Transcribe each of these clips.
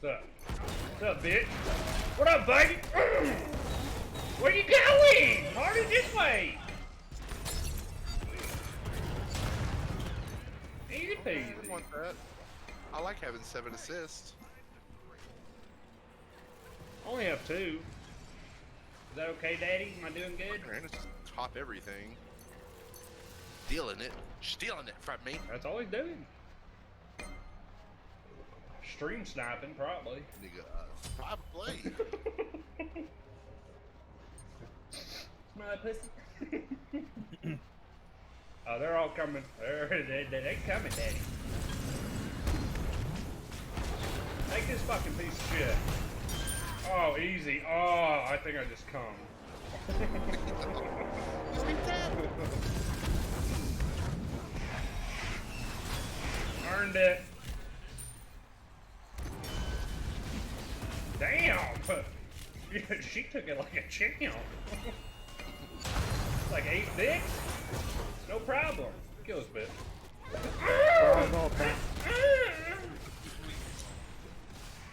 What's up? What's up, bitch? What up, baby? Where you going? Harder this way. Easy peasy. I want that. I like having 7 assists. Only have 2. Is that okay, Daddy? Am I doing good? Man, it's just top everything. Stealing it from me. That's all he's doing. Stream sniping, probably. Nigga, probably. Smell that pussy? Oh, they're all coming. They coming, Daddy. Take this fucking piece of shit. Oh, easy. Oh, I think I just come. Earned it. Damn! She took it like a champ. Like 8 dicks? No problem. Kill this bitch. Did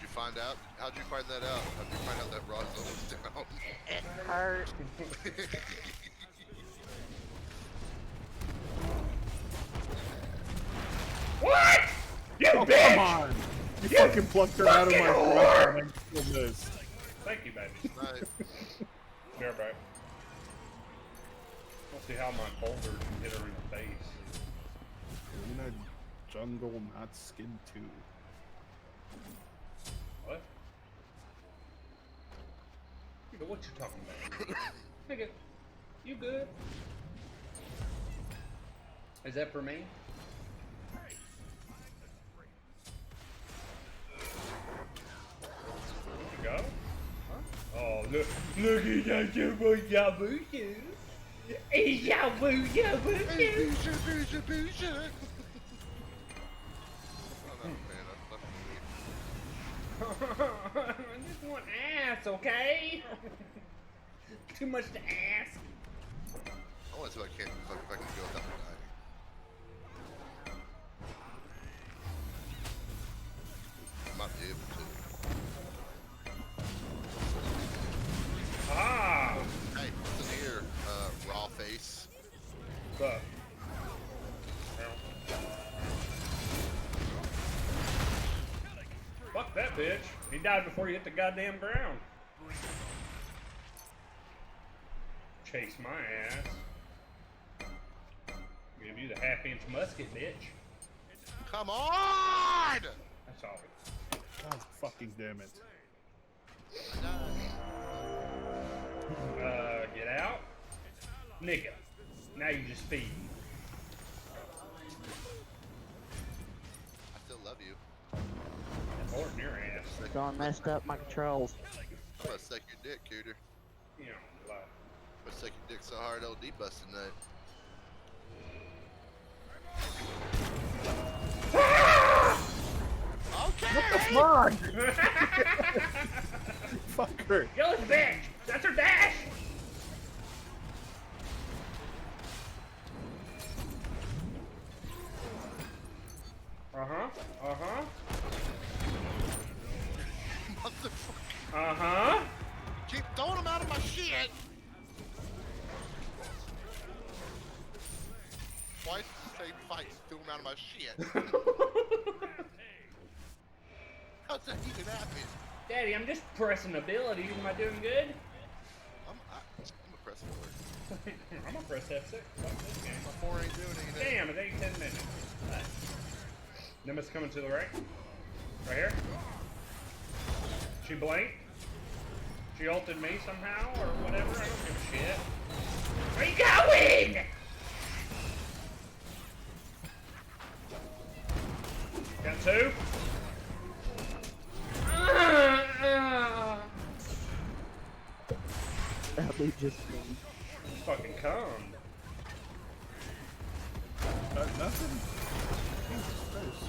you find out? How'd you find that out? How'd you find out that Roswell was down? It hurt. What? You Oh, bitch! come on! You fucking plucked her out of my throat and I still missed. Thank you, baby. Nice. Be right back. Let's see how my boulder can hit her in the face. In a jungle, not skin too. What? Nigga, what you talking about? Nigga, you good? Is that for me? Go? Huh? Oh, look at that Yabu Yabu shoes. Yabu Yabu shoes. Boozha, boozha, boozha. Oh, no, man, I just want ass, okay? Too much to ask. I want to see if I can go without dying. I might be able to. Ah! Hey, what's in here? Raw face. What's up? Fuck that bitch. He died before he hit the goddamn ground. Chase my ass. Give you the half-inch musket, bitch. Come on! That's all. God fucking damn it. Get out. Nigga. Now you just feed. I still love you. Or in your ass. John messed up my controls. I'm gonna suck your dick, Cooter. You know, like. I'm gonna suck your dick so hard it'll debust tonight. Okay! Fuck! Fuck her. Kill this bitch! That's her dash! Uh-huh. Uh-huh. Motherfucker. Uh-huh. Keep throwing them out of my shit! Twice the same fight, threw them out of my shit. How's that even happen? Daddy, I'm just pressing abilities. Am I doing good? I'm a press forward. I'm gonna press F6. Fuck this game. My 4 ain't doing anything. Damn, it ain't 10 minutes. Right. Nimbus coming to the right. Right here. She blinked. She ulted me somehow or whatever. I don't give a shit. Where you going? Got 2. That dude just Fucking come. Nothing? Jesus Christ.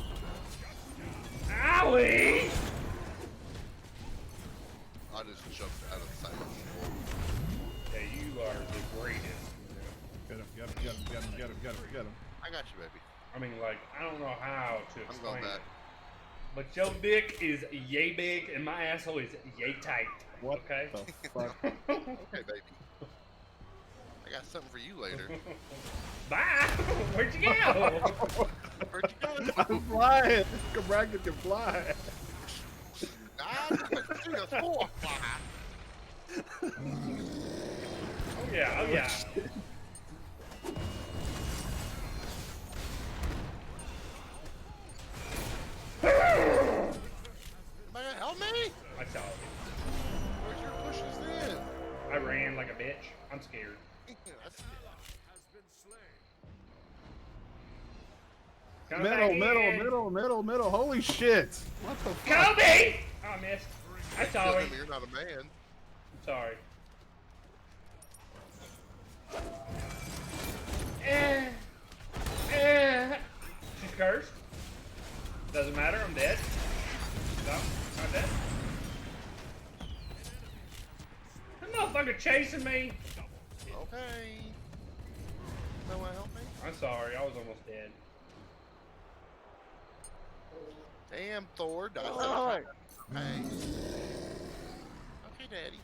Owie! I just jumped out of sight. Yeah, you are the greatest. Get him, get him, get him, get him, get him, get him, get him. I got you, baby. I mean, like, I don't know how to I'm explain going back. it. But your dick is yay big and my asshole is yay tight. What Okay? the fuck? Okay, baby. I got something for you later. Bye! Where'd you go? Where'd you go? I'm flying. Cabraga can fly. 9, 3, 4, 5. Oh yeah, oh yeah. Am I gonna help me? I saw it. Where's your pushes then? I ran like a bitch. I'm scared. That's- Come Middle, back middle, in. middle, middle, middle. Holy shit! What the fuck? Kobe! Oh, I missed. I saw Kill him. him, you're not a man. I'm sorry. She's cursed. Doesn't matter, I'm dead. No, not dead. That motherfucker chasing me. Okay. No one help me? I'm sorry, I was almost dead. Damn, Thor. That's Lord. Hey. Okay, Daddy.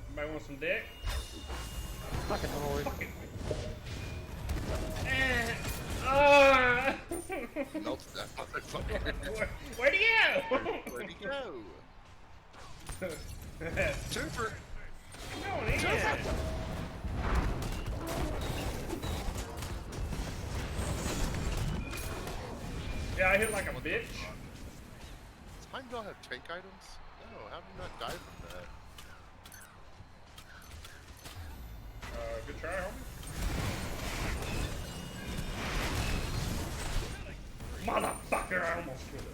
Anybody want some dick? Fucking Lord. Fucking. Ah! Nope, that motherfucker. Where'd he go? Where'd he go? Come Trooper. on in. Yeah, I hit like a bitch. Time y'all have tank items? No, how did you not die from that? Good try, homie. Motherfucker, I almost killed it.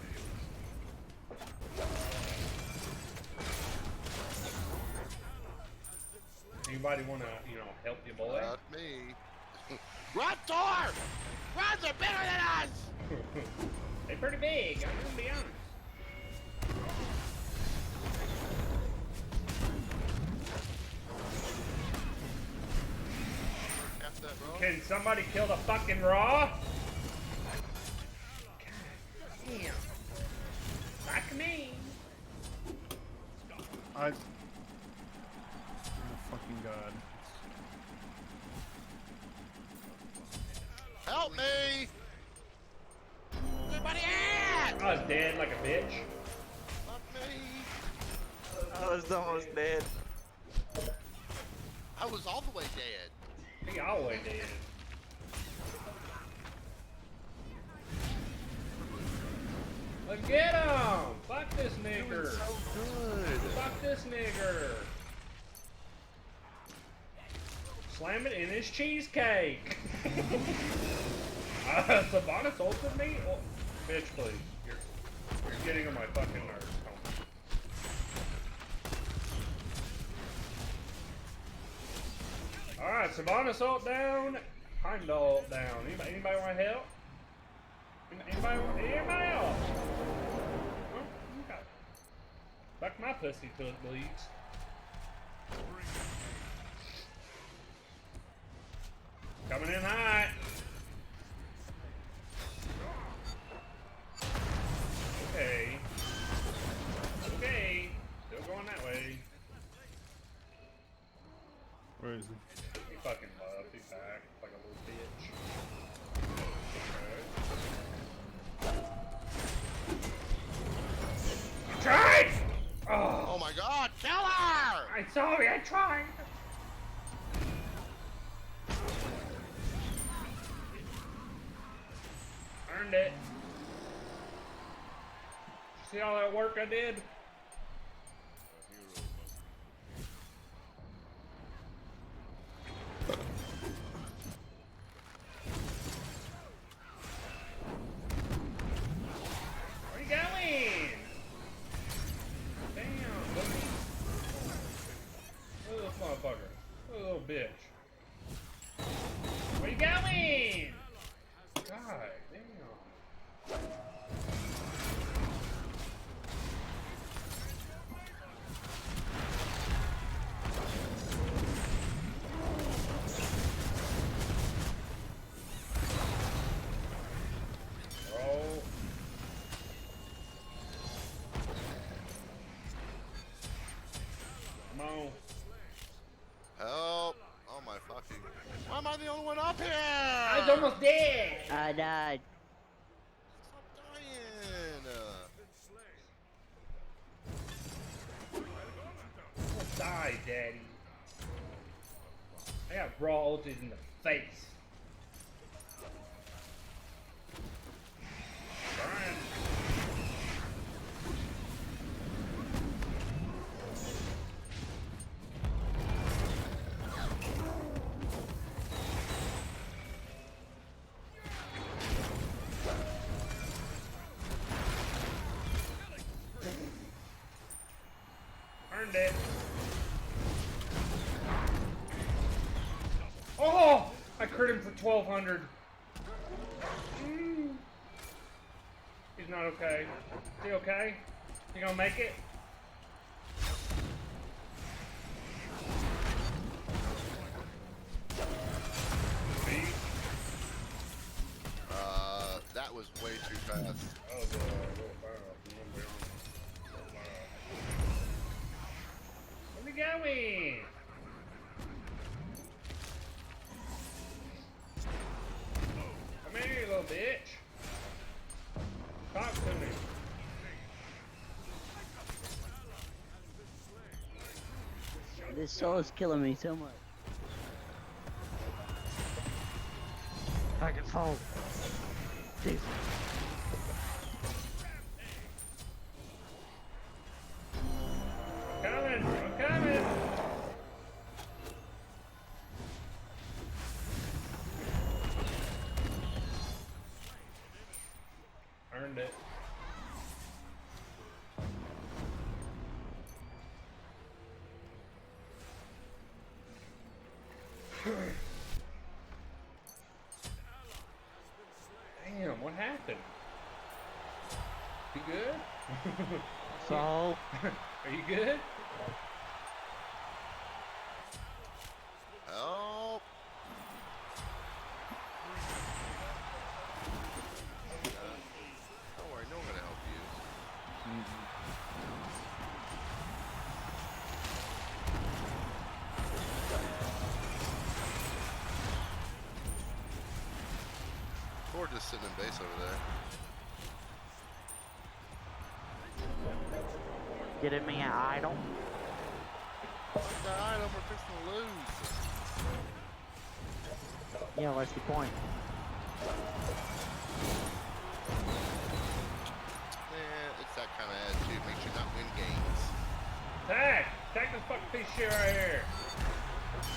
Anybody want to, help your boy? Not me. Run, Thor! Runs are better than us! They're pretty big, I'm gonna be honest. Half that raw. Can somebody kill the fucking Raw? God damn. Like me. I. Oh fucking god. Help me! Anybody at? I was dead like a bitch. Fuck me! I was almost dead. I was all the way dead. He always did. Look at him! Fuck this nigger! So good. Fuck this nigger! Slam it in his cheesecake! Sabonis ulted me? Oh, bitch, please. You're getting on my fucking nerves. Alright, Sabonis ult down. Heimdall ult down. Anybody want to help? Anybody else? Oh, okay. Fuck my pussy till it bleeds. Coming in hot. Okay. Okay. Still going that way. Where is he? He fucking love. He's back like a little bitch. Okay. I tried! Oh Oh, my god, kill her! I'm sorry, I tried. Earned it. See all that work I did? Where you going? Damn, look at this motherfucker. Look at this little bitch. Where you going? God damn. almost dead. I died. Stop dying. Almost die, daddy. I got raw ulted in the face. Brian. Earned it. Oh! I crit him for 1200. He's not okay. Is he okay? You gonna make it? That was way too fast. Where's he going? Come here, you little bitch. Talk to me. This soul is killing me so much. Fucking soul. Jeez. I'm coming. Earned it. Damn, what happened? You good? So, Are you good? Help! Don't worry, no one gonna help you. Or just sitting in base over there. getting me an idol. Fuck that item, we're fixing to lose. Yeah, what's the point? Yeah, it's that kind of attitude makes you not win games. Tag! Tag this fucking piece of shit right here!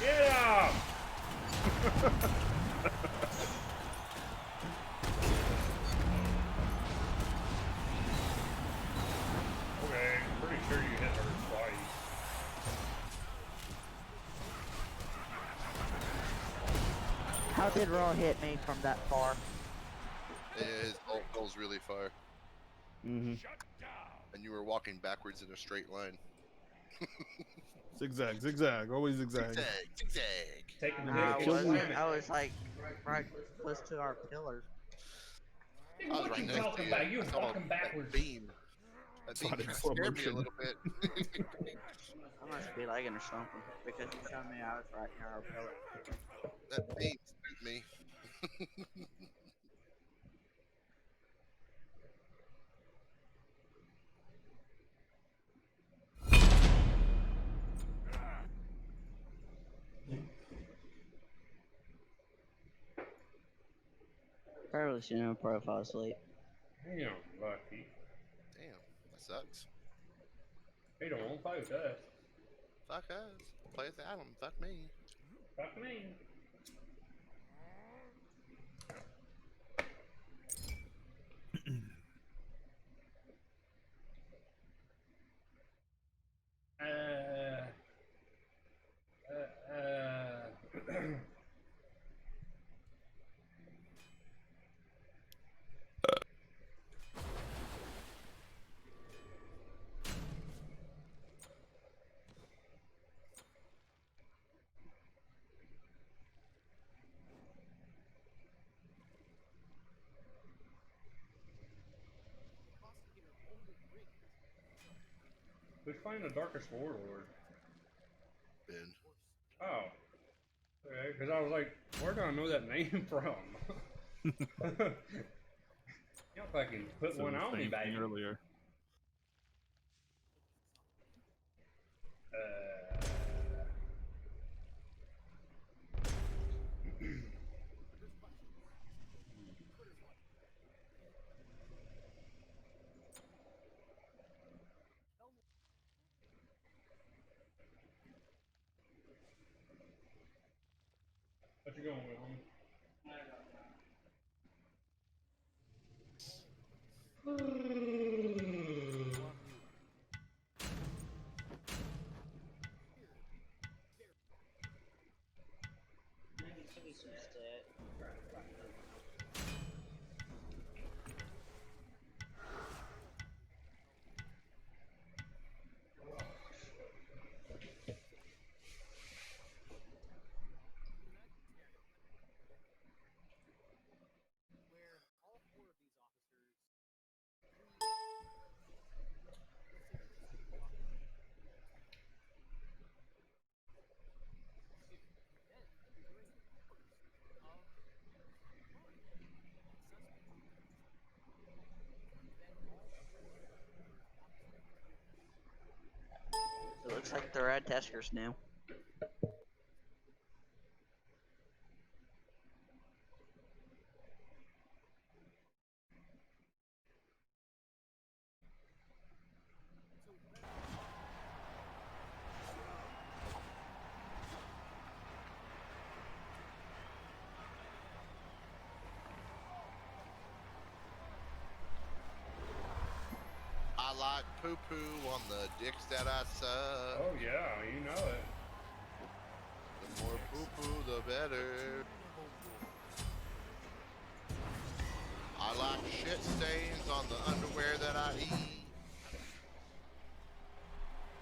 Get him! Okay, pretty sure you hit her twice. How did Raw hit me from that far? His ult goes really far, Mm-hmm. and you were walking backwards in a straight line. Zigzag, zigzag, always zigzag. Zigzag, zigzag. Taking the No, I hit, wasn't. slamming. I was like right close to our pillars. Nigga, I was what right you next to talking you. about? You I saw walking that backwards. beam. That beam Thought it kinda slow scared me a motion. little bit. I must be lagging or something because you showed me I was right near our pillar. That beam spooked me. Probably should know profile sleep. Damn, Bucky. Damn, that sucks. He don't want to play with us. Fuck us. Play with Adam. Fuck me. Fuck me. Who's playing the Darkest Warlord? Ben. Oh. Because I was like, where do I know that name from? Y'all fucking put Said one the on me, same thing baby. earlier. What you going with, homie? Maybe give me some stat. It looks like the red Tesker's new. I like poo poo on the dicks that I suck. Oh yeah, you know it. The more poo poo, the better. I like shit stains on the underwear that I eat.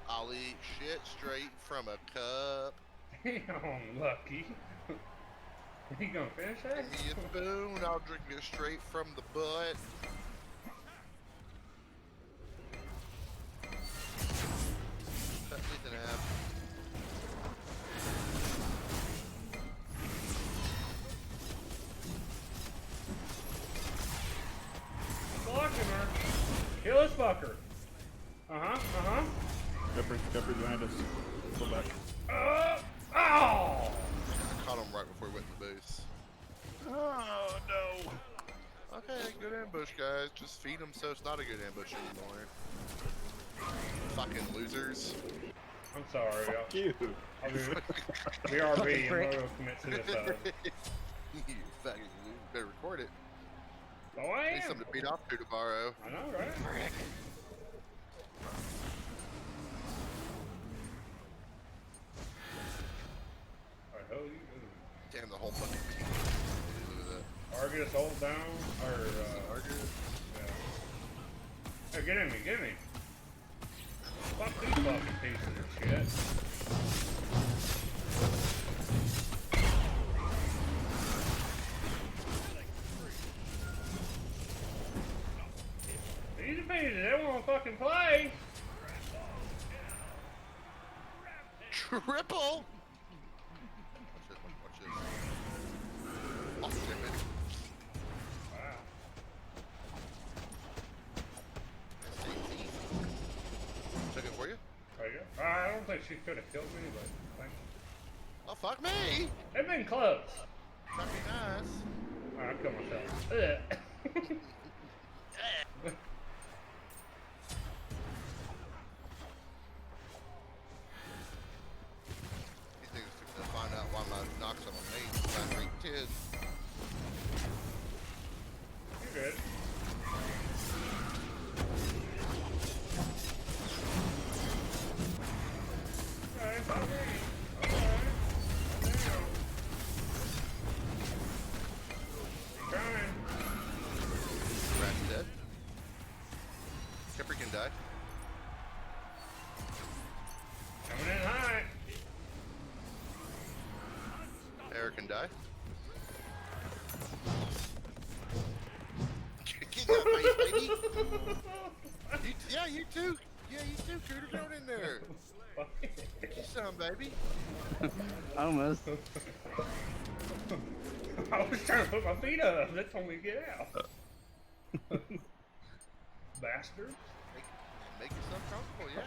I'll eat shit straight from a cup. Damn, Lucky. You gonna finish that? Give me a spoon, I'll drink it straight from the butt. Cut these in half. Blocking her. Kill this fucker. Uh-huh. Pepper behind us. Go back. Oh! I caught him right before he went in the booth. Oh no! Okay, good ambush, guys. Just feed them so it's not a good ambush anymore. Fucking losers. I'm sorry, y'all. You. I'll do it. BRB, I'm gonna commit suicide. You fucking loser. Better record it. Oh, I Need am. something to beat off to tomorrow. I know, right? Alright, hell you. Damn, the whole fucking team. Look at Argus, hold down, or, that. Argus. yeah. Hey, get in me, get in me. Fuck these fucking pieces of shit. These are pieces, they wanna fucking play. Triple! Watch this. Oh, damn it. Wow. Took it for you? Right here. I don't think she could have killed me, but thank you. Oh, fuck me! They've been close. That'd be nice. Alright, I killed myself. Ugh. These niggas took to find out why my knocks on my main flat rate 10. You're good. Alright, not ready. Alright. Damn. Trying. Rat's dead. Skipper can die. Coming in high. Eric can die. Get that face, baby! Yeah, you too! Yeah, you do, Cooter. Get in there. Get you some, baby. Almost. I was trying to put my feet up. That told me to get out. Bastard. Make yourself comfortable, yeah.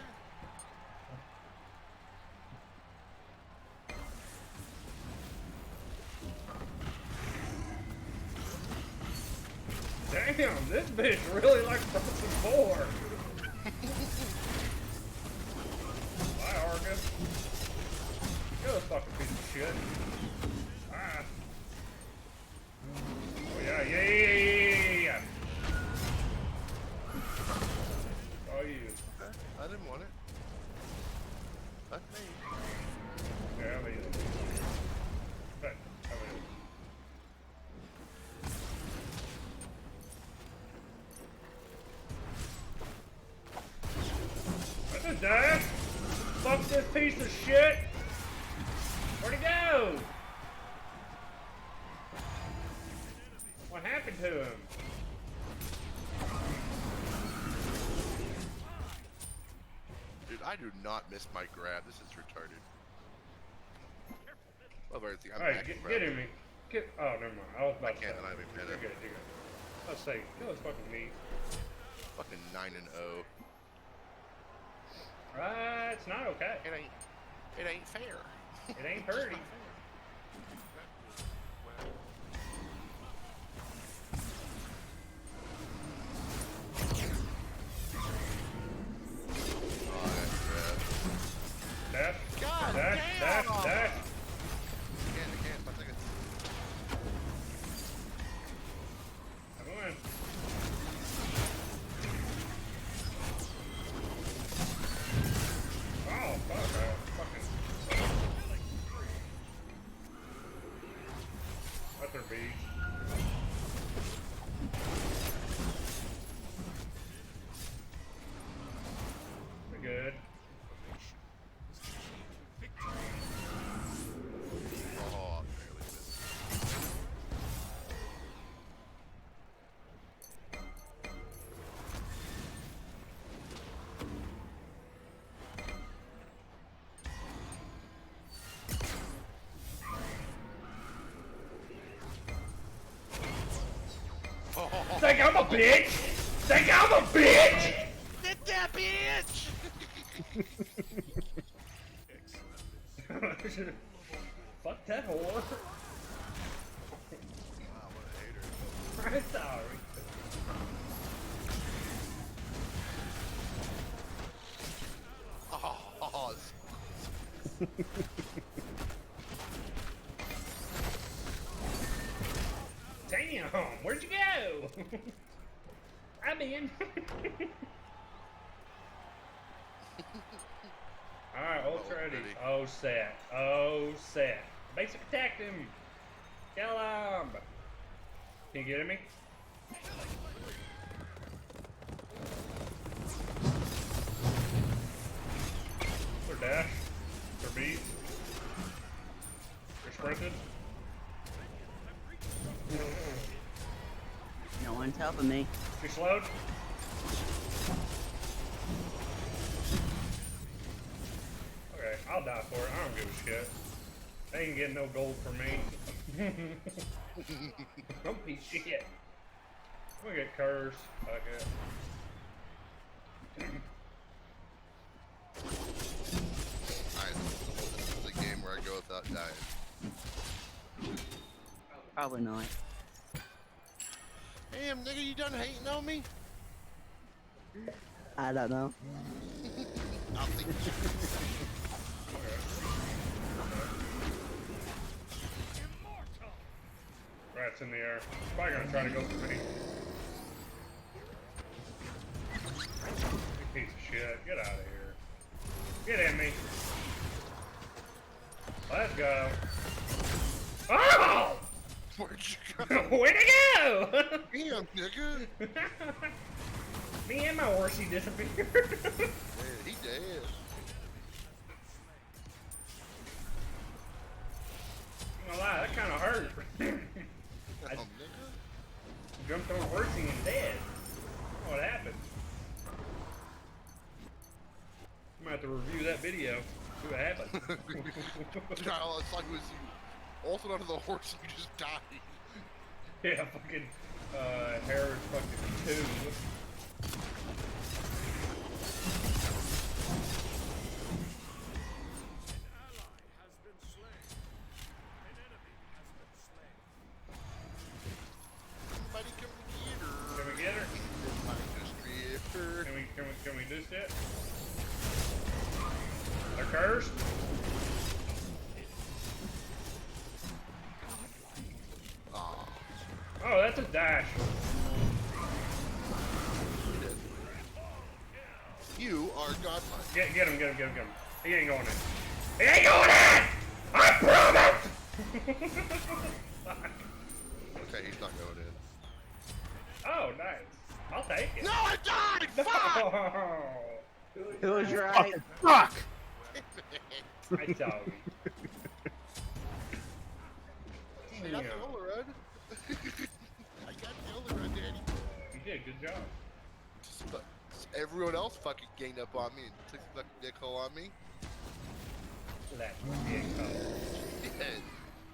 Damn, this bitch really likes Frozen 4. Bye, Argus. You're a fucking piece of shit. Ah. Oh, yeah. Oh, you. I didn't want it. Fuck me. Yeah, I mean. But, I mean. That's a die. Fuck this piece of shit. Where'd he go? What happened to him? Dude, I do not miss my grab. This is retarded. Love everything. I'm Alright, back and get in grab. me. Oh, never mind. I was about to can't, say. I'm not even You're gonna. good. Let's say, kill his fucking meat. Fucking 9-0. It's not okay. It ain't fair. It ain't pretty. Oh, that's grab. Dash. God Dash. damn! Dash. I can't. 5 seconds. I'm going. Oh, fuck. Fucking. Let there be. We're good. Oh, barely missed. Think I'm a bitch? Think I'm a bitch? Get that bitch! Fuck that whore. Wow, what a hater. I'm sorry. Oh, Damn, where'd you go? I'm in. Alright, ultra ready. ready. Oh, set. Oh, set. Basic attack him. Kill him. Can you get me? Or dash. Or beat. Or sprinted. No one's helping me. You slowed? Okay, I'll die for it. I don't give a shit. They ain't getting no gold from me. Don't be shit. I'm gonna get cursed. Fuck it. Alright, this is a game where I go without dying. Probably not. Damn, nigga, you done hating on me? I don't know. I'll think Rats in the air. Probably gonna try to go for me. You piece of shit. Get out of here. Get in me. Let's go. Oh! Where'd you go? Where'd it go? Damn, nigga. Me and my horsey disappeared. Man, he dead. I'm gonna lie, that kind of hurt. I Nigga. jumped on a horsey and dead. What happened? gonna have to review that video. See what happens. No, it's like it was you ulted onto the horse and you just died. Yeah, fucking Harris fucking 2. Somebody come get her. Can we get her? Somebody just strip her. Can we do shit? They're cursed? Aw. Oh, that's a dash. You are godlike. Get him. He ain't going in. He ain't going in! I promise! Okay, he's not going in. Oh, nice. I'll take it. No, I died! Fuck! Oh, It was right. Fucking fuck! I saw you. I got the Olerud. I got the Olerud, Daddy. You did, good job. But everyone else fucking ganged up on me and took the fucking dick hole on me. That would be a color. Yeah,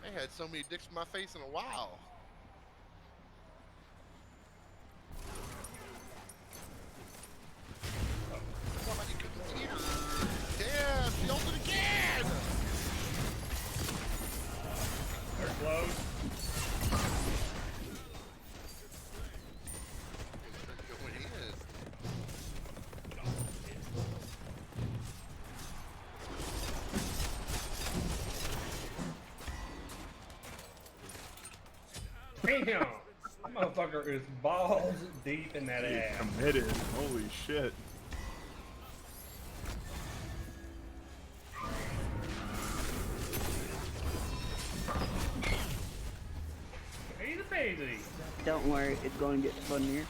I had so many dicks in my face in a while. Somebody couldn't eat her. Damn, she ulted again! They're close. They're going in. Damn! That motherfucker is balls deep in that ass. Committed. Holy shit. Easy peasy. Don't worry, it's going to get funnier.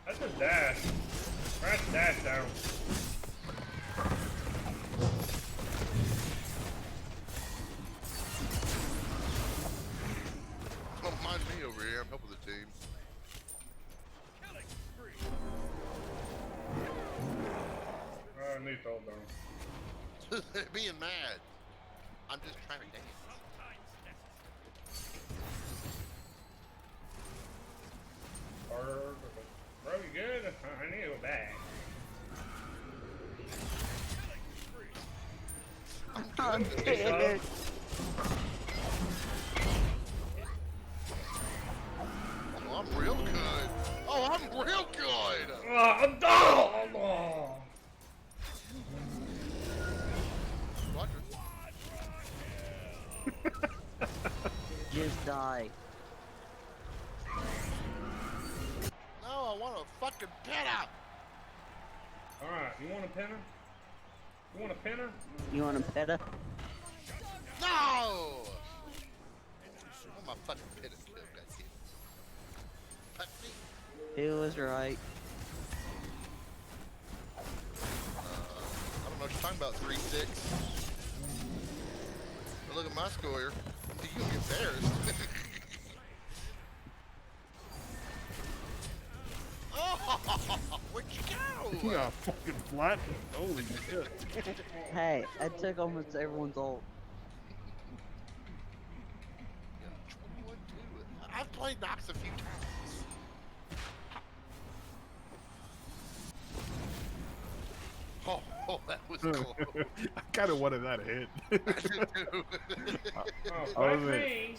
That's a dash. Crash dash down. Don't mind me over here, I'm helping the team. I need to hold down. They're being mad. I'm just trying to dance. Bro, you good? I need to go back. I'm dead. Oh, I'm real good. Oh, I'm real good. Oh. Roger. Just die. No, I want a fucking pet up. Alright, you want a pinner? You want a pinner? You want a peta? No! I want my fucking pet up kill, goddammit. Fuck me. It was right. I don't know what you're talking about, 3-6. But look at my score. You gonna get embarrassed. Oh, where'd you go? You got fucking flat. Holy shit. Hey, I took almost everyone's ult. Yeah, 21-2. I've played Nox a few times. Oh, that was close. I kind of wanted that hit. I did too. Oh, Oh, fuck man. me.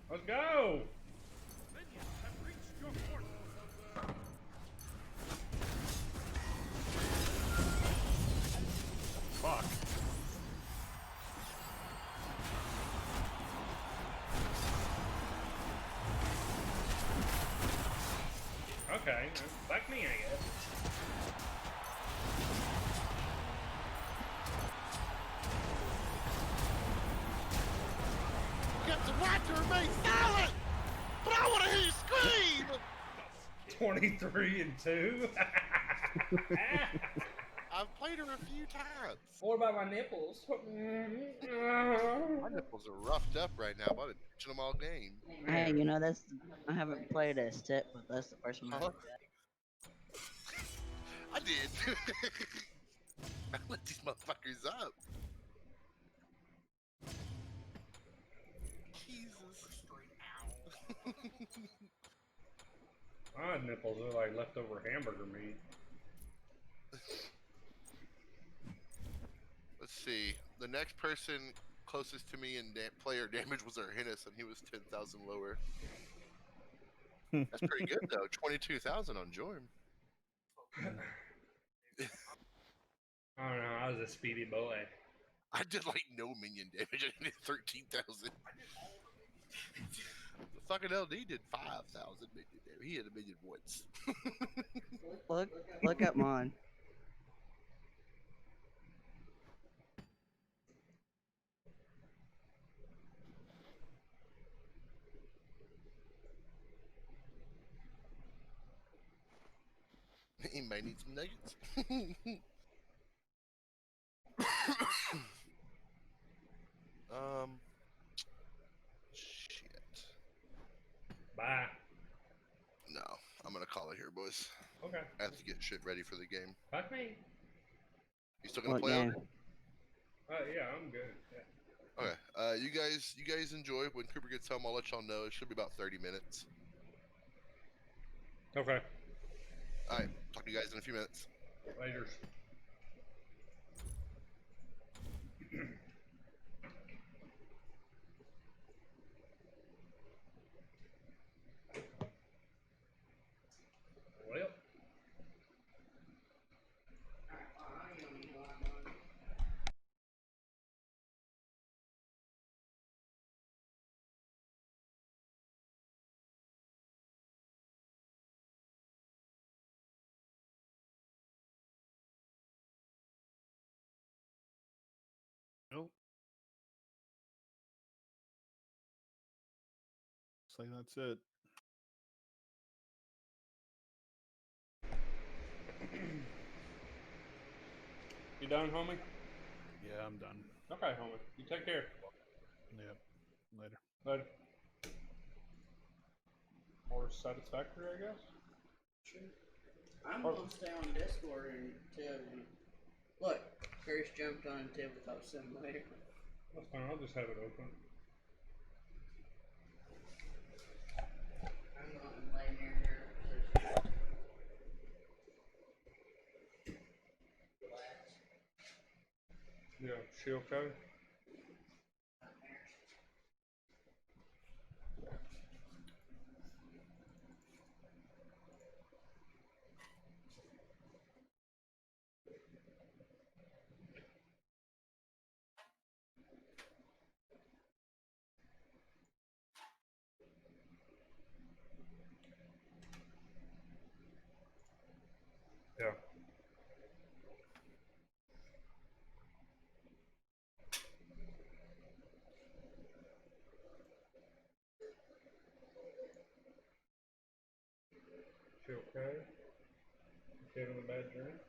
Let's go. Fuck me, I guess. You have the right to remain silent, but I want to hear you scream. 23 and 2. I've played her a few times. What about my nipples? My nipples are roughed up right now, but I've been touching them all game. Hey, you know that's I haven't played as tip, but that's the first one I Uh-huh. did that. I did. I lit these motherfuckers up. Jesus. Ow. My nipples are like leftover hamburger meat. Let's see. The next person closest to me in player damage was Arhinus, and he was 10,000 lower. That's pretty good though. 22,000 on Jorm. I don't know. I was a speedy boy. I did like no minion damage. I did 13,000. The fucking LD did 5,000 minion damage. He hit a minion once. Look at mine. He might need some nuggets. Shit. Bye. No, I'm gonna call it here, boys. Okay. I have to get shit ready for the game. Fuck me. You still gonna What play game? on? Yeah, I'm good. Yeah. Okay. You guys enjoy. When Cooper gets home, I'll let y'all know. It should be about 30 minutes. Okay. All right. Talk to you guys in a few minutes. Later. Well. Nope. Looks like that's it. You done, homie? Yeah, I'm done. Okay, homie. You take care. Yep. Later. Later. More satisfactory, I guess. I'm gonna stay on Discord until look, Chris jumped on tabletop simulator. That's fine. I'll just have it open. I'm not laying near here. Yeah. She okay? Yeah. She okay? She having a bad dream?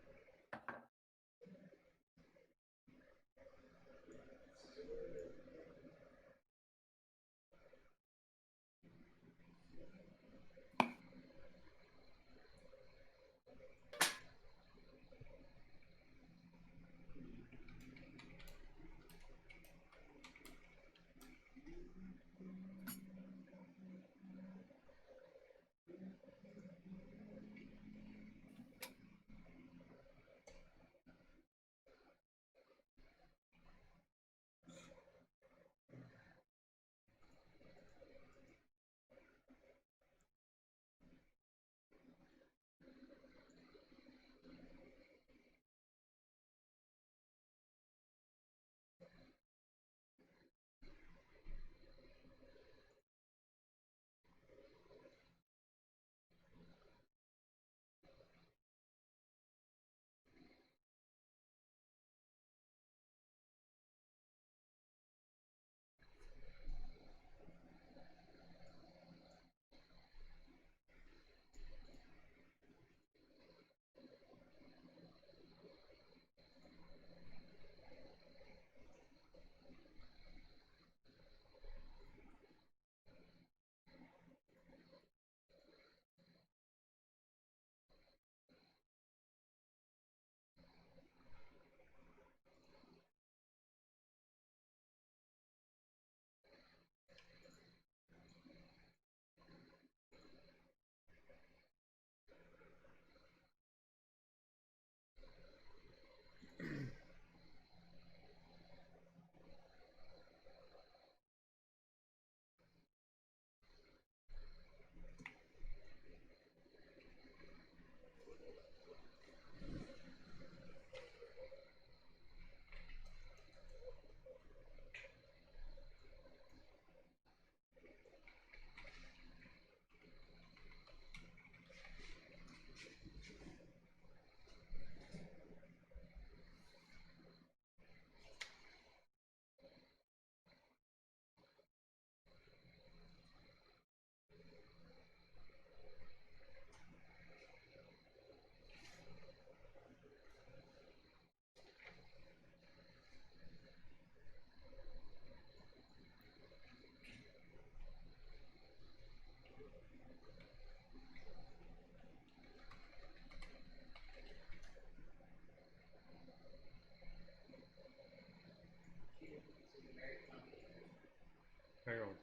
Harold.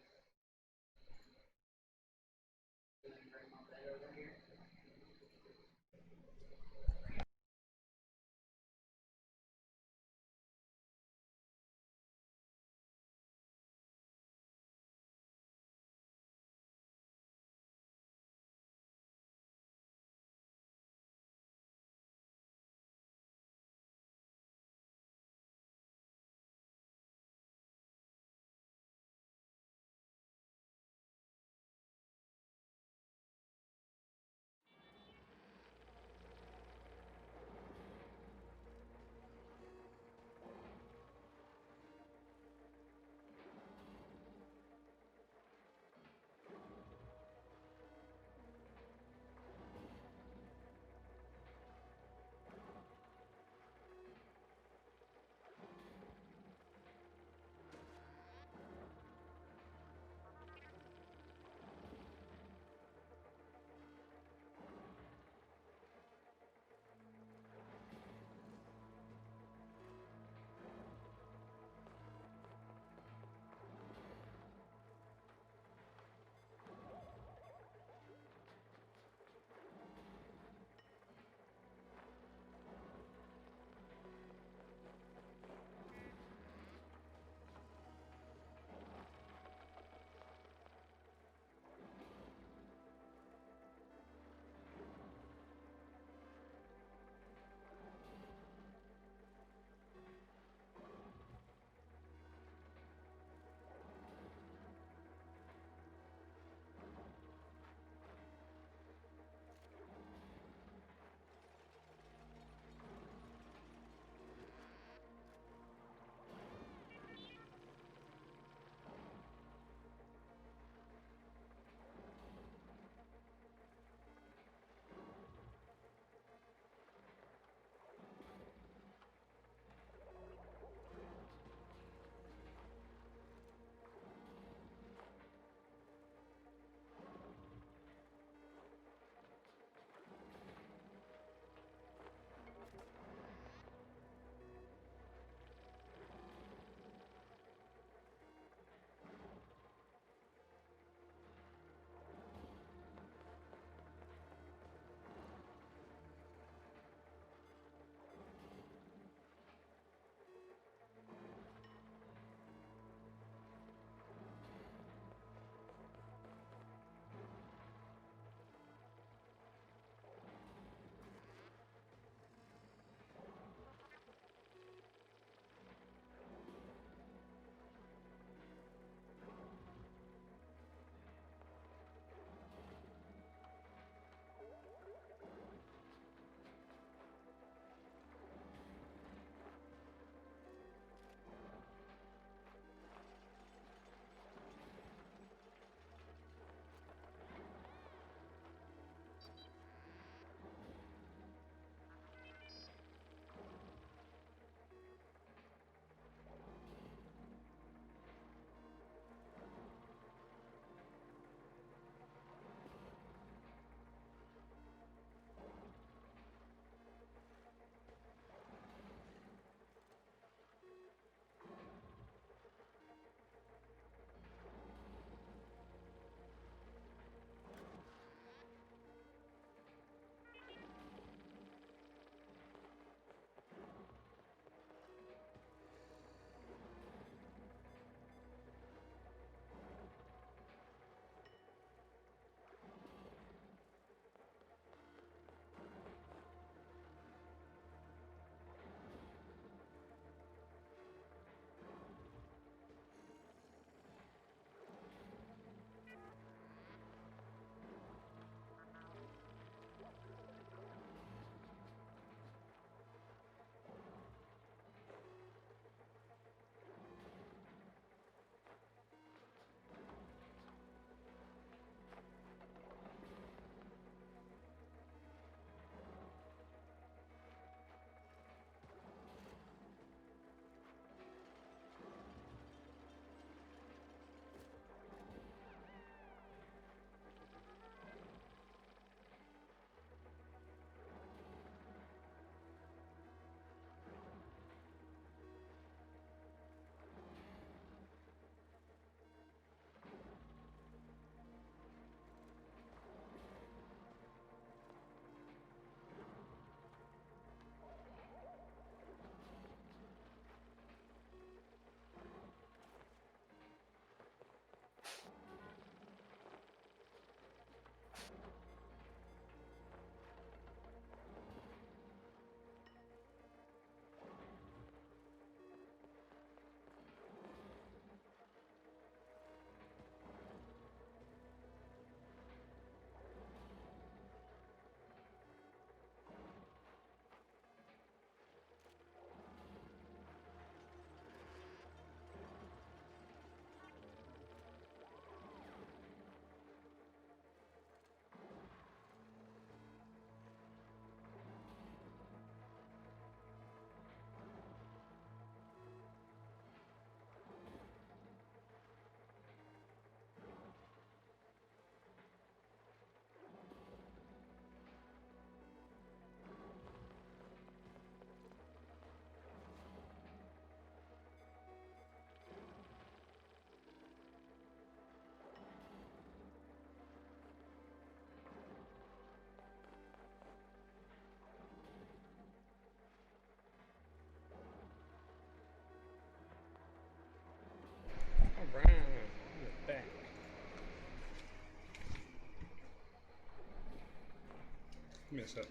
me a sec.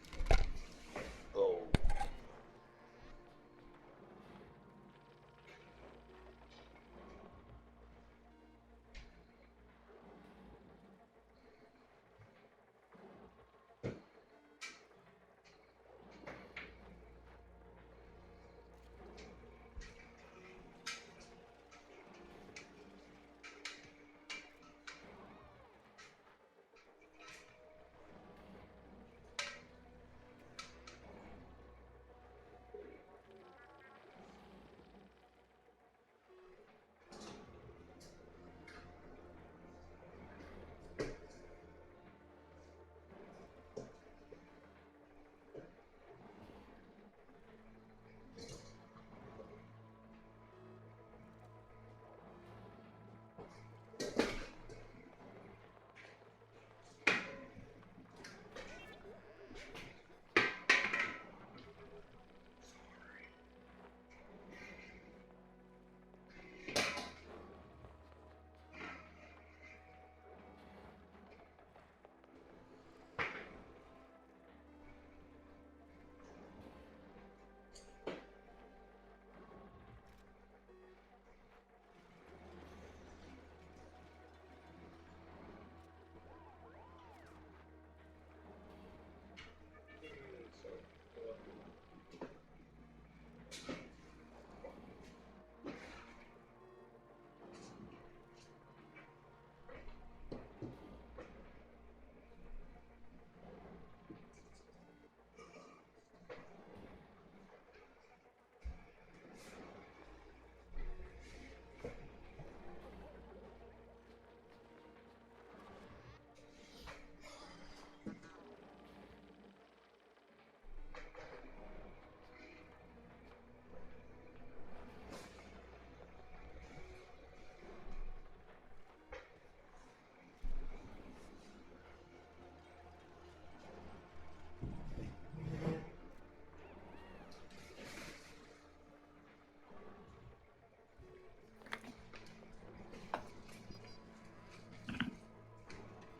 Oh.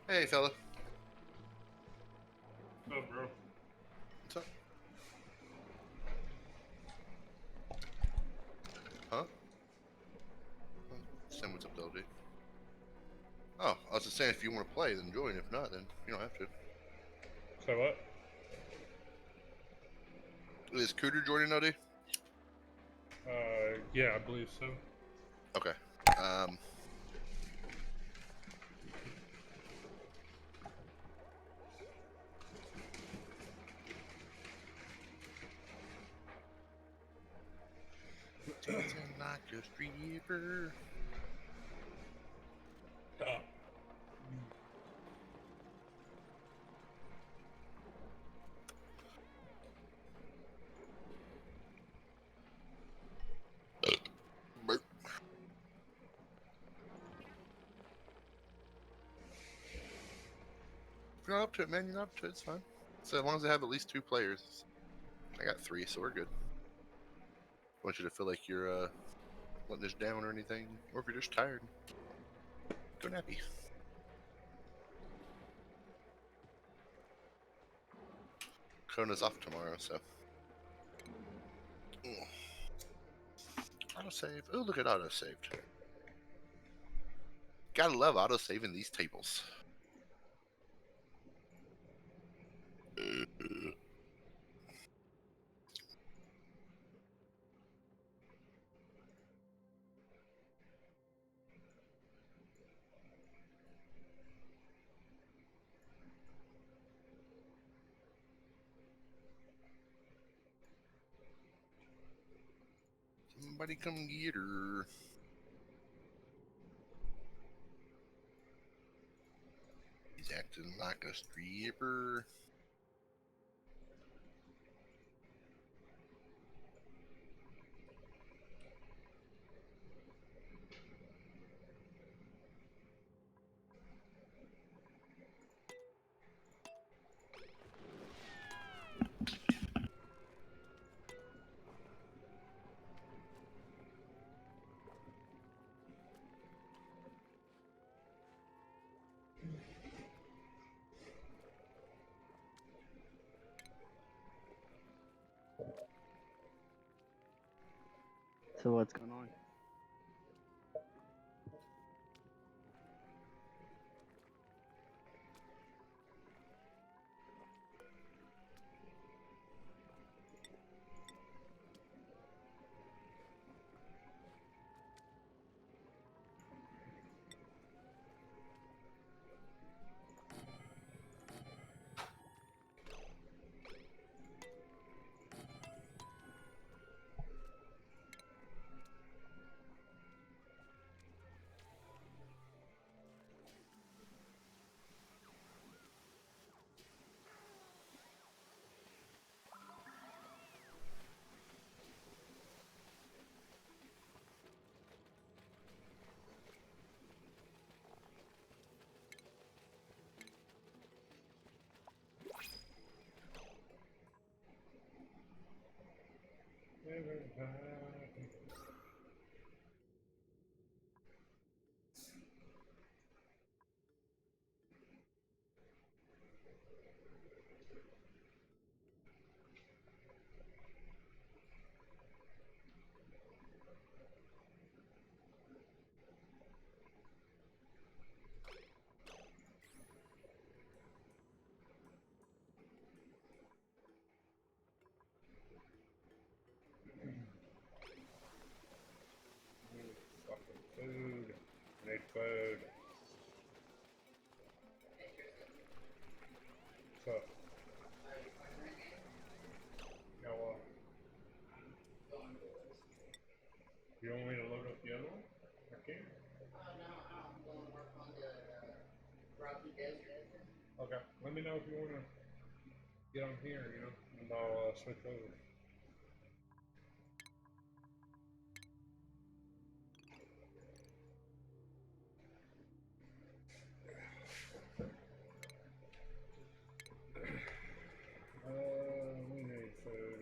Hey, fella. Oh, bro. What's up? Huh? Sam, what's up, LD? Oh, I was just saying, if you want to play, then join. If not, then you don't have to. So what? Is Cooter joining, LD? Yeah, I believe so. Okay. Dancing like a stripper. Oh. Burp. If you're not up to it, man, you're not up to it. It's fine. So as long as I have at least 2 players. I got 3, so we're good. I want you to feel like you're letting us down or anything, or if you're just tired, go nappy. Kona's off tomorrow, so. Autosave. Oh, look at autosaved. Gotta love autosaving these tables. Somebody come get her. He's acting like a stripper. So what's going on? Fucking food. I need food. So, yeah, well, you want me to load up the other one? I can. No, I'm going to work on the Rocky Desert. Okay. Let me know if you want to get on here, you know, and I'll switch over. We need food.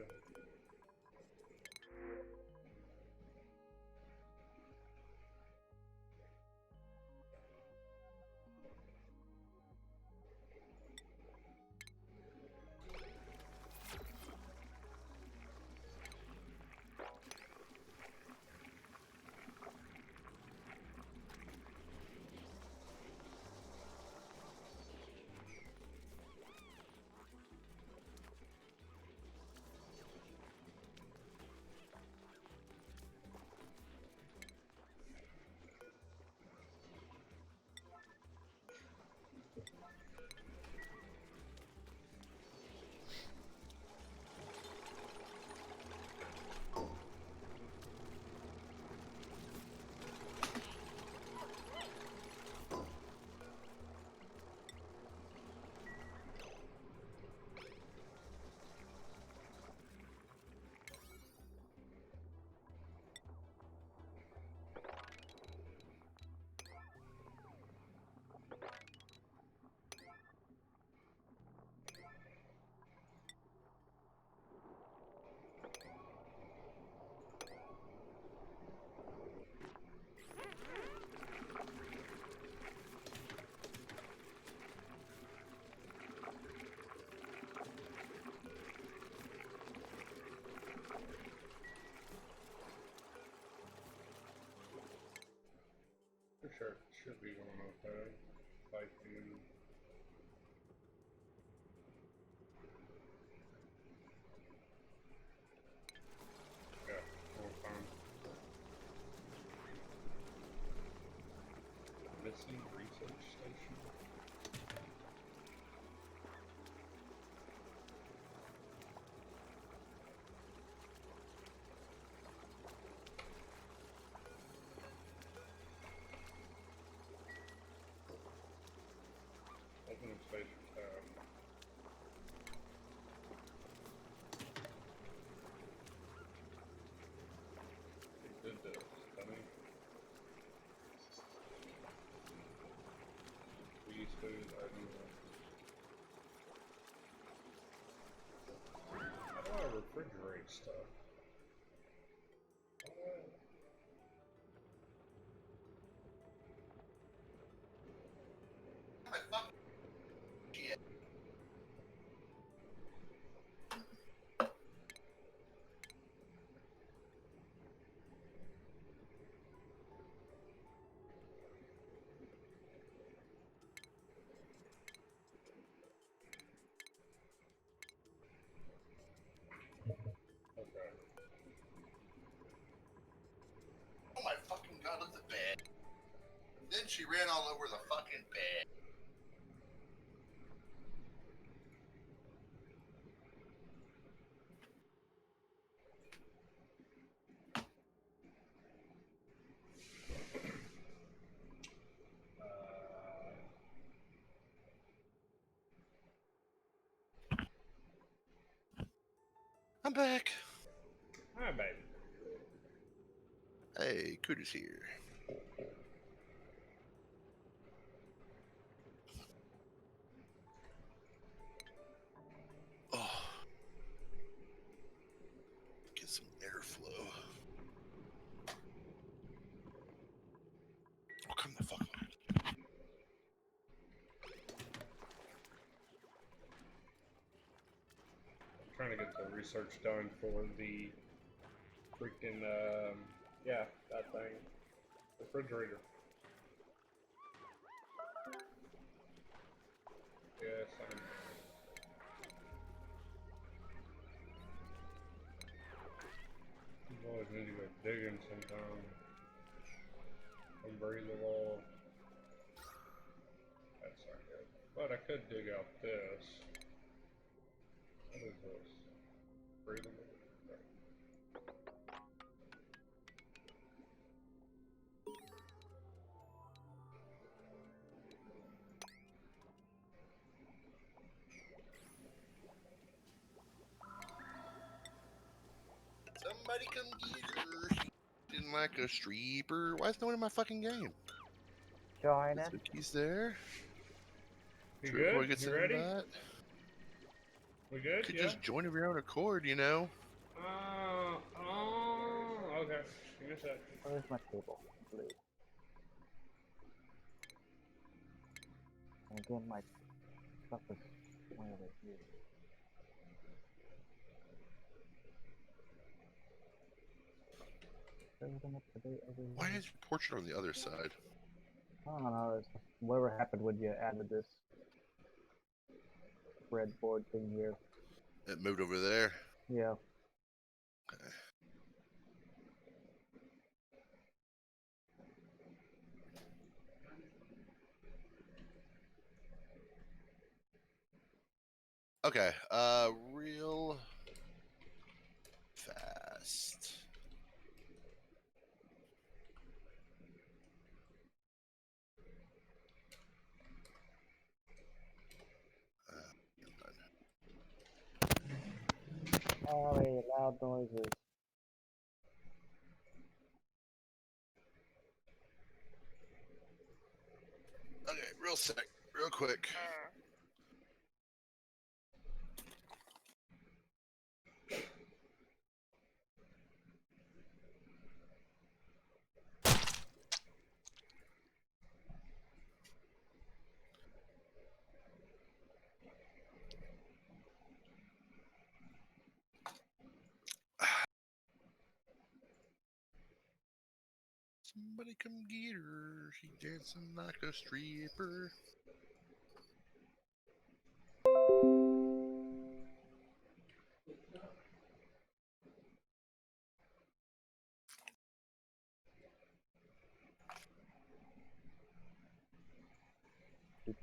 For sure, it should be going okay. Like the yeah, all fine. Missing research station. Open up station tab. It did this, I think. We Then she ran all over the fucking bed. I'm back. Hi, baby. Hey, Cooter's here. Oh, get some airflow. Oh, come the fuck on. Trying to get the research done for the freaking, yeah, that thing. Refrigerator. Yes, you always need to go digging sometime. Unbreathable. That's not good. But I could dig out this. What is this? Breathable. Somebody come get her. She didn't like a streeper. Why is no one in my fucking game? Join it. He's there. You True Boy good? gets You an ready? invite. We good? Could Yeah? just join of your own accord, you know. Okay. Give me a sec. Where's my table? Blue. And again, my stuff is way over here. Everything up to date over here. Why is your portrait on the other side? I don't know. It's whatever happened when you added this breadboard thing here. It moved over there. Yeah. Okay. Real fast. Sorry, loud noises. Okay, real sec, real quick. Somebody come get her. She dancing like a stripper.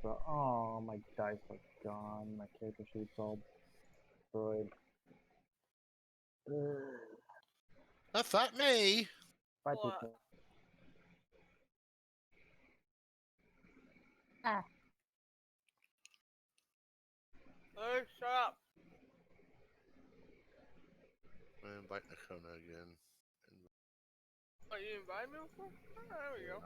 Oh, my dice are gone. My character sheet's all destroyed. I thought me. Bye, What? people. Hey, shut up. I invite Nakona again. Oh, you invited me before? Oh, there we go.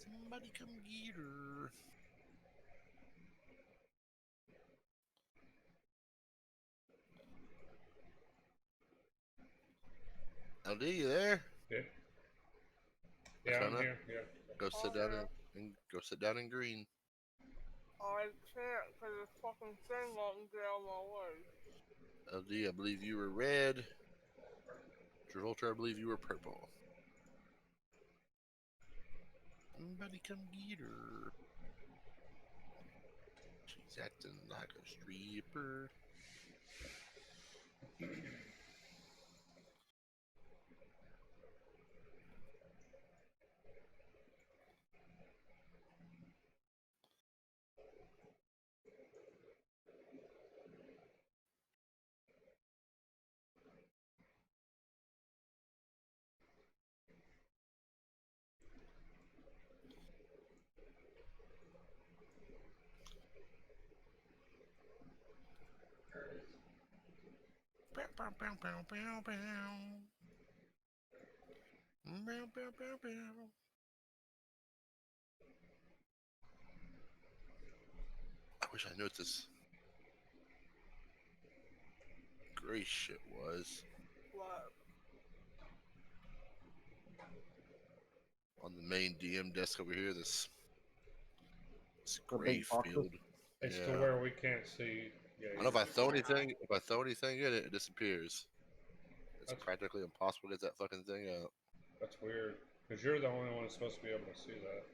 Somebody come get her. LD, you there? Yeah. Yeah, I'm Nakona? here. Yeah. Go sit down and go sit down in green. I can't because this fucking thing won't get out of my way. LD, I believe you were red. Travolta, I believe you were purple. Somebody come get her. She's acting like a stripper. Bow, bow, bow, bow, bow, bow. Bow, bow, bow, bow. I wish I knew what this gray shit was. What? On the main DM desk over here, this The gray big boxes? field. It's Yeah. to where we can't see. Yeah, I don't know if I throw anything. If I throw anything in it, it disappears. It's That's- practically impossible to get that fucking thing out. That's weird. Because you're the only one that's supposed to be able to see that.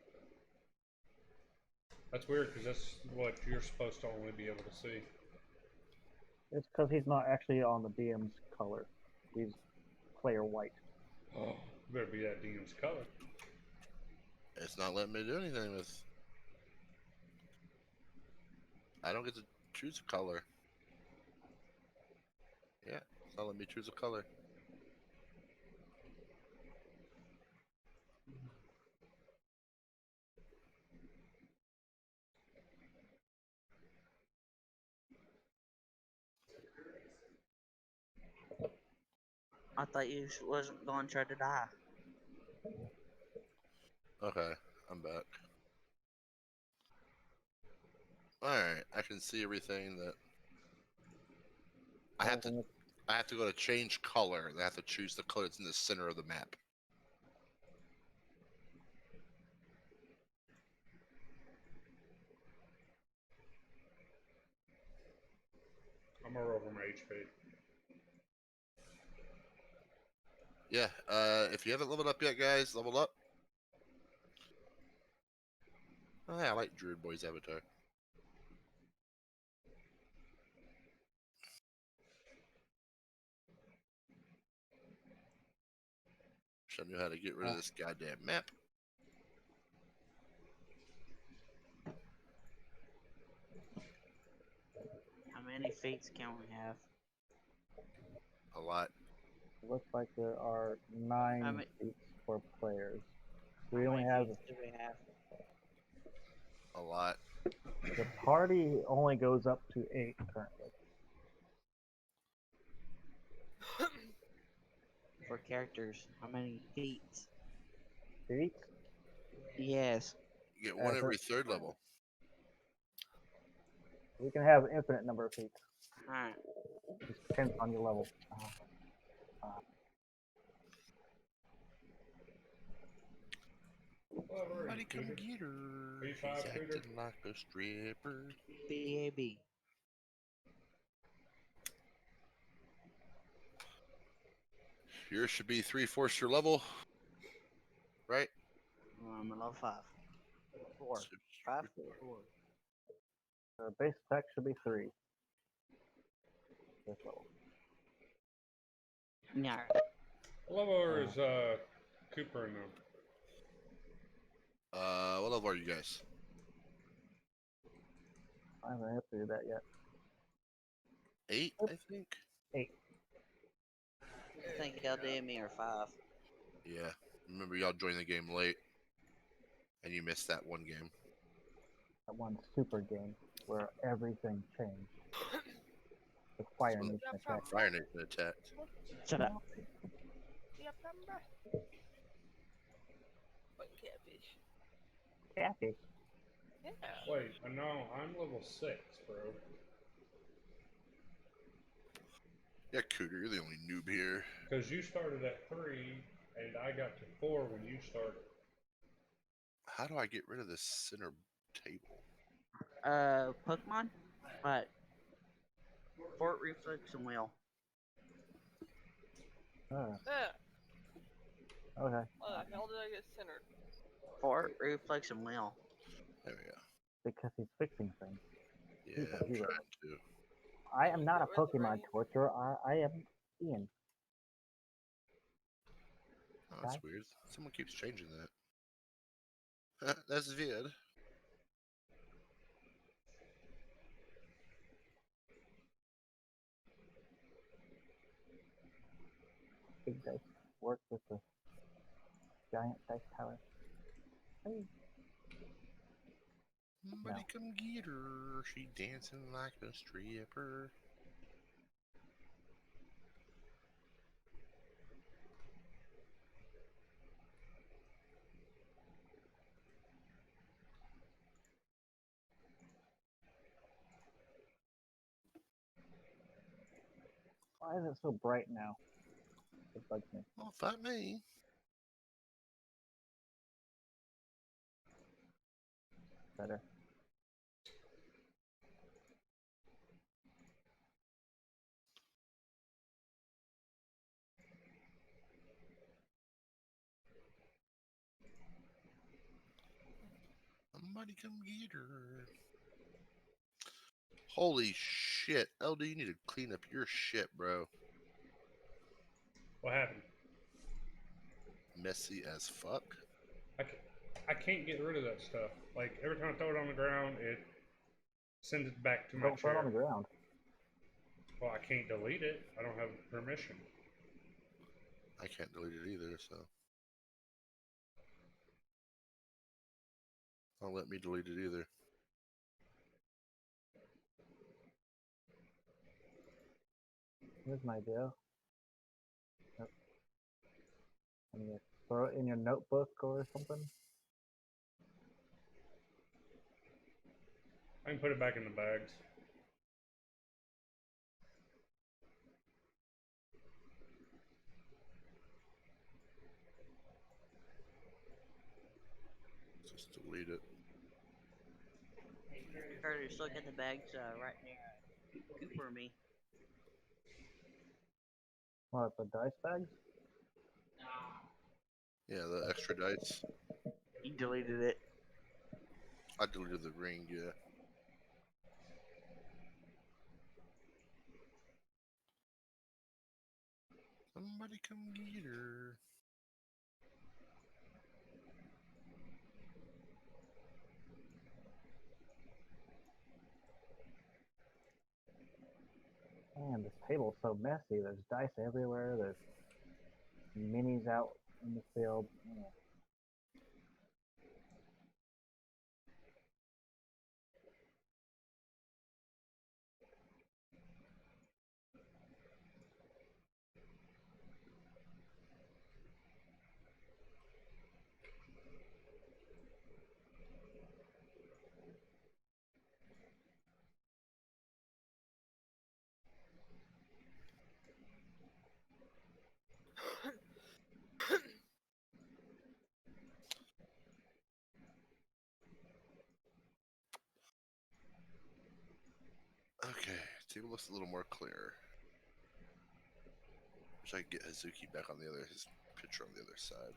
That's weird because that's what you're supposed to only be able to see. It's because he's not actually on the DM's color. He's player white. Oh, better be that DM's color. It's not letting me do anything with. I don't get to choose a color. Yeah, it's not letting me choose a color. I thought you wasn't going to try to die. Okay, I'm back. Alright, I can see everything that I have to go to change color and I have to choose the color that's in the center of the map. I'm gonna roll for my HP. Yeah, if you haven't leveled up yet, guys, level up. Oh yeah, I like Druid Boy's avatar. Wish I knew how to get rid of this goddamn map. How many fates can we have? A lot. It looks like there are How 9 many- feats for players. How We only many have fates do we have? A lot. the party only goes up to 8 currently. For characters, how many feats? Feats? Yes. You get one As every it- third level. We can have infinite number of feats. Alright. Just depends on your level. Somebody come get her. B5 She's shooter. acting like a stripper. BAB. Yours should be 3/4 your level, right? I'm a level 5. 4. 5? 4. The base attack should be 3. This level. Yeah. What level is Cooper in them? What level are you guys? I haven't had to do that yet. 8, I think. 8. I think LD and me are 5. Yeah. Remember, y'all joined the game late, and you missed that one game. That one super game where everything changed. The Fire So- Nation attack. Fire Nation attacked. Shut up. Yep, I'm back. What catfish? Catfish. Yeah. Wait, no, I'm level 6, bro. Yeah, Cooter, you're the only noob here. Because you started at 3, and I got to 4 when you started. How do I get rid of this center table? Pokemon, but Fort Reflex and Wheel. Oh, Yeah. okay. How the hell did I get centered? Fort Reflex and Wheel. There we go. Because he's fixing things. Yeah, He's a I'm hero. trying to. I am not a Get rid of the Pokemon rain. torturer. I am Ian. Oh, that's Okay. weird. Someone keeps changing that. That's weird. Big dice work with the giant dice tower. Hey, Somebody come get her. She dancing like a stripper. why is it so bright now? It bugs me. Oh, fight me. Better. Somebody come get her. Holy shit. LD, you need to clean up your shit, bro. What happened? Messy as fuck. I can't get rid of that stuff. Like, every time I throw it on the ground, it sends it back to my Don't throw it on chair. the ground. Well, I can't delete it. I don't have permission. I can't delete it either, so. Don't let me delete it either. Here's my idea. Yep. And you throw it in your notebook or something. I can put it back in the bags. Just delete it. Curtis, look at the bags right near Cooper and me. What, the dice bags? Yeah, the extra dice. You deleted it. I deleted the ring, yeah. Somebody come get her. Man, this table's so messy. There's dice everywhere. There's minis out in the field. Yeah. Okay, table looks a little more clear. Wish I could get Hazuki back on his picture on the other side.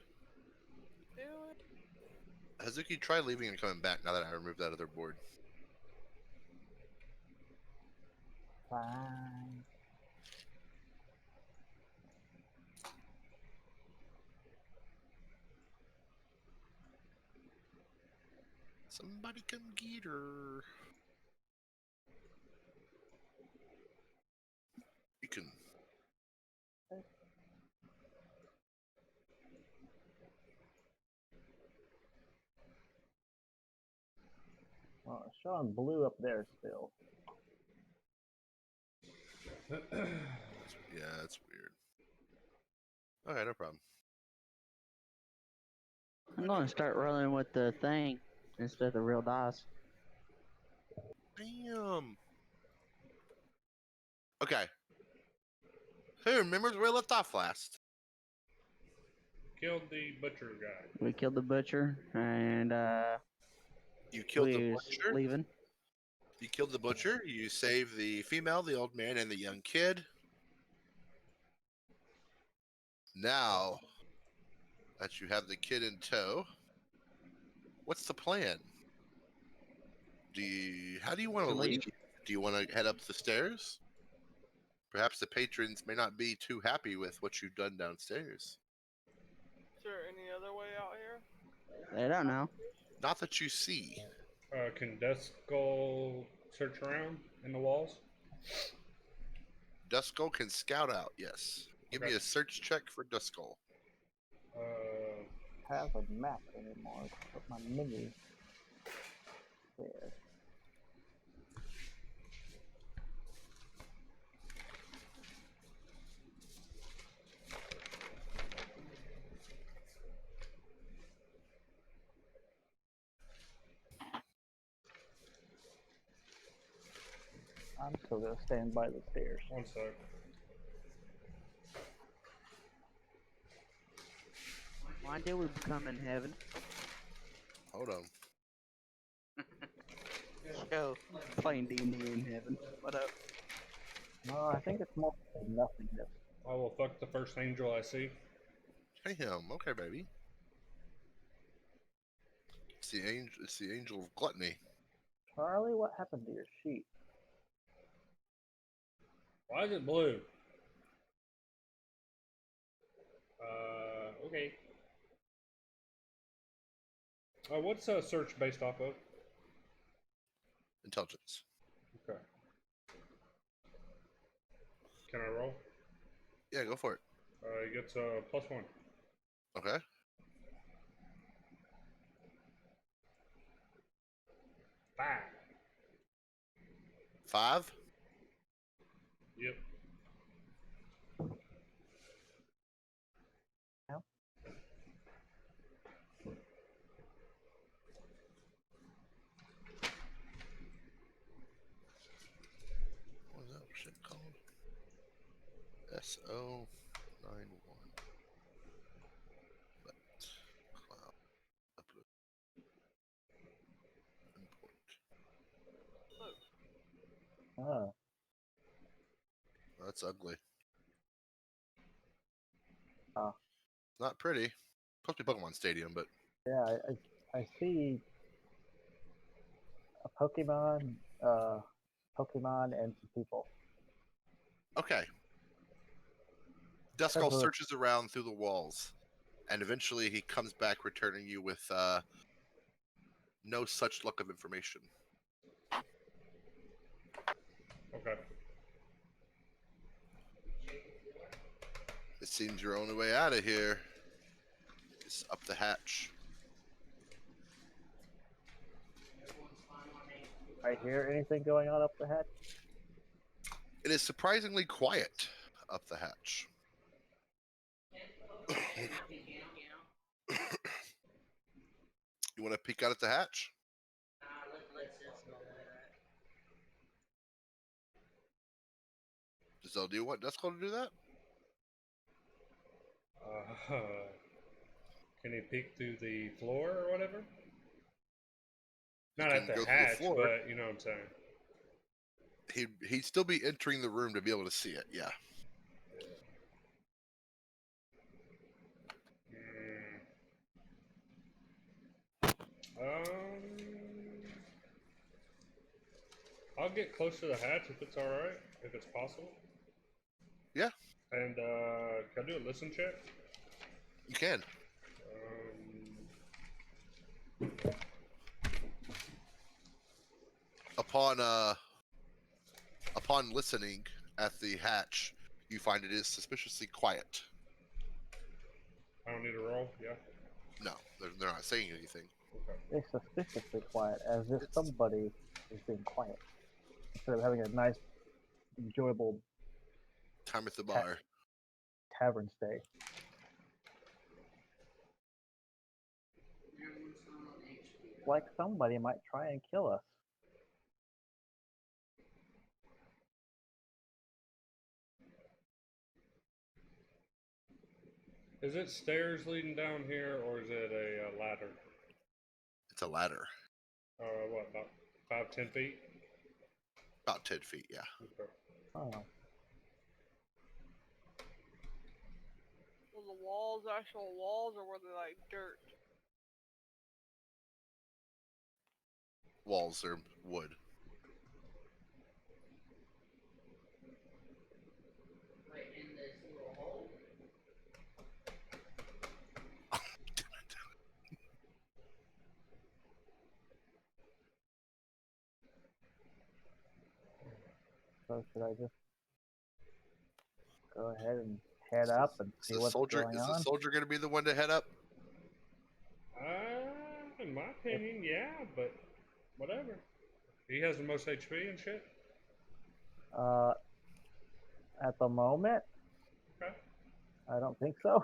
Do it. Hazuki, try leaving and coming back now that I removed that other board. Fine. Somebody come get her. You can. Well, it's showing blue up there still. Yeah, that's weird. Okay, no problem. I'm gonna start rolling with the thing instead of real dice. Damn. Okay. Who remembers where I left off last? Killed the butcher guy. We killed the butcher and You killed the we was butcher? leaving. You killed the butcher. You saved the female, the old man, and the young kid. Now that you have the kid in tow, what's the plan? How do you want to leave? Do you want to head up the stairs? Perhaps the patrons may not be too happy with what you've done downstairs. Is there any other way out here? They don't know. Not that you see. Can Duskull search around in the walls? Duskull can scout out, yes. Give me Okay. a search check for Duskull. Have a map anymore. Put my mini there. I'm still gonna stand by the stairs. One sec. Why did we become in heaven? Hold on. Go playing D&D in heaven. What up? No, I think it's more nothingness. I will fuck the first angel I see. Damn, okay, baby. It's the angel of gluttony. Charlie, what happened to your sheet? Why is it blue? Okay. What's search based off of? Intelligence. Okay. Can I roll? Yeah, go for it. He gets a +1. Okay. 5. 5? Yep. What was that shit called? SO91. Left. Cloud. Upload. Import. Oh, That's ugly. Oh. It's not pretty. Supposed to be Pokemon Stadium, but yeah, I see a Pokemon, and some people. okay. Duskull That's searches around through the walls, and eventually he comes back returning you with no such luck of information. Okay. It seems your only way out of here is up the hatch. I hear anything going on up the hatch? It is surprisingly quiet up the hatch. You want to peek out at the hatch? Giselle, do you want Duskull to do that? Can he peek through the floor or whatever? Not He at can the go through the hatch, floor. but you know what I'm saying. He'd still be entering the room to be able to see it, yeah. I'll get close to the hatch if it's alright, if it's possible. Yeah. And can I do a listen check? You can. Upon listening at the hatch, you find it is suspiciously quiet. I don't need to roll, yeah? No, they're not saying anything. Okay. It's suspiciously quiet, as if somebody is being quiet. Instead of having a nice, enjoyable Time at the bar. tavern stay. Like somebody might try and kill us. Is it stairs leading down here, or is it a ladder? It's a ladder. What, about 5-10 feet? About 10 feet, yeah. Okay. Oh. Were the walls actual walls, or were they like dirt? Walls are wood. Right in this little hole. So should I just go ahead and head up and see what's going Is the on? soldier going to be the one to head up? In my opinion, yeah, but whatever. He has the most HP and shit. At the moment, Okay. I don't think so.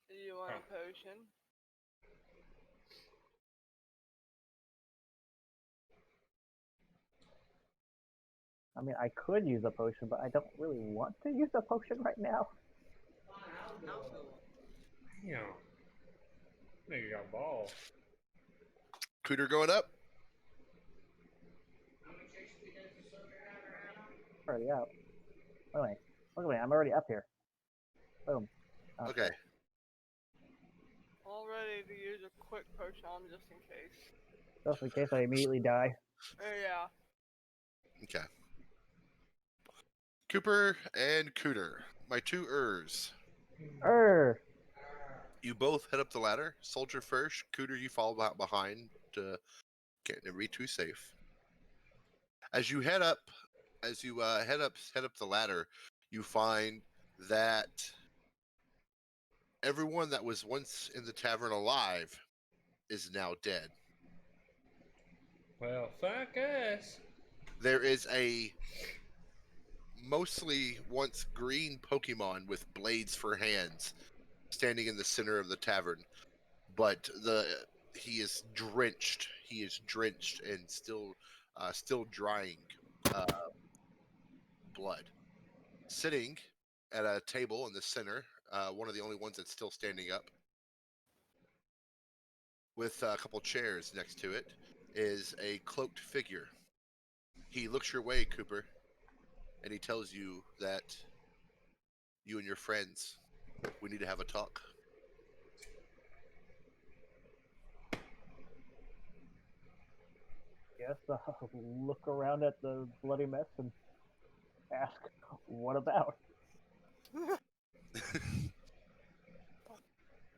Do you want a potion? I mean, I could use a potion, but I don't really want to use a potion right now. Fine, I'll go. Damn. Nigga got balls. Cooter going up? How much HP does the soldier have right now? Already up. Wait, look at me, I'm already up here. Boom. Okay. All ready to use a quick potion just in case. Just in case I immediately die. Yeah. Okay. Cooper and Cooter, my two Ers. You both head up the ladder. Soldier first. Cooter, you follow out behind to get to be too safe. As you head up, head up the ladder, you find that everyone that was once in the tavern alive is now dead. Well, fuck us. There is a mostly once green Pokemon with blades for hands standing in the center of the tavern, but he is drenched. He is drenched and still drying blood. Sitting at a table in the center, one of the only ones that's still standing up, with a couple chairs next to it, is a cloaked figure. He looks your way, Cooper, and he tells you that you and your friends, we need to have a talk. Guess I'll look around at the bloody mess and ask, what about?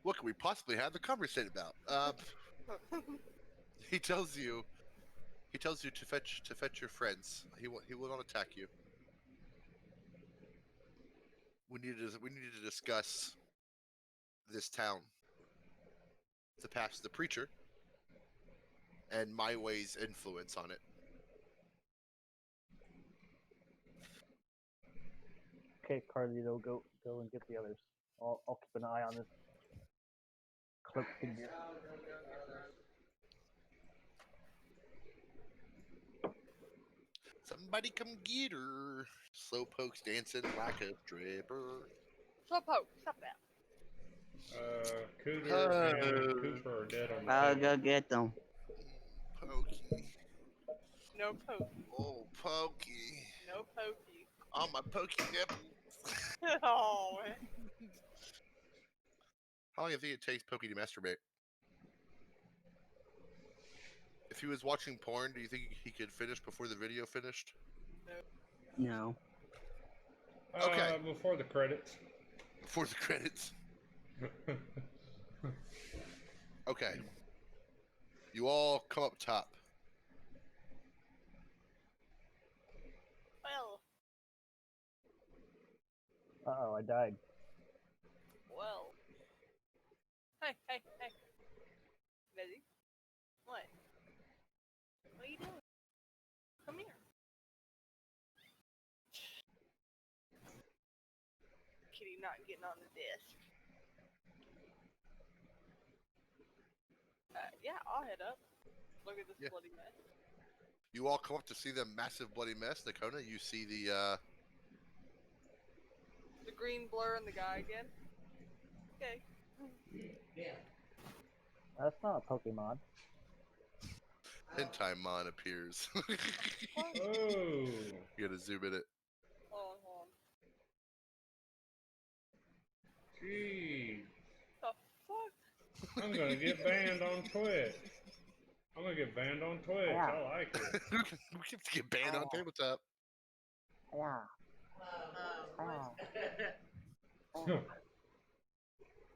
What could we possibly have the conversation about? He tells you to fetch your friends. He will not attack you. We need to discuss this town, the past of the preacher, and my way's influence on it. Okay, Carlito, go and get the others. I'll keep an eye on this cloak figure. Somebody come get her. Slowpoke's dancing like a stripper. Slowpoke, stop that. Cooter and Cooper are dead on the I'll table. go get them. Pokey. No poke. Oh, Pokey. No pokey. On my pokey nipple. Oh, man. How long do you think it takes Pokey to masturbate? If he was watching porn, do you think he could finish before the video finished? No. Okay. Before the credits. Before the credits. Okay. You all come up top. Well, Uh-oh, I died. well. Hey. Betty. What? What are you doing? Come here. Kitty not getting on the desk. Yeah, I'll head up. Look at this Yeah. bloody mess. You all come up to see the massive bloody mess. Nakona, you see the The green blur and the guy again. Okay. Yeah. That's not a Pokemon. Hentai Mon appears. Oh. gonna zoom in it. Hold on. Gee, The fuck? I'm gonna get banned on Twitch. I'm gonna get banned on Twitch. Yeah. I like it. We have to get banned on tabletop. Yeah.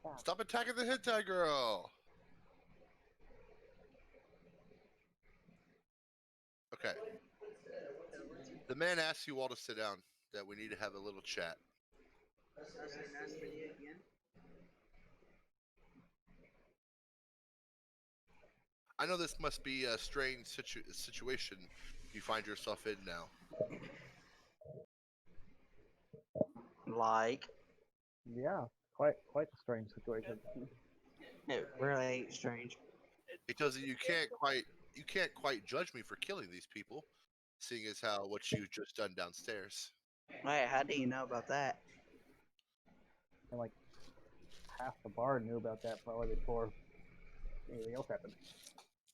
What? Stop attacking the hentai girl. Okay. The man asks you all to sit down. That we need to have a little chat. That's a nasty video again. I know this must be a strange situation you find yourself in now. Like, Yeah. Quite a strange situation. it really ain't strange. Because you can't quite judge me for killing these people, seeing as how what you just done downstairs. Wait, how do you know about that? And like half the bar knew about that probably before anything else happened.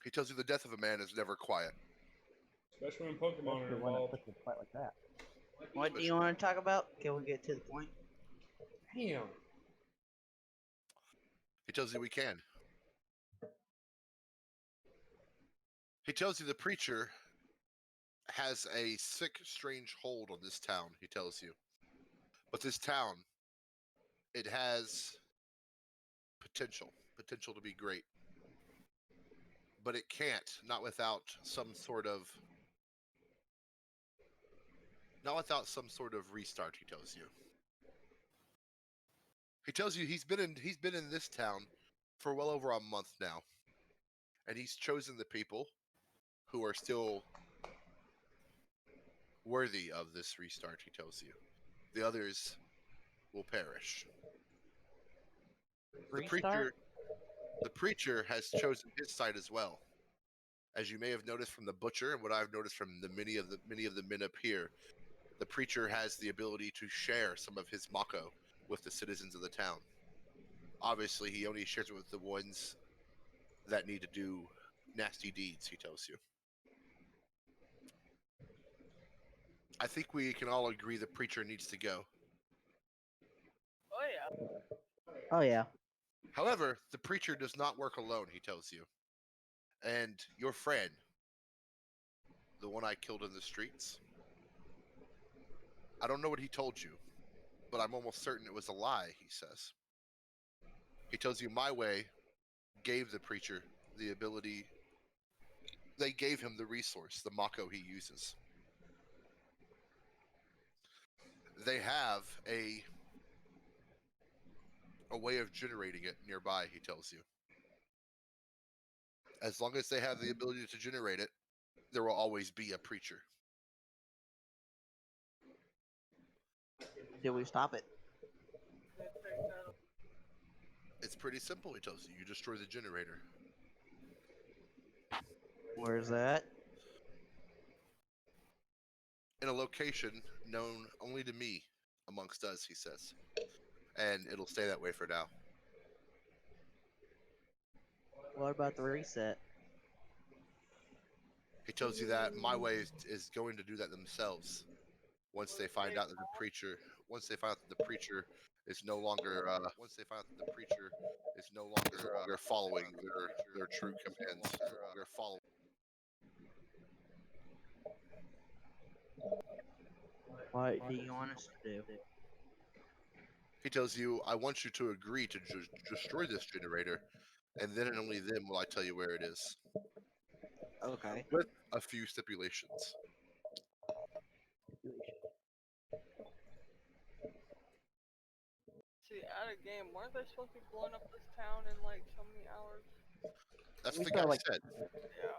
He tells you the death of a man is never quiet. Especially when Pokemon are Especially when it involved. puts a fight like that. What do you want to talk about? Can we get to the point? Damn. He tells you we can. He tells you the preacher has a sick, strange hold on this town, he tells you. But this town, it has potential to be great. But it can't, not without some sort of restart, he tells you. He tells you he's been in this town for well over a month now. And he's chosen the people who are still worthy of this restart, he tells you. The others will perish. Restart? The preacher has chosen his side as well. As you may have noticed from the butcher and what I've noticed from the many of the men up here, the preacher has the ability to share some of his mako with the citizens of the town. Obviously, he only shares it with the ones that need to do nasty deeds, he tells you. I think we can all agree the preacher needs to go. Oh yeah. Oh, yeah. However, the preacher does not work alone, he tells you. And your friend, the one I killed in the streets, I don't know what he told you, but I'm almost certain it was a lie, he says. He tells you my way gave the preacher the ability, they gave him the resource, the mako he uses. They have a way of generating it nearby, he tells you. As long as they have the ability to generate it, there will always be a preacher. Did we stop it? It's pretty simple, he tells you. You destroy the generator. Where's that? In a location known only to me amongst us, he says. And it'll stay that way for now. What about the reset? He tells you that my way is going to do that themselves. Once they find out that the preacher is no longer following their true commands. They're following. What do you want us to do? He tells you, I want you to agree to destroy this generator, and then and only then will I tell you where it is. Okay. With a few stipulations. See, out of game, weren't they supposed to be blowing up this town in like so many hours? That's We the said, guy like- said. Yeah.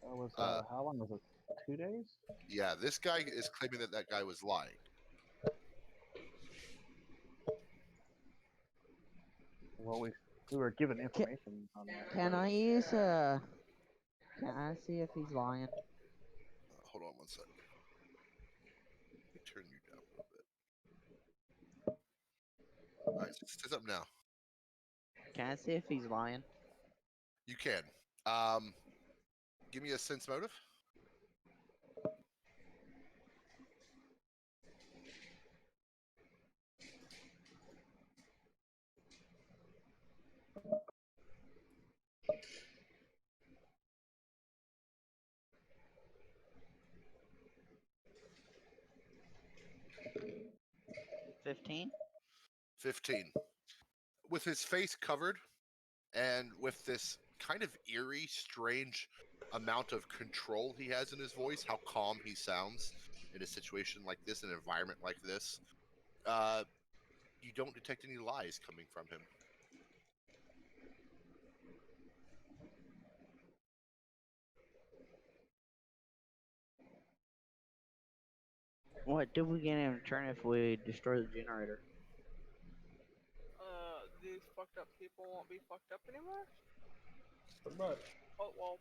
That was how long was it? 2 days? Yeah, this guy is claiming that guy was lying. Well, we were given information on that. Can I use, can I see if he's lying? Hold on one second. Let me turn you down a little bit. Alright, sit up now. Can I see if he's lying? You can. Give me a sense motive. 15? 15. With his face covered and with this kind of eerie, strange amount of control he has in his voice, how calm he sounds in a situation like this, an environment like this, you don't detect any lies coming from him. What do we get in return if we destroy the generator? These fucked up people won't be fucked up anymore? Pretty much. Oh, well.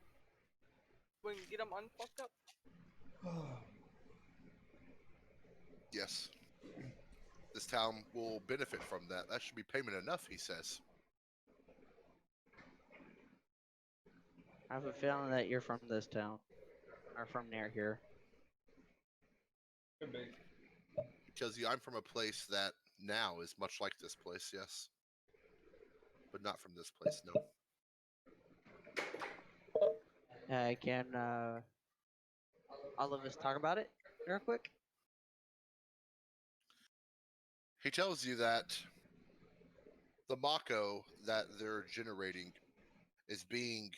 We can get them unfucked up? Yes. This town will benefit from that. That should be payment enough, he says. I have a feeling that you're from this town. Or from near here. Could be. He tells you, I'm from a place that now is much like this place, yes. But not from this place, no. Can all of us talk about it real quick? He tells you that the Mako that they're generating is being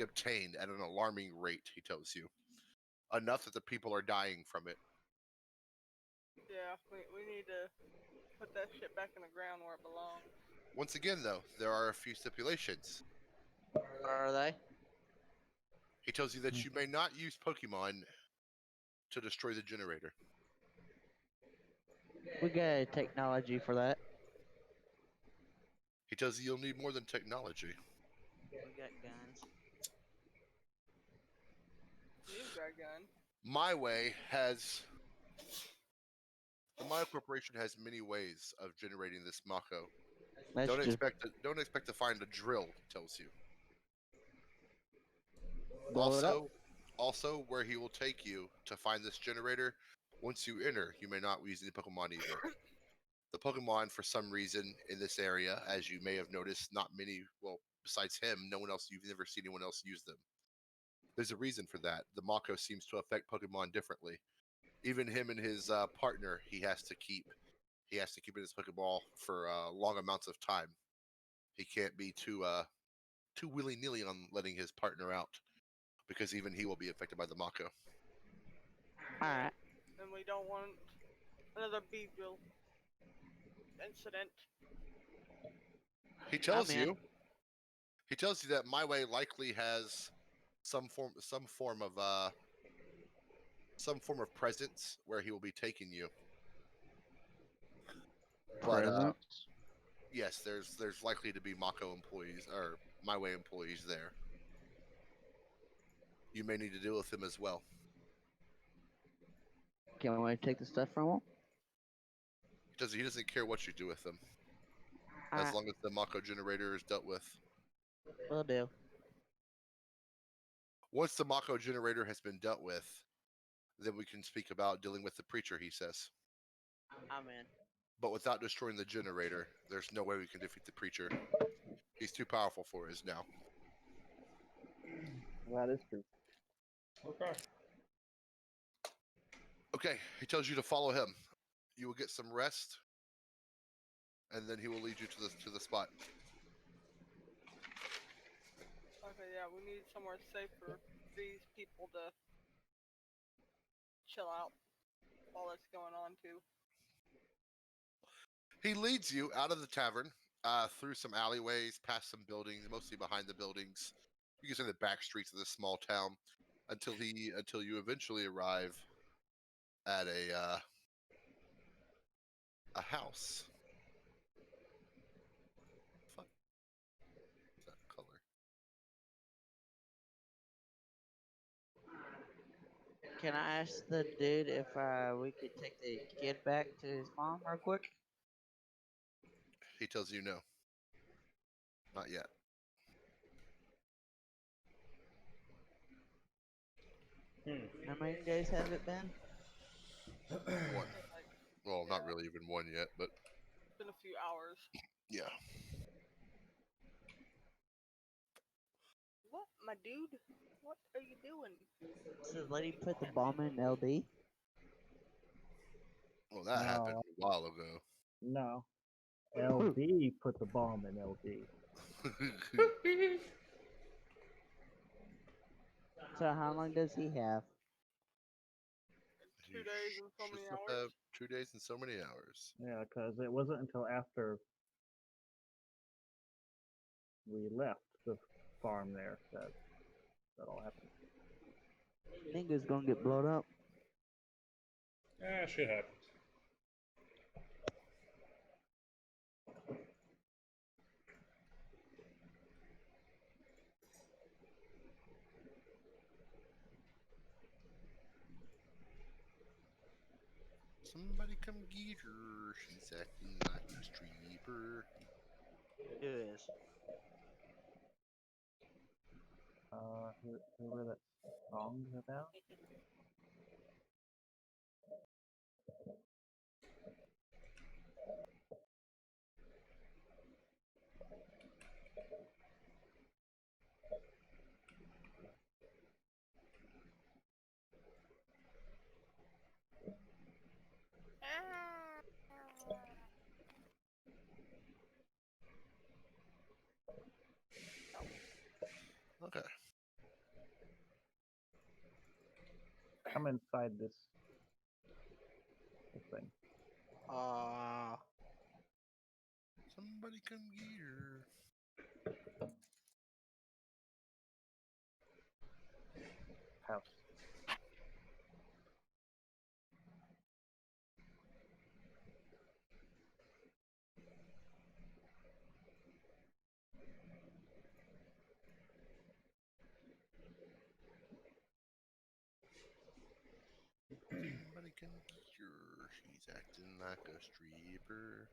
obtained at an alarming rate, he tells you. Enough that the people are dying from it. Yeah, we need to put that shit back in the ground where it belongs. Once again, though, there are a few stipulations. What are they? He tells you that you may not use Pokemon to destroy the generator. We got technology for that. He tells you you'll need more than technology. We got guns. You've got a gun. The Maya Corporation has many ways of generating this Mako. Let's Don't just expect to find a drill, he tells you. blow it up. Also, where he will take you to find this generator, once you enter, you may not use any Pokemon either. The Pokemon, for some reason, in this area, as you may have noticed, not many, well, besides him, no one else, you've never seen anyone else use them. There's a reason for that. The Mako seems to affect Pokemon differently. Even him and his partner, he has to keep in his Pokeball for long amounts of time. He can't be too willy-nilly on letting his partner out, because even he will be affected by the Mako. Alright. And we don't want another Beeville incident. He tells I'm in. you that My Way likely has some form of presence where he will be taking you. But Presents. yes, there's likely to be Mako employees or My Way employees there. You may need to deal with him as well. Can we take the stuff from him? He doesn't care what you do with them, as Alright, long as the Mako generator is dealt with. will do. Once the Mako generator has been dealt with, then we can speak about dealing with the preacher, he says. I'm in. But without destroying the generator, there's no way we can defeat the preacher. He's too powerful for us now. That is true. Okay. Okay, he tells you to follow him. You will get some rest, and then he will lead you to the spot. Okay, yeah, we need somewhere safe for these people to chill out while that's going on too. He leads you out of the tavern, through some alleyways, past some buildings, mostly behind the buildings. You can see the back streets of this small town until you eventually arrive at a house. Fuck. What's that color? Can I ask the dude if we could take the kid back to his mom real quick? He tells you no. Not yet. How many days have it been? One. Like, Well, not really even one yet, but it's been a few hours. yeah. What, my dude? What are you doing? So the lady put the bomb in LB? Well, that happened a while ago. No. LB put the bomb in LB. So how long does he have? 2 days and so Should many still hours. have 2 days and so many hours. Yeah, because it wasn't until after we left the farm there that all happened. Nigga's gonna get blown up. Shit happens. Somebody come get her. She's acting like a stripper. Do this. Who were that songs about? Okay. I'm inside this thing. Somebody come get her. House. Somebody come get her. She's acting like a stripper.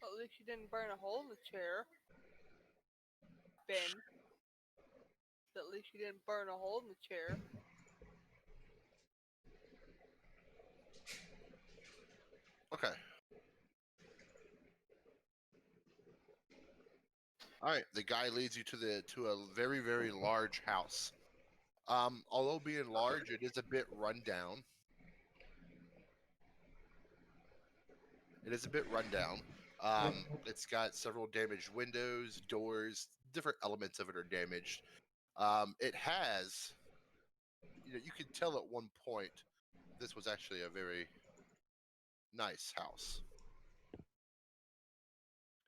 At least you didn't burn a hole in the chair. Ben. At least you didn't burn a hole in the chair. Okay. All right. The guy leads you to a very, very large house. Although being large, it is a bit run down. It's got several damaged windows, doors, different elements of it are damaged. It has, you could tell at one point this was actually a very nice house.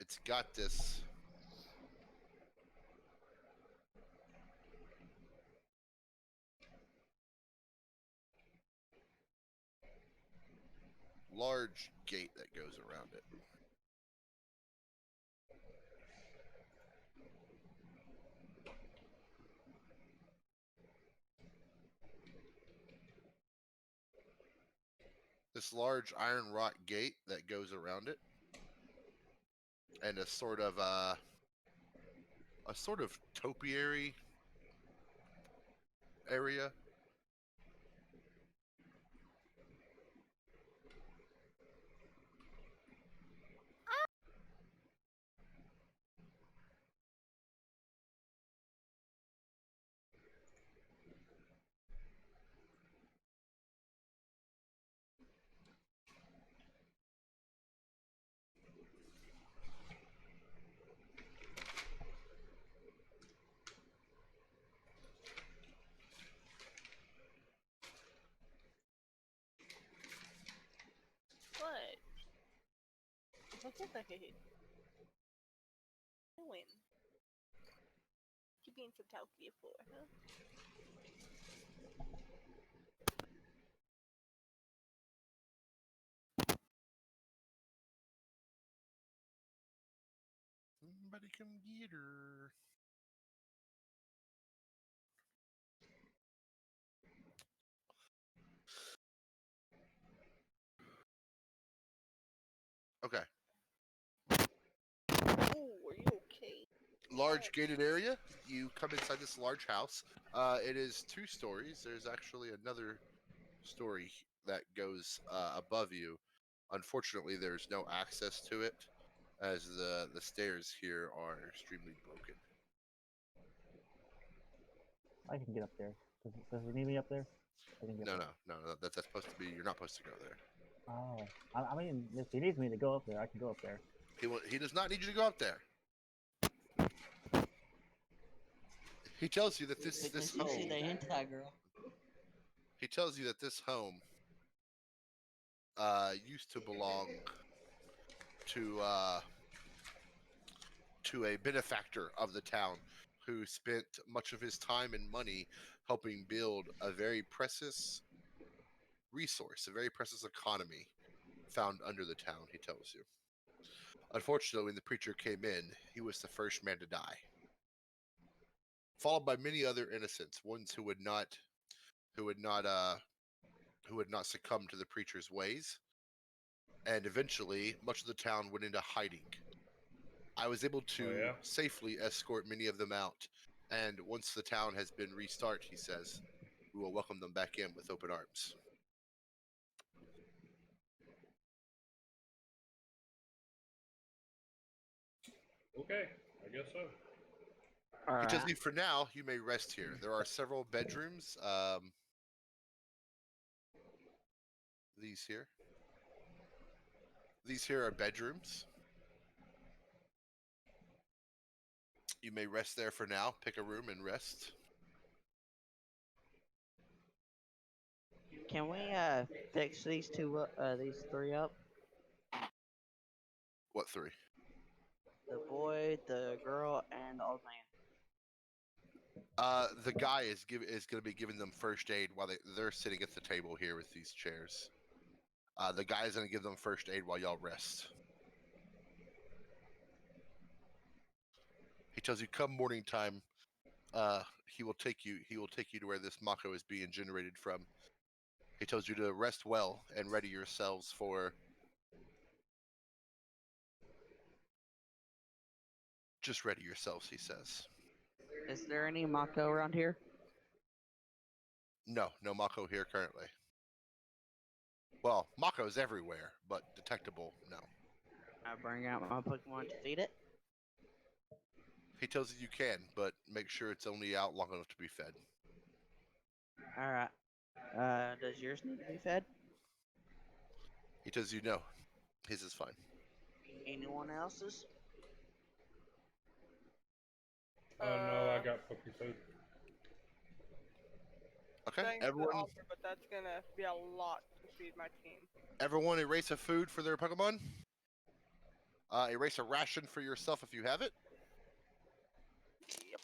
It's got this large gate that goes around it. This large iron wrought gate that goes around it, and a sort of topiary area. What? Win. You being so talky for, huh? Somebody come get her. Okay. Oh, are you okay? large gated area. You come inside this large house. It is 2 stories. There's actually another story that goes above you. Unfortunately, there's no access to it, as the stairs here are extremely broken. I can get up there. Does he need me up there? I can get No, up no, no, no. That's supposed to be. You're not supposed to go there. there. Oh, I mean, if he needs me to go up there, I can go up there. He does not need you to go up there. He tells you that this Because you see home. the hentai girl. He tells you that this home used to belong to a benefactor of the town who spent much of his time and money helping build a very precious resource, a very precious economy found under the town, he tells you. Unfortunately, when the preacher came in, he was the first man to die, followed by many other innocents, ones who would not succumb to the preacher's ways, and eventually much of the town went into hiding. I was able to safely escort many of them out, and once the town has been restarted, he says, we will welcome them back in with open arms. Okay, I guess so. He tells me for now, you may rest here. There are several bedrooms. These here. These here are bedrooms. You may rest there for now. Pick a room and rest. Can we fix these 3 up? What 3? The boy, the girl, and the old man. The guy is going to be giving them first aid while they're sitting at the table here with these chairs. The guy is going to give them first aid while y'all rest. He tells you, come morning time, he will take you to where this Mako is being generated from. He tells you to rest well and ready yourselves for. Just ready yourselves, he says. Is there any Mako around here? No Mako here currently. Well, Mako's everywhere, but detectable, no. I bring out my Pokemon to feed it? He tells you can, but make sure it's only out long enough to be fed. Alright. Does yours need to be fed? He tells you no. His is fine. Anyone else's? Oh no, I got cookie food. Okay, Thanks for the everyone. offer, but that's gonna be a lot to feed my team. Everyone erase a food for their Pokemon. Erase a ration for yourself if you have it. Yep.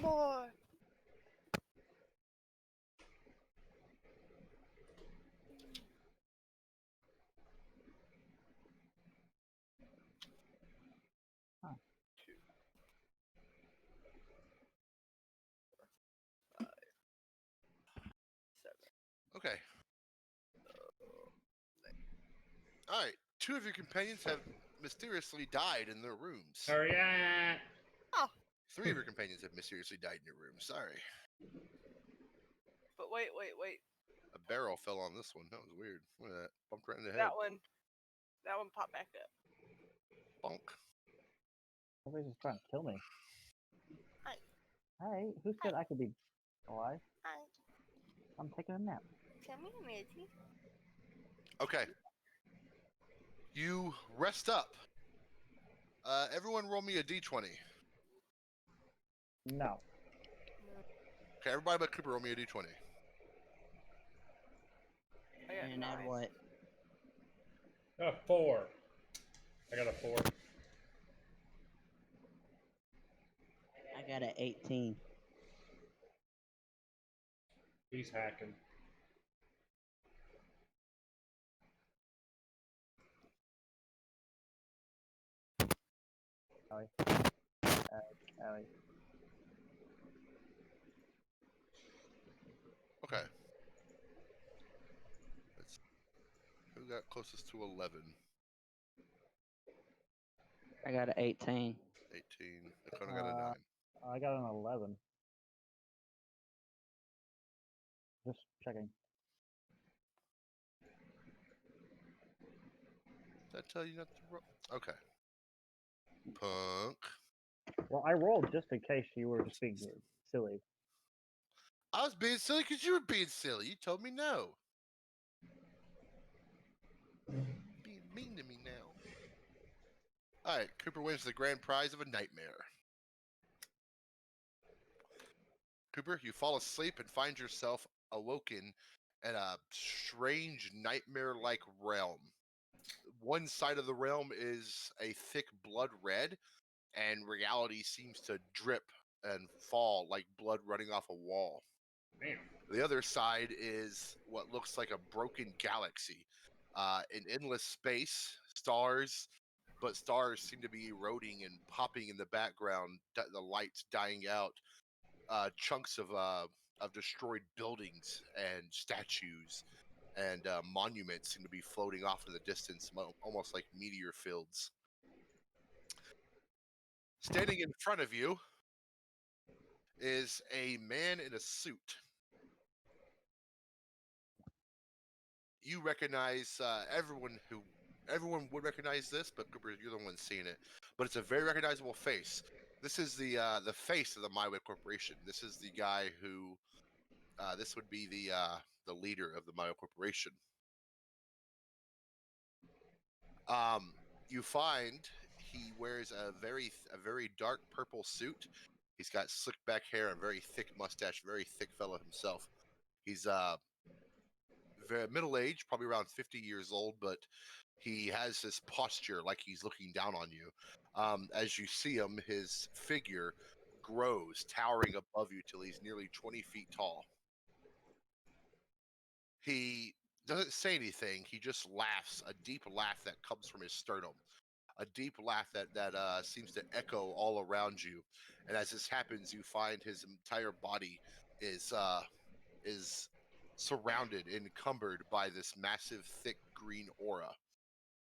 Boy. Huh. 2, 4, 5, 7. Okay. All right. 2 of your companions have mysteriously died in their rooms. Hurry up! 3 of your companions have mysteriously died in your rooms. Sorry. But wait. A barrel fell on this one. That was weird. Look at that. Bumped right in the head. That one popped back up. Bonk. Somebody's just trying to kill me. Hi. Hey, who said I could be alive? Hi. I'm taking a nap. Come here, Mitzi. Okay. You rest up. Everyone roll me a d20. No. Okay, everybody but Cooper roll me a d20. I got And add 9. what? 4. I got a 4. I got an 18. He's hacking. Alley. Alley. Okay. Let's, who got closest to 11? I got an 18. 18. Dakota got a 9. I got an 11. Just checking. Did I tell you not to roll? Okay. Punk. Well, I rolled just in case you were just being silly. I was being silly because you were being silly. You told me no. Being mean to me now. Alright, Cooper wins the grand prize of a nightmare. Cooper, you fall asleep and find yourself awoken in a strange nightmare-like realm. One side of the realm is a thick blood red, and reality seems to drip and fall like blood running off a wall. Damn. The other side is what looks like a broken galaxy, an endless space, stars, but stars seem to be eroding and popping in the background. The lights dying out. Chunks of destroyed buildings and statues and monuments seem to be floating off in the distance, almost like meteor fields. Standing in front of you is a man in a suit. You recognize everyone would recognize this, but Cooper, you're the one seeing it. But it's a very recognizable face. This is the face of the My Way Corporation. This is the guy who this would be the leader of the My Way Corporation. You find he wears a very dark purple suit. He's got slick back hair and very thick mustache, very thick fellow himself. He's very middle aged, probably around 50 years old, but he has this posture like he's looking down on you. As you see him, his figure grows, towering above you till he's nearly 20 feet tall. He doesn't say anything. He just laughs, a deep laugh that comes from his sternum, a deep laugh that seems to echo all around you. And as this happens, you find his entire body is surrounded, encumbered by this massive, thick green aura.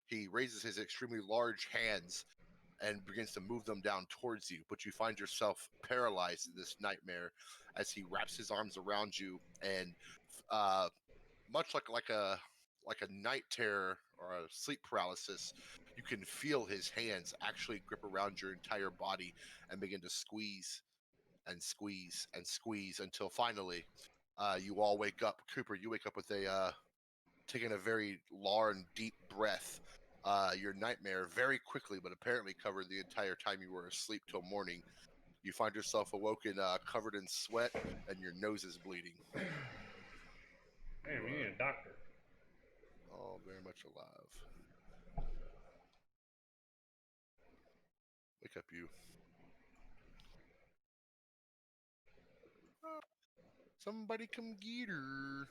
He raises his extremely large hands and begins to move them down towards you, but you find yourself paralyzed in this nightmare as he wraps his arms around you, and much like a night terror or a sleep paralysis, you can feel his hands actually grip around your entire body and begin to squeeze and squeeze and squeeze until finally you all wake up. Cooper, you wake up with taking a very long, deep breath. Your nightmare very quickly, but apparently covered the entire time you were asleep till morning. You find yourself awoken, covered in sweat, and your nose is bleeding. Damn, you need a doctor. All very much alive. Wake up, you. Somebody come get her.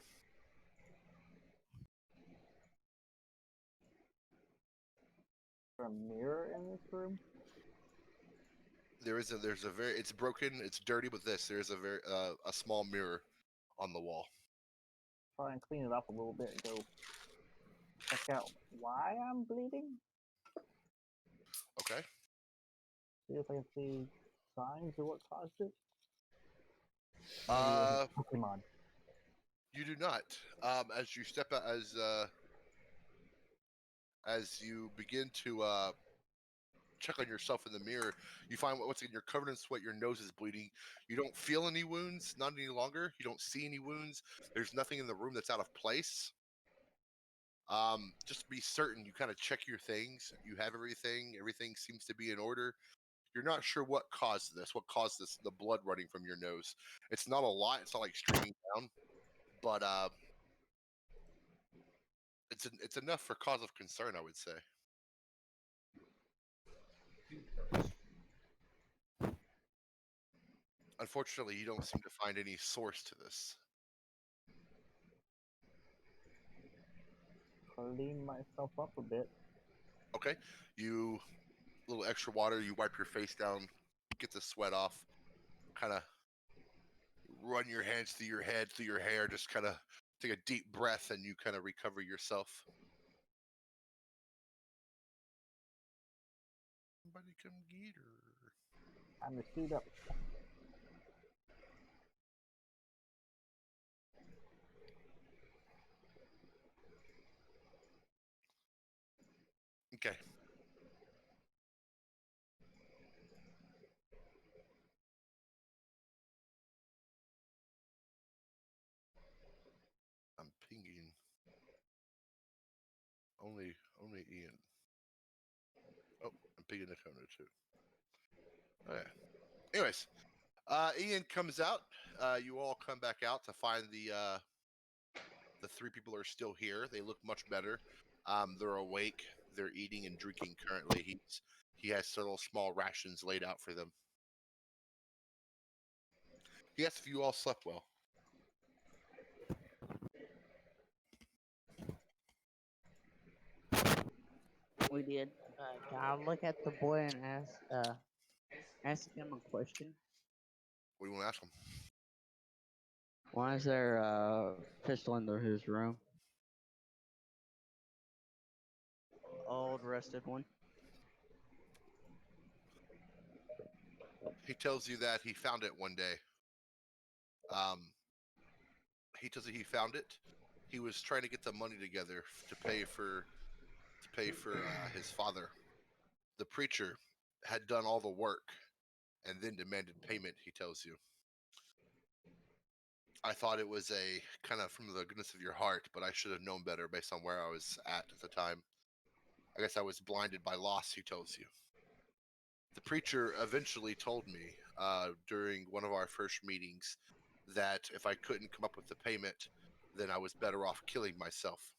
Is there a mirror in this room? There's a very, it's broken, it's dirty, but there's a very a small mirror on the wall. Try and clean it up a little bit and go check out why I'm bleeding. Okay. See if I can see signs of what caused it. Pokemon. You do not. As you step out, as you begin to check on yourself in the mirror, you find once again you're covered in sweat. Your nose is bleeding. You don't feel any wounds, not any longer. You don't see any wounds. There's nothing in the room that's out of place. Just to be certain, you kind of check your things. You have everything. Everything seems to be in order. You're not sure what caused this. What caused this? The blood running from your nose. It's not a lot. It's not like streaming down, but it's enough for cause of concern, I would say. Unfortunately, you don't seem to find any source to this. Clean myself up a bit. Okay, you little extra water. You wipe your face down, get the sweat off, kind of run your hands through your head, through your hair, just kind of take a deep breath, and you kind of recover yourself. Somebody come get her. Time to suit up. Okay. I'm pinging. Only Ian. Oh, I'm pinging the corner too. Okay. Anyways, Ian comes out. You all come back out to find the three people are still here. They look much better. They're awake. They're eating and drinking currently. He has several small rations laid out for them. He asked if you all slept well. We did. Can I look at the boy and ask him a question? What do you want to ask him? Why is there a pistol in his room? Old rusted one. He tells you that he found it one day. He tells you he found it. He was trying to get the money together to pay for his father. The preacher had done all the work and then demanded payment. He tells you. I thought it was a kind of from the goodness of your heart, but I should have known better based on where I was at the time. I guess I was blinded by loss. He tells you. The preacher eventually told me during one of our first meetings that if I couldn't come up with the payment, then I was better off killing myself,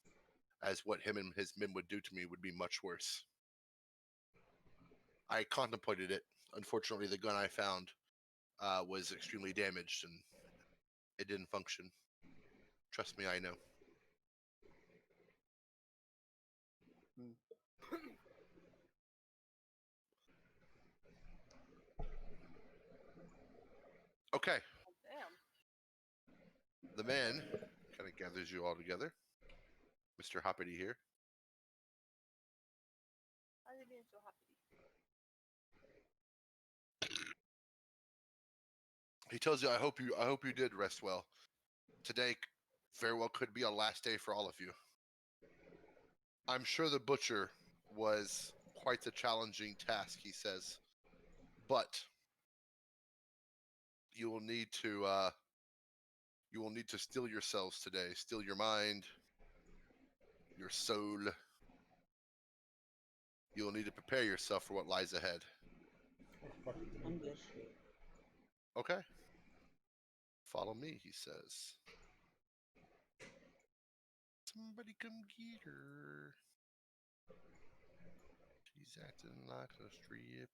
as what him and his men would do to me would be much worse. I contemplated it. Unfortunately, the gun I found was extremely damaged and it didn't function. Trust me, I know. Okay. Oh, damn. The man kind of gathers you all together. Mr. Hoppity here. Why are you being so happy? He tells you, I hope you did rest well. Today very well could be a last day for all of you. I'm sure the butcher was quite the challenging task, he says. But you will need to steel yourselves today. Steel your mind, your soul. You will need to prepare yourself for what lies ahead. I'm good. Okay. Follow me, he says. Somebody come get her. She's acting like a stripper.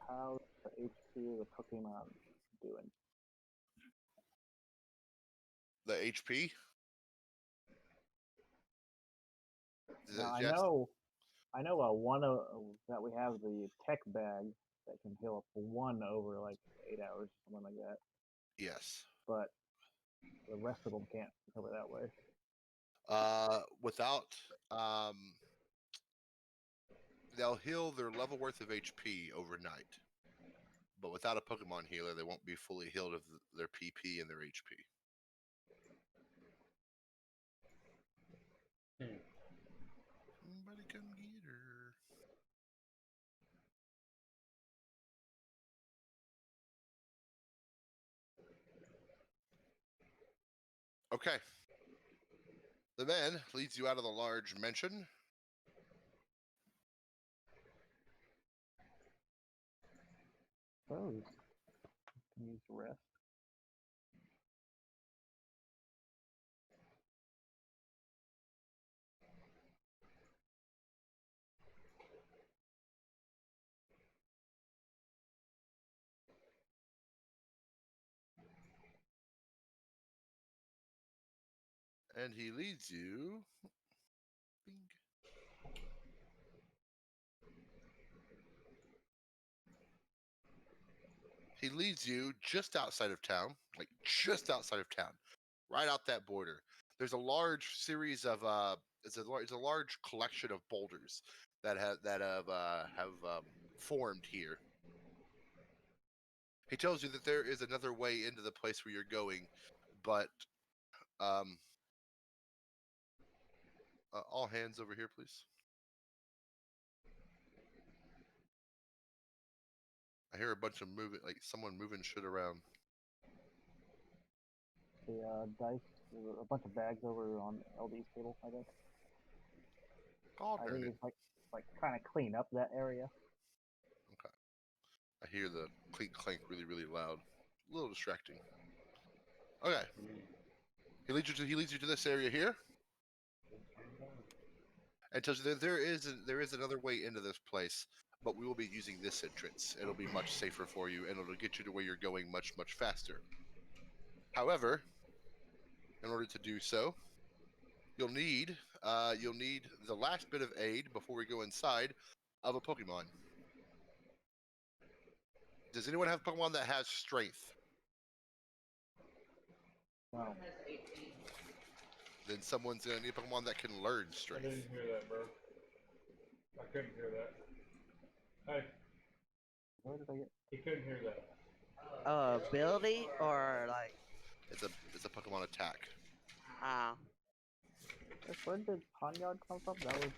How's the HP of the Pokemon doing? The HP? Now Yes. I know one that we have the tech bag that can heal up one over like 8 hours, something like that. Yes. But the rest of them can't recover that way. Without they'll heal their level worth of HP overnight. But without a Pokemon healer, they won't be fully healed of their PP and their HP. Somebody come get her. Okay. The man leads you out of the large mansion. Suppose can use rest. And he leads you. Bing. He leads you just outside of town, like just outside of town, right out that border. There's a large series of it's a large collection of boulders that have formed here. He tells you that there is another way into the place where you're going, but all hands over here, please. I hear a bunch of moving, like someone moving shit around. The dice, a bunch of bags over on LD's table, I think. Oh, I darn think it. it's like trying to clean up that area. Okay. I hear the clink clank really, really loud. A little distracting. Okay. He leads you to this area here, and tells you that there is another way into this place, but we will be using this entrance. It'll be much safer for you, and it'll get you to where you're going much, much faster. However, in order to do so, you'll need the last bit of aid before we go inside of a Pokemon. Does anyone have a Pokemon that has strength? No. Then someone's gonna need a Pokemon that can learn I strength. didn't hear that, bro. I couldn't hear that. Hey, Where did I get? he couldn't hear that. Ability or like, It's a Pokemon attack. Where did Ponyard come from? That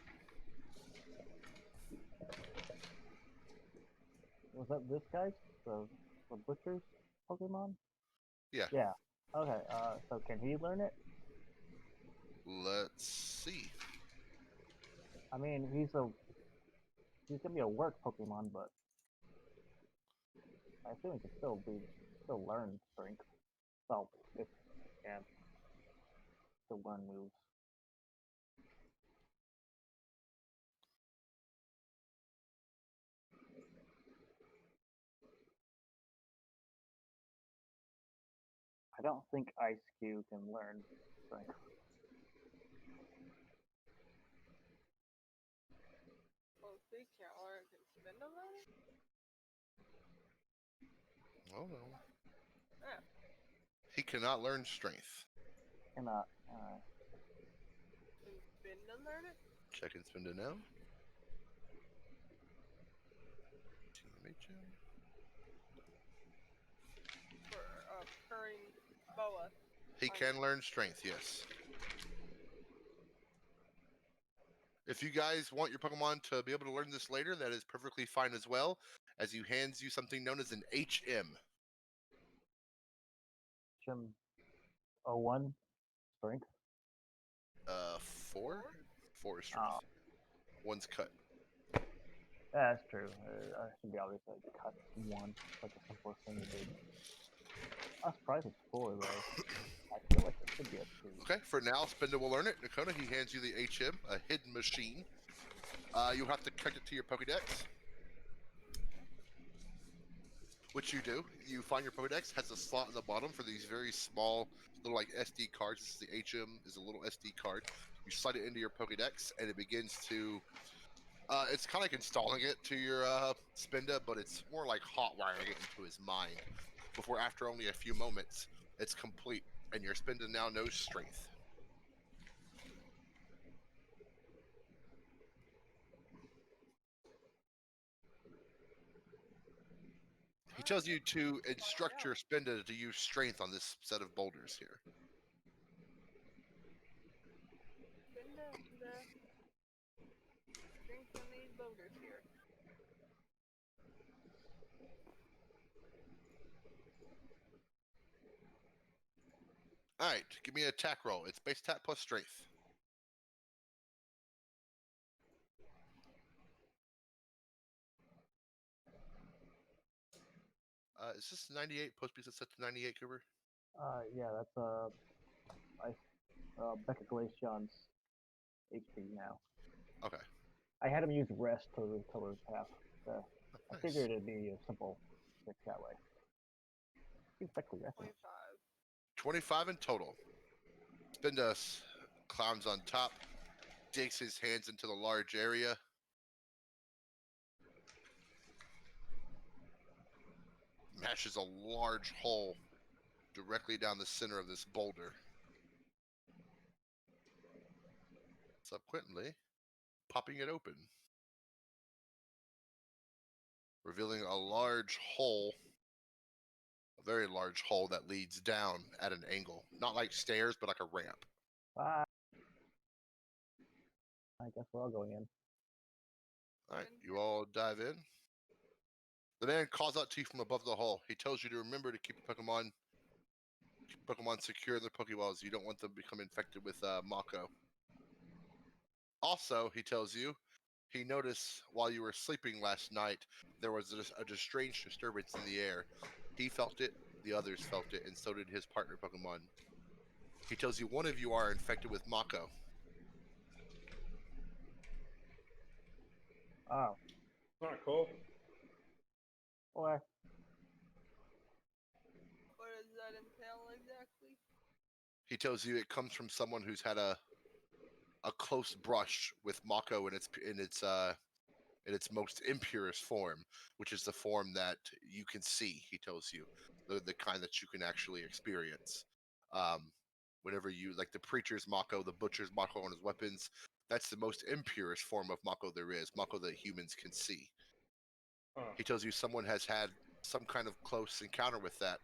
was that this guy? The butcher's Pokemon? Yeah. Yeah. Okay. So can he learn it? Let's see. I mean, he's gonna be a work Pokemon, but I assume he can still learn strength. Well, if he can still learn moves. I don't think Ice Cube can learn strength. Well, if he can't learn, can spin to learn it? Oh no. Yeah. He cannot learn strength. Cannot. Can spin to learn it? Check and spin it now. Teammate gem. For purring boa. He can learn strength, yes. If you guys want your Pokemon to be able to learn this later, that is perfectly fine as well, as he hands you something known as an HM. Jim 01 strength. 4? 4 is strength. Oh. One's cut. That's true. I should be able to cut one. Like the simplest thing to do. I'm surprised it's 4 though. I feel like it should be a 2. Okay, for now, Spinda will learn it. Dakota, he hands you the HM, a hidden machine. You'll have to connect it to your Pokedex. Which you do. You find your Pokedex has a slot in the bottom for these very small little like SD cards. This is the HM, is a little SD card. You slide it into your Pokedex, and it begins to. It's kind of like installing it to your Spinda, but it's more like hot wiring it into his mind. Before, after only a few moments, it's complete, and your Spinda now knows strength. He tells you to instruct your Spinda to use strength on this set of boulders here. Spin the strength on these boulders here. Alright, give me an attack roll. It's base attack plus strength. Is this 98? Post be set to 98, Cooper? Yeah, that's Becca Glaceon's HP now. Okay. I had him use rest to recover half. I Nice. figured it'd be a simple fix that way. He's Becca 25. 25 in total. Spinda climbs on top, digs his hands into the large area. Mashes a large hole directly down the center of this boulder. Subsequently, popping it open, revealing a large hole, a very large hole that leads down at an angle. Not like stairs, but like a ramp. Bye. I guess we're all going in. All right, you all dive in. The man calls out to you from above the hole. He tells you to remember to keep Pokemon secure in their Pokeballs. You don't want them to become infected with Mako. Also, he tells you, he noticed while you were sleeping last night, there was a strange disturbance in the air. He felt it, the others felt it, and so did his partner Pokemon. He tells you one of you are infected with Mako. Oh, Not cool. boy. What does that entail exactly? He tells you it comes from someone who's had a close brush with Mako in its most impurest form, which is the form that you can see. He tells you the kind that you can actually experience. Whenever you like the preacher's Mako, the butcher's Mako on his weapons, that's the most impurest form of Mako there is. Mako that humans can see. Huh. He tells you someone has had some kind of close encounter with that,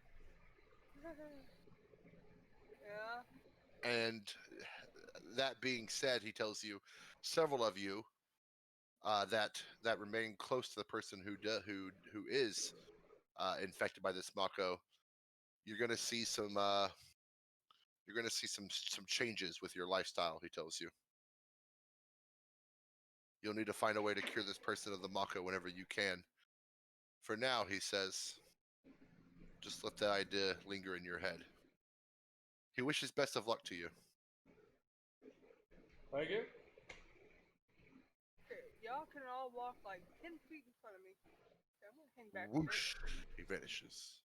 Yeah. and that being said, he tells you several of you that remain close to the person who is infected by this Mako. You're gonna see some changes with your lifestyle. He tells you you'll need to find a way to cure this person of the Mako whenever you can. For now, he says, just let the idea linger in your head. He wishes best of luck to you. Thank you. Okay, y'all can all walk like 10 feet in front of me. Okay, I'm gonna hang back. Whoosh! He vanishes.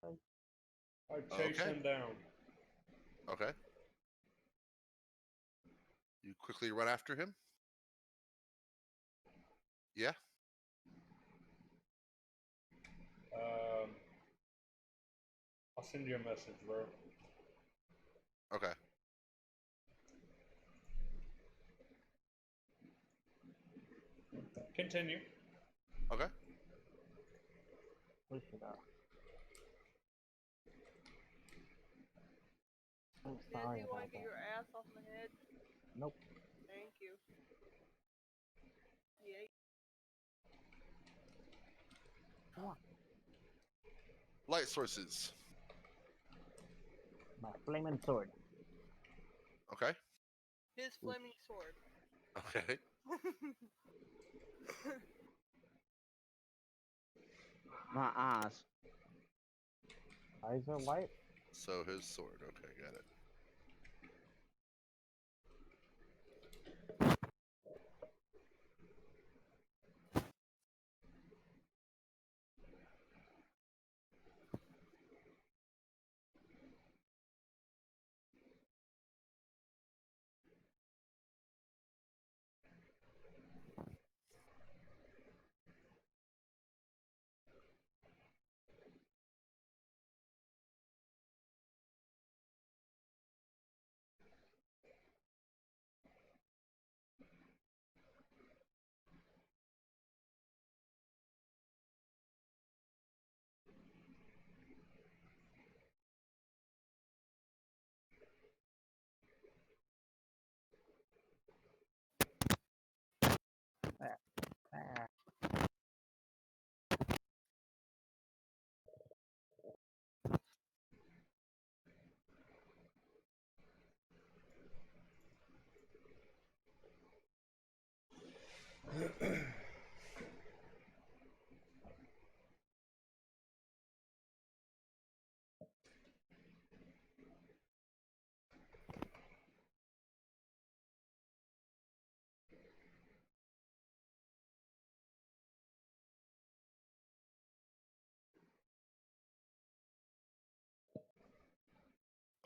I chase Okay. him down. Okay. You quickly run after him? Yeah? I'll send you a message, bro. Okay. Continue. Okay. We should, I'm sorry Did you about want to get that. your ass off my head? Nope. Thank you. Yeah. Come on. Light sources. My flaming sword. Okay. His flaming sword. Okay. My eyes. Eyes are light. So his sword. Okay, got it. Ah.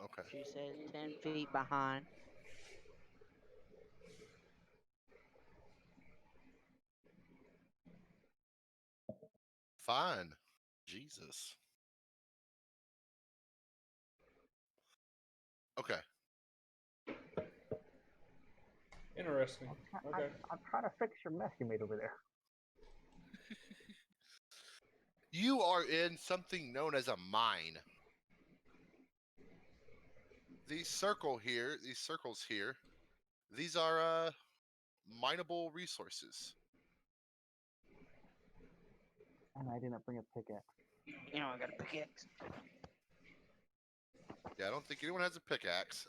Okay. She said 10 feet behind. Fine. Jesus. Okay. Interesting. Okay. I'm trying to fix your mess you made over there. You are in something known as a mine. These circles here, these are mineable resources. And I didn't bring a pickaxe. You know, I got a pickaxe. Yeah, I don't think anyone has a pickaxe.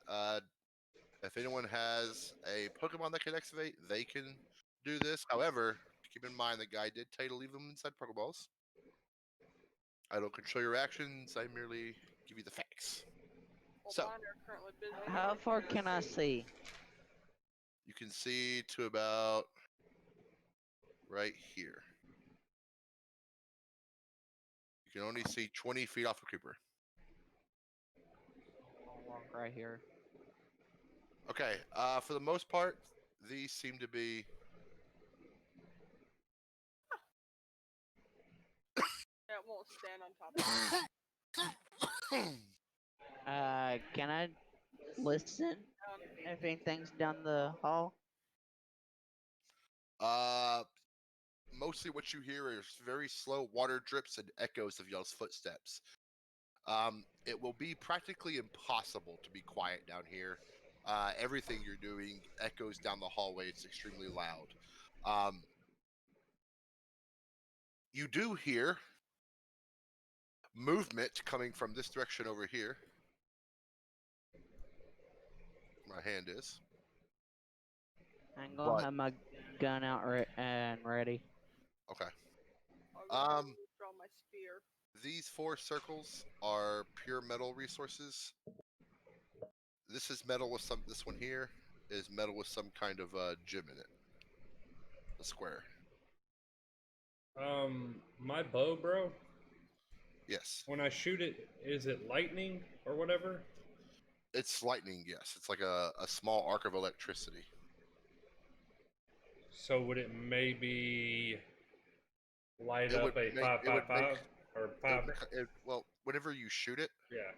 If anyone has a Pokemon that can excavate, they can do this. However, keep in mind the guy did tell you to leave them inside Pokeballs. I don't control your actions. I merely give you the facts. Well, So mine are currently busy. How far can I see? you can see to about right here. You can only see 20 feet off a creeper. I'll walk right here. Okay, for the most part, these seem to be. Yeah, it won't stand on top of it. Can I listen if anything's down the hall? Mostly what you hear is very slow water drips and echoes of y'all's footsteps. It will be practically impossible to be quiet down here. Everything you're doing echoes down the hallway. It's extremely loud. You do hear movement coming from this direction over here. My hand is. I'm gonna But have my gun out and ready. okay. I'll go draw my spear. These 4 circles are pure metal resources. This is metal with some. This one here is metal with some kind of gem in it. A square. My bow, bro. Yes. When I shoot it, is it lightning or whatever? It's lightning, yes. It's like a small arc of electricity. So would it maybe light It would up a make it would make 555 or it, 5? would- it well, whenever you shoot it, Yeah.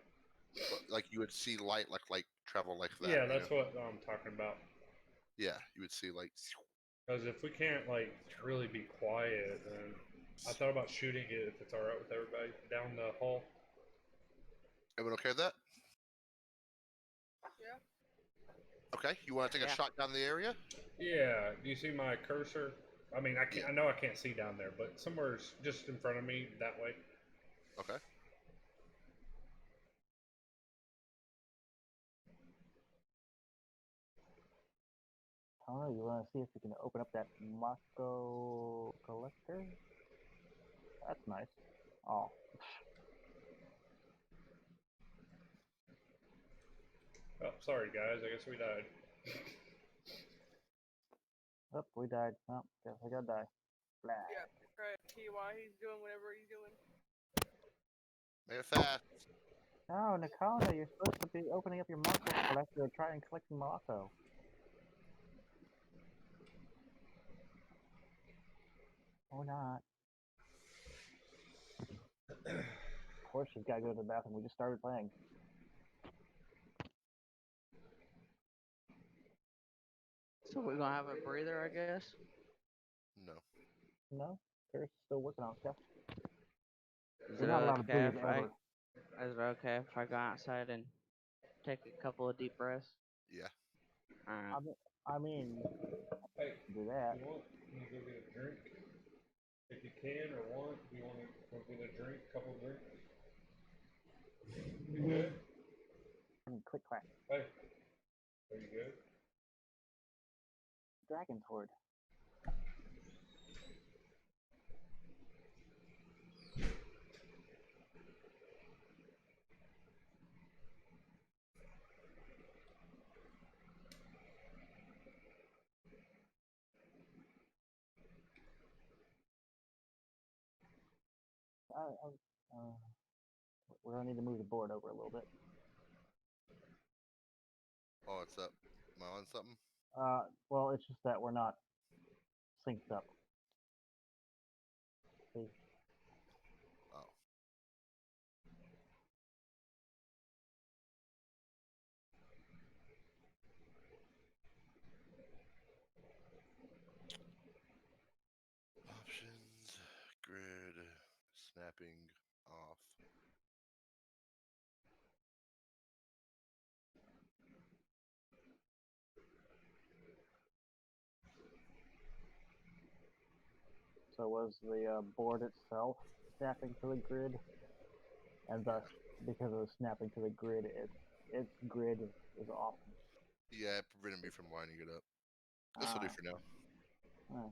like you would see light like travel like that. Yeah, you that's know? what I'm talking about. Yeah, you would see like. Because if we can't like really be quiet, then I thought about shooting it if it's all right with everybody down the hall. Everyone okay with that? Yeah. Okay, you want to take a Yeah. shot down the area? Yeah. Do you see my cursor? I mean, I can't. Yeah. I know I can't see down there, but somewhere's just in front of me that way. Okay. I don't know, you want to see if we can open up that Moscow collector? That's nice. Oh, Oh, sorry guys. I guess we died. oh, we died. Oh, guess I gotta die. Blah. Yeah. Right. See why he's doing whatever he's doing. Make it fast. No, Nikana, you're supposed to be opening up your Moscow collector and try and collect some Moscow. Or not. Of course, she's gotta go to the bathroom. We just started playing. So we're gonna have a breather, I guess. No. No, Curse is still working on stuff. Is We're it not allowed to okay breathe if I? ever. Is it okay if I go outside and take a couple of deep breaths? Yeah. Alright. I mean, Hey, do that. you want? Can you go get a drink? If you can or want, do you want to go get a drink? Couple of drinks. You good? And click clack. Hey, are you good? Dragon's Horde. Uh, we're gonna need to move the board over a little bit. Oh, it's up. Am I on something? Well, it's just that we're not synced up. See? Oh. Options, grid, snapping off. So was the board itself snapping to the grid, and thus, because of the snapping to the grid, its grid is off. Yeah, it prevented me from winding it up. This will do for now. Ah.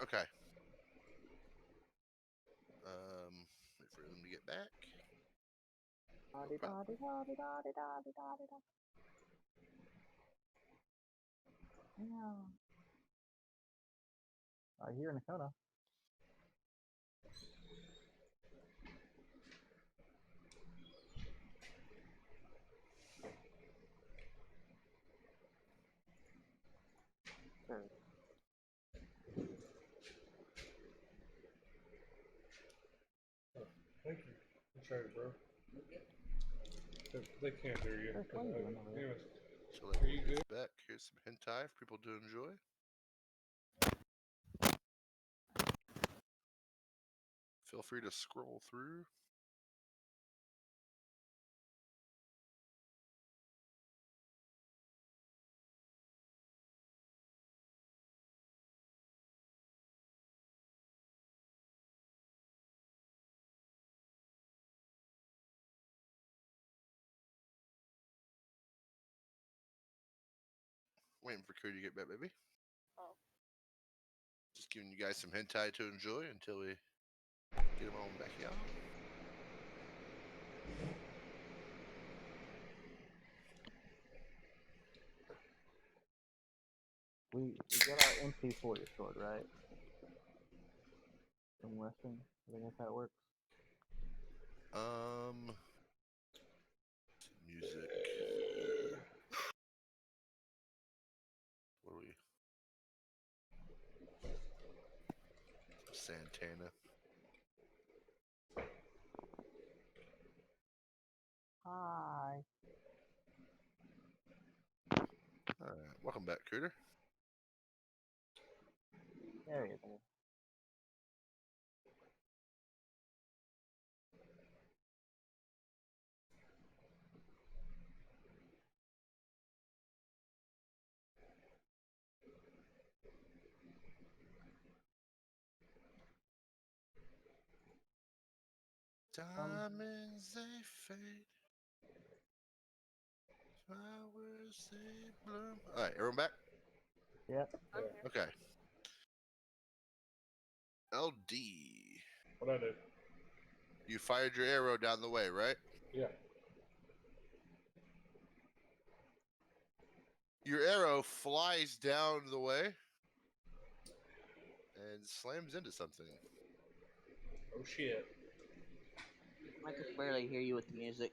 Okay. Wait for them to get back. Here in Dakota. Sure. Thank you. Appreciate it, bro. Okay. They can't hear you. What are you doing over there? Anyways, So let Are you me good? back. Here's some hentai for people to enjoy. Feel free to scroll through. Waiting for Cody to get back, baby. Oh. Just giving you guys some hentai to enjoy until we get them on back out. We got our MP4 restored, right? From Western. I think that's how it works. Music. What are we? Santana. Hi. Alright, welcome back, Cooter. There he is. Diamonds they fade. Flowers they bloom. Alright, everyone back? Yep. I'm here. Okay. LD. what I do? You fired your arrow down the way, right? Yeah. Your arrow flies down the way and slams into something. Oh shit. I can barely hear you with the music.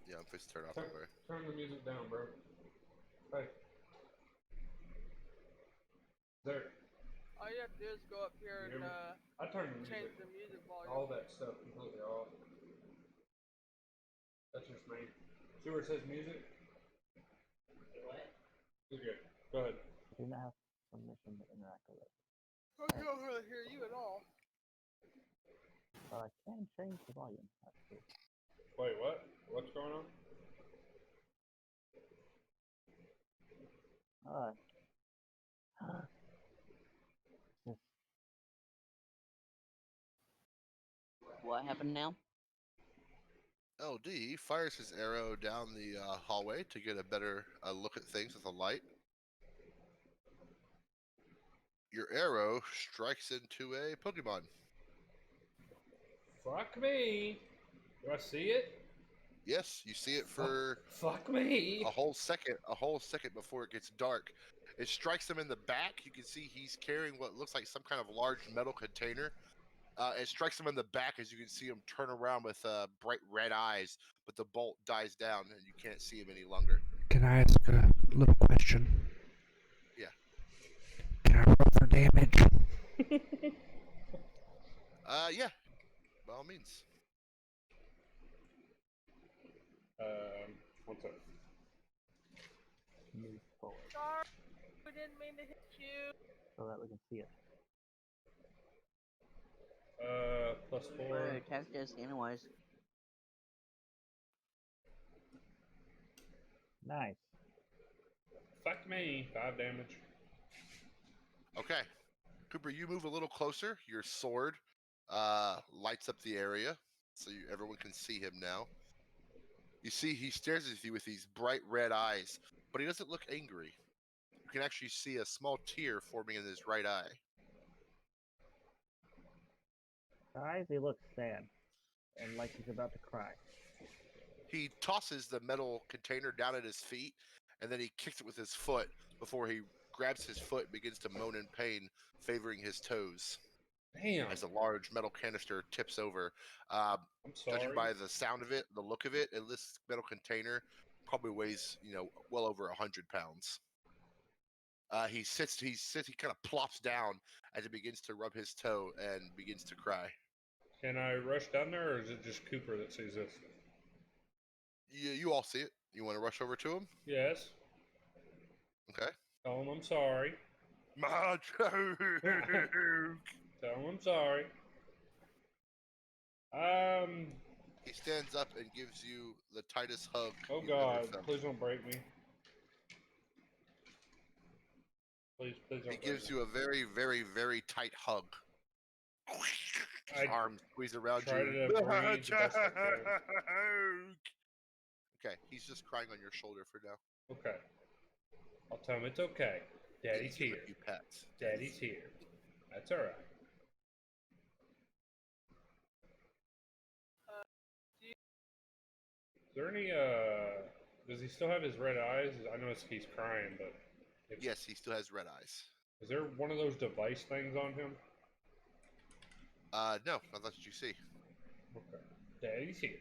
Yeah, I'm fixing to turn it off Turn, anyway. turn the music down, bro. Hey. There. All you have to do is go up here You and hear me? I turned the change music, the music volume. all that stuff completely off. That's just me. See where it says music? What? You're good. Go ahead. I do not have permission to interact with it. I don't really hear you at all. But I can change the volume. That's true. Wait, what? What's going on? Alright. What happened now? LD fires his arrow down the hallway to get a better look at things with a light. Your arrow strikes into a Pokemon. Fuck me. Do I see it? Yes, you see it for Fuck me. a whole second before it gets dark. It strikes him in the back. You can see he's carrying what looks like some kind of large metal container. It strikes him in the back as you can see him turn around with bright red eyes, but the bolt dies down and you can't see him any longer. Can I ask a little question? Yeah. Can I roll for damage? Yeah, by all means. One sec. Move forward Sorry, we didn't mean to hit you. so that we can see it. Plus Who 4. attacked us anyways? Nice. Fuck me. 5 damage. Okay. Cooper, you move a little closer. Your sword lights up the area so everyone can see him now. You see he stares at you with these bright red eyes, but he doesn't look angry. You can actually see a small tear forming in his right eye. Eyes, he looks sad and like he's about to cry. He tosses the metal container down at his feet, and then he kicks it with his foot before he grabs his foot and begins to moan in pain, favoring his toes. Damn. As a large metal canister tips over. I'm sorry. Judging by the sound of it, the look of it, this metal container probably weighs, well over 100 pounds. He kind of plops down as he begins to rub his toe and begins to cry. Can I rush down there, or is it just Cooper that sees this? You all see it. You want to rush over to him? Yes. Okay. Tell him I'm sorry. My joke. Tell him I'm sorry. He stands up and gives you the tightest hug. Oh you've ever God! felt. Please don't break me. Please don't. He gives you a very, very, very tight hug. His arms squeeze around try you. to breathe the best I can. Okay, he's just crying on your shoulder for now. Okay. I'll tell him it's okay. Daddy's Give him here. a few pats. Daddy's here. That's all right. Is there any, does he still have his red eyes? I notice he's crying, but... Yes, he still has red eyes. Is there one of those device things on him? No, not that you see. Okay. Daddy's here.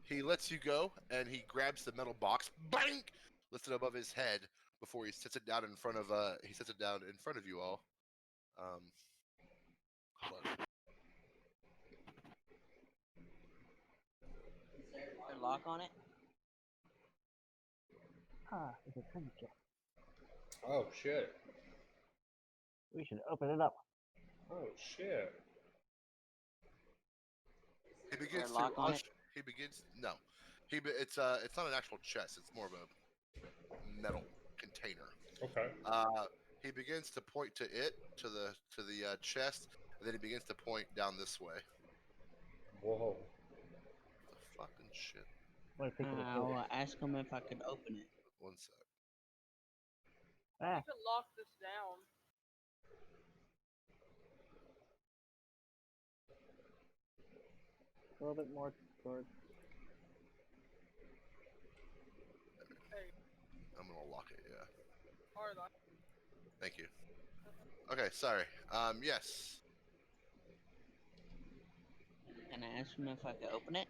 He lets you go, and he grabs the metal box, bang, lifts it above his head before he sets it down in front of you all. Hold on. Is there a lock on it? It's a treasure chest. Oh, shit. We should open it up. Oh, shit. He begins there a lock to on rush. it? He begins. No, it's not an actual chest. It's more of a metal container. Okay. He begins to point to it, to the chest, and then he begins to point down this way. Whoa. The fucking shit. I'll ask him if I could open it. One sec. Ah, You can lock this down. a little bit more towards. Hey, I'm gonna lock it. Yeah. hard on. Thank you. Okay. Sorry. Yes. Can I ask him if I could open it?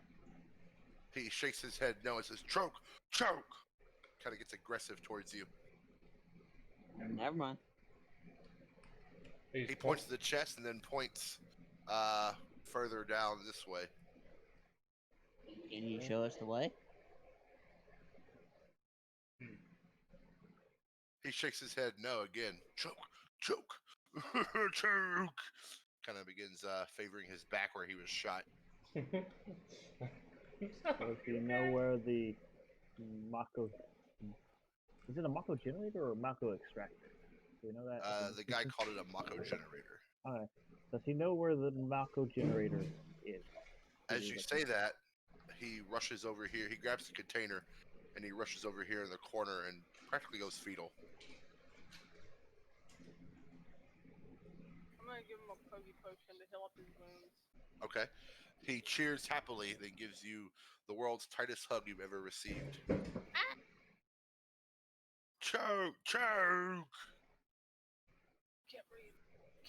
He shakes his head no and says, choke, choke. Kind of gets aggressive towards you. Never mind. He points to the chest and then points further down this way. Can you show us the way? He shakes his head no again. Choke, choke, choke. Kind of begins favoring his back where he was shot. Does he know where the Mako? Is it a Mako generator or a Mako extractor? Do you know that? The guy called it a Mako generator. Okay. Does he know where the Mako generator is? As you say that, he rushes over here. He grabs the container, and he rushes over here in the corner and practically goes fetal. I'm gonna give him a pokey potion to heal up his wounds. Okay. He cheers happily, then gives you the world's tightest hug you've ever received. Choke, choke. Can't breathe.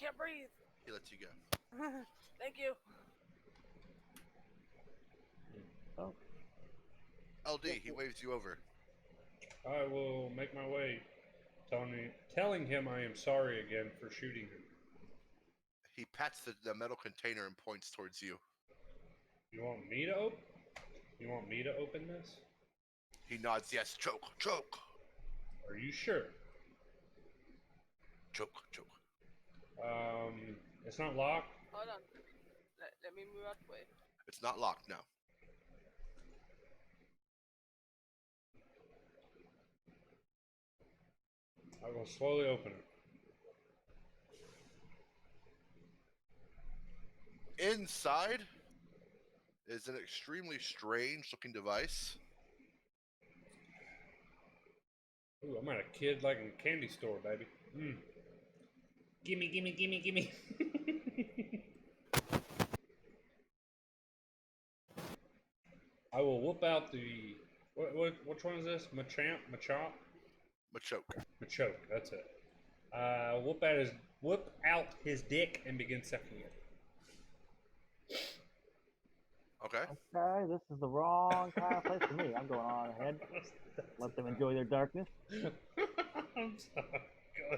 Can't breathe. He lets you go. Thank you. Oh, LD, he waves you over. I will make my way, telling him I am sorry again for shooting him. He pats the metal container and points towards you. You want me to open? You want me to open this? He nods, yes, choke, choke, Are you sure? choke, choke. It's not locked. Hold on. Let me move out the way. It's not locked now. I will slowly open it. Inside is an extremely strange looking device. Ooh, I'm at a kid like in a candy store, baby. Gimme, gimme, gimme, gimme. I will whoop out the which one is this? Machamp? Machop? Machoke. Machoke, that's it. Whoop out his dick and begin sucking it. Okay. okay, this is the wrong kind of place for me. I'm going on ahead. Let them enjoy their darkness. I'm sorry. Go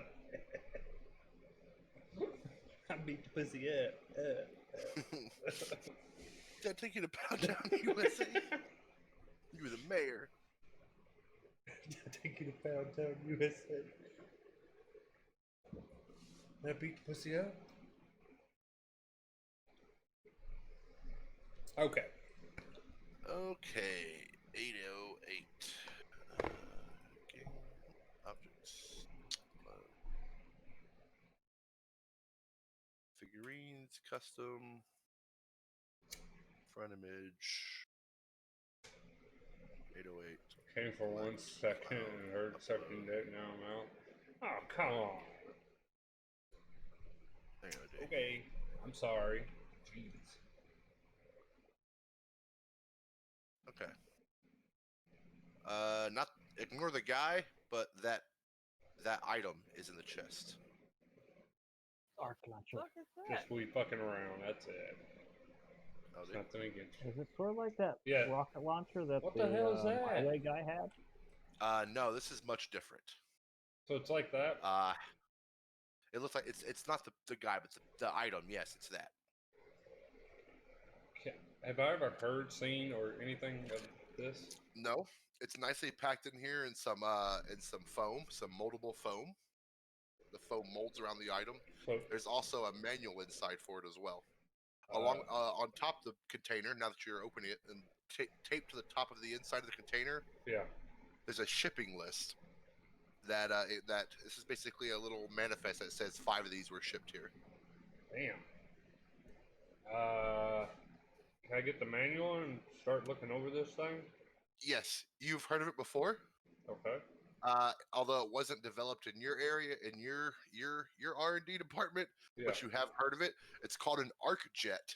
ahead. I beat the pussy up. Did I take you to Pound Town, USA? You were the mayor. Take you to Pound Town, USA. I beat the pussy up. Okay. Okay. 808. Game objects. Figurines, custom. Front image. 808. Came for 1 second and heard sucking dick, now I'm out. Oh, come on. Okay, I'm sorry. Jeez. Okay. Not ignore the guy, but that item is in the chest. Arc launcher. What is that? Just we fucking around, that's it. Oh, It's dude. nothing against you. Is it sort of like that Yeah. rocket launcher that What the hell is that? highway guy had? No, this is much different. So it's like that? It looks like it's not the guy, but the item. Yes, it's that. Have I ever heard, seen, or anything of this? No, it's nicely packed in here in some foam, some moldable foam. The foam molds around the item. So, There's also a manual inside for it as well. Along on top of the container, now that you're opening it, and taped to the top of the inside of the container, yeah. there's a shipping list. That this is basically a little manifest that says 5 of these were shipped here. Damn. Can I get the manual and start looking over this thing? Yes, you've heard of it before. Okay. Although it wasn't developed in your area, in your R&D department, Yeah. but you have heard of it. It's called an arc jet.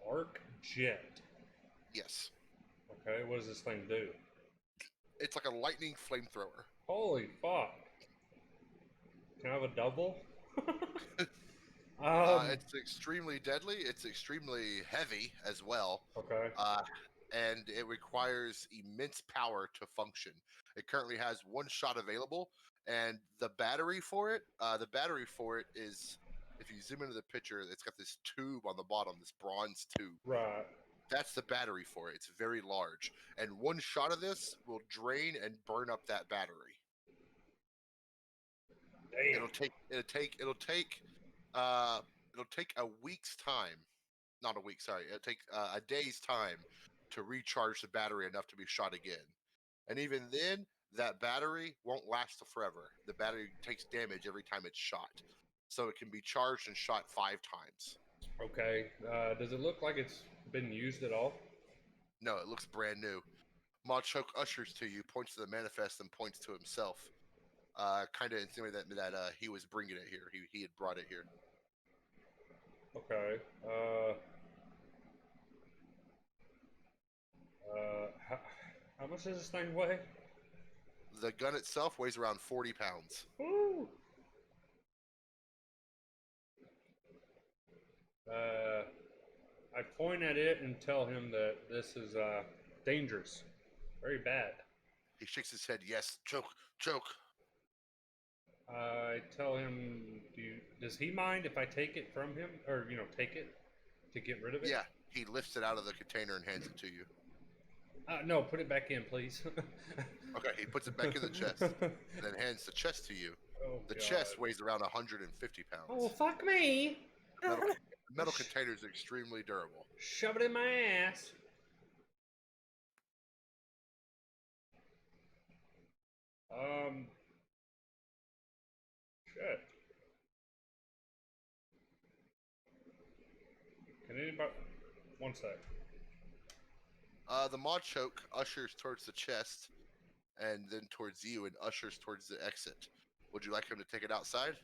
Arc jet. Yes. Okay, what does this thing do? It's like a lightning flamethrower. Holy fuck. Can I have a double? It's extremely deadly. It's extremely heavy as well. Okay. And it requires immense power to function. It currently has 1 shot available, and the battery for it is, if you zoom into the picture, it's got this tube on the bottom, this bronze tube. Right. That's the battery for it. It's very large, and 1 shot of this will drain and burn up that battery. Damn. It'll take a week's time. Not a week, sorry. It'll take a day's time to recharge the battery enough to be shot again. And even then, that battery won't last forever. The battery takes damage every time it's shot. So it can be charged and shot 5 times. Okay. Does it look like it's been used at all? No, it looks brand new. Machoke ushers to you, points to the manifest, and points to himself. Kind of insinuating that he was bringing it here. He had brought it here. Okay. How much does this thing weigh? The gun itself weighs around 40 pounds. Woo! I point at it and tell him that this is dangerous, very bad. He shakes his head. Yes, choke, choke. I tell him, does he mind if I take it from him, or take it to get rid of it? Yeah, he lifts it out of the container and hands it to you. No, put it back in, please. Okay, he puts it back in the chest and then hands the chest to you. Oh, The God. chest weighs around 150 pounds. Oh, fuck me! The metal container is extremely durable. Shove it in my ass. Shit. Can anybody? One sec. The mod choke ushers towards the chest and then towards you and ushers towards the exit. Would you like him to take it outside?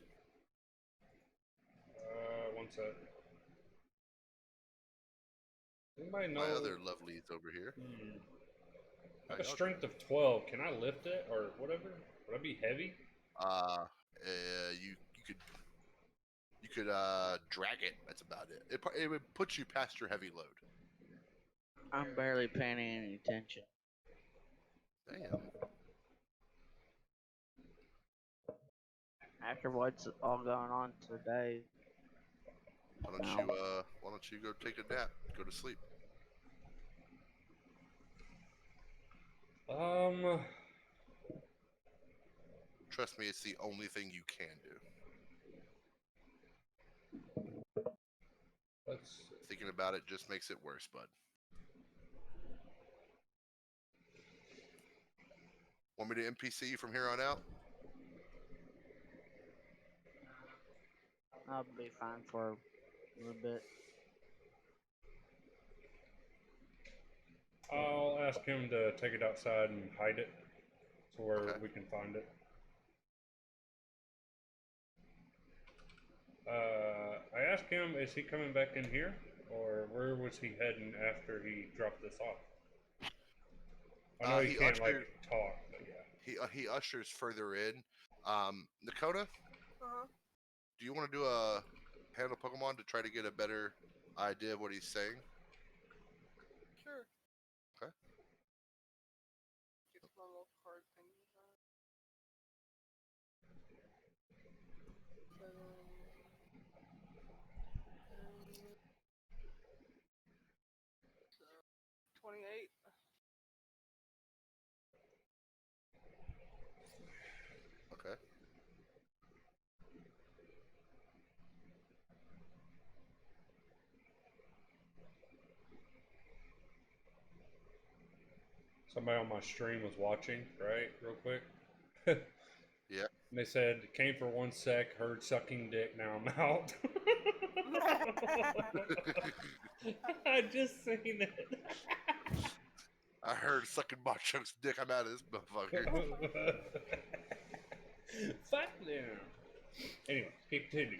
One sec. Anybody know? My other lovelies over here. I have a strength of 12. Can I lift it or whatever? Would I be heavy? You could drag it. That's about it. It would put you past your heavy load. I'm barely paying any attention. Damn. After what's all going on today, Why don't you go take a nap? Go to sleep. Trust me, it's the only thing you can do. Let's. Thinking about it just makes it worse, bud. Want me to NPC you from here on out? I'll be fine for a little bit. I'll ask him to take it outside and hide it to where we can find it. I asked him, is he coming back in here? Or where was he heading after he dropped this off? I know he can't talk, but yeah. He ushers further in. Nakota, Uh-huh. do you want to do a handle Pokemon to try to get a better idea of what he's saying? Sure. Okay. Get my little card thing. So, 28. Okay. Somebody on my stream was watching, right? Real quick. Yeah. And they said, came for 1 sec, heard sucking dick, now I'm out. I just seen it. I heard sucking Macho's dick. I'm out of this motherfucker. Fuck them. Anyway, continue.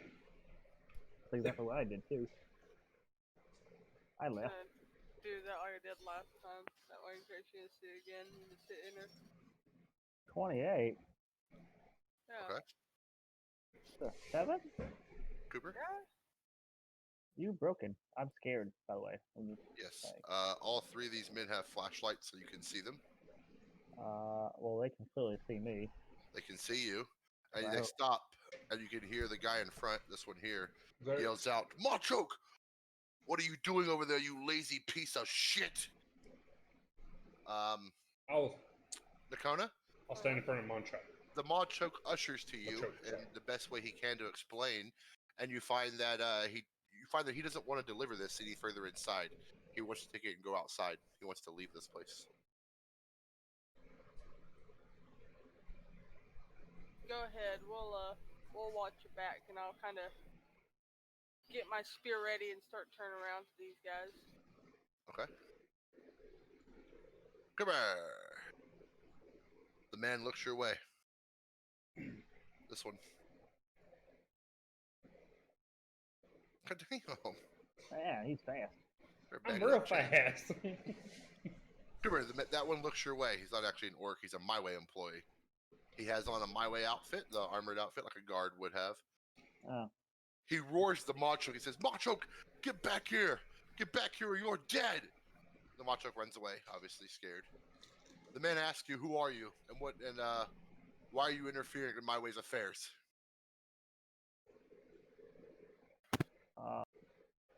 That's exactly what I did too. I left. Do that like I did last time. That way in case you didn't see it again, you just hit enter. 28. Yeah. Okay. The 7? Cooper? Yeah. You broken. I'm scared, by the way. When you Yes. say. All three of these men have flashlights so you can see them. Well, they can clearly see me. They can see you. And Wow. they stop. And you can hear the guy in front, this one here, There- yells out, Machoke! What are you doing over there, you lazy piece of shit? Nakona? I'll stand in front of Monchok. The Machoke ushers to you Machoke, in yeah. the best way he can to explain, and you find that he doesn't want to deliver this any further inside. He wants to take it and go outside. He wants to leave this place. Go ahead. We'll watch your back, and I'll kind of get my spear ready and start turning around to these guys. Okay. Come here. The man looks your way. This one. God damn. Yeah, he's fast. I'm real fast. Come here. That one looks your way. He's not actually an orc. He's a My Way employee. He has on a My Way outfit, the armored outfit, like a guard would have. Oh. He roars the Machoke. He says, Machoke, get back here! Get back here or you're dead! The Machoke runs away, obviously scared. The man asks you, who are you? And why are you interfering in my ways affairs?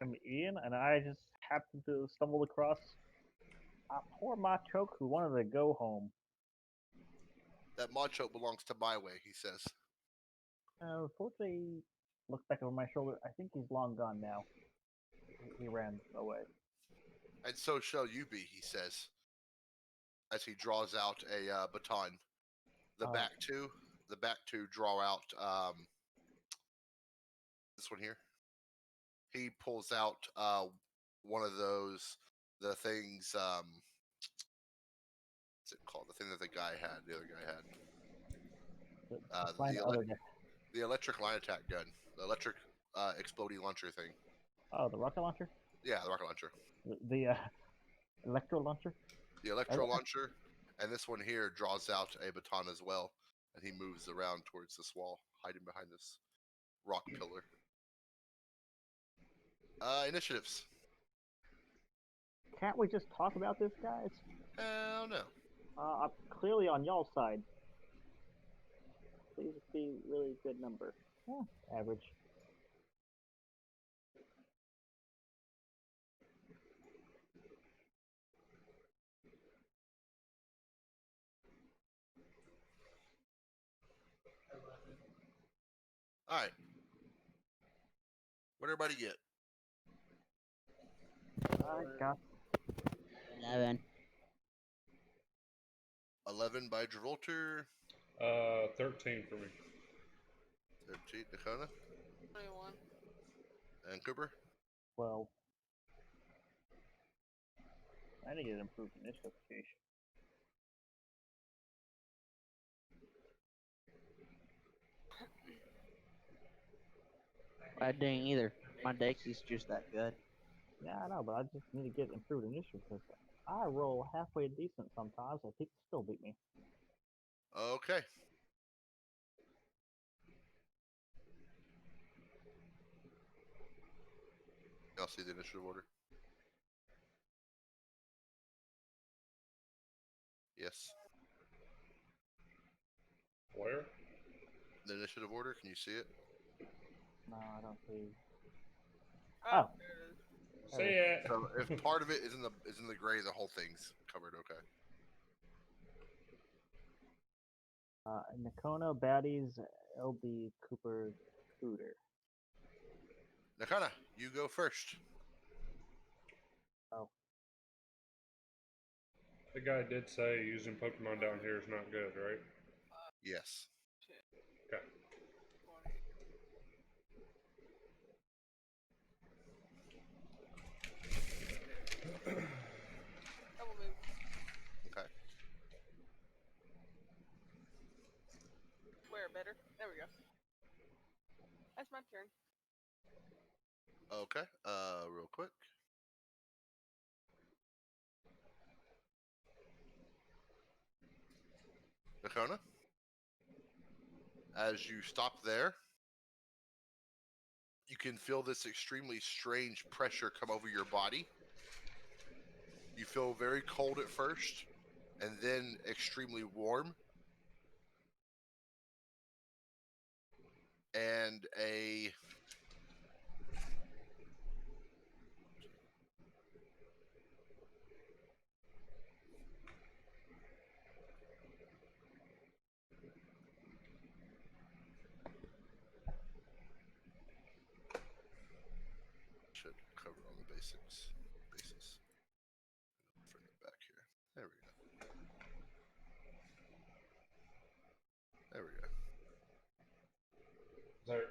I'm Ian, and I just happened to stumble across a poor Machoke who wanted to go home. That Machoke belongs to my way, he says. Unfortunately, look back over my shoulder. I think he's long gone now. He ran away. And so shall you be, he says, as he draws out a baton. The back two draw out this one here. He pulls out one of those, the things, what's it called? The thing that the other guy had. The electric line attack gun. The electric exploding launcher thing. Oh, the rocket launcher? Yeah, the rocket launcher. The electro launcher? The electro launcher. And this one here draws out a baton as well. And he moves around towards this wall, hiding behind this rock pillar. Initiatives. Can't we just talk about this, guys? Hell no. I'm clearly on y'all's side. Please be really good number. Average. Alright. What'd everybody get? I got 11. 11 by Travolter. 13 for me. 13, Dakota. 21. And Cooper. 12. I need to get improved initiative. I didn't either. My deck is just that good. Yeah, I know, but I just need to get improved initiative because I roll halfway decent sometimes. I think still beat me. Okay. Y'all see the initiative order? Yes. Where? The initiative order, can you see it? No, I don't see. Oh, there it is. See it. So if part of it is in the gray, the whole thing's covered. Okay. Nakona, Baddies, LB, Cooper, Cooter. Nakana, you go first. Oh. The guy did say using Pokemon down here is not good, right? Yes. Okay. 20. Double move. Okay. Where better? There we go. That's my turn. Okay. Real quick. Nakona, as you stop there, you can feel this extremely strange pressure come over your body. You feel very cold at first, and then extremely warm. And a should cover all the basis. Bring it back here. There we go. There we go. There.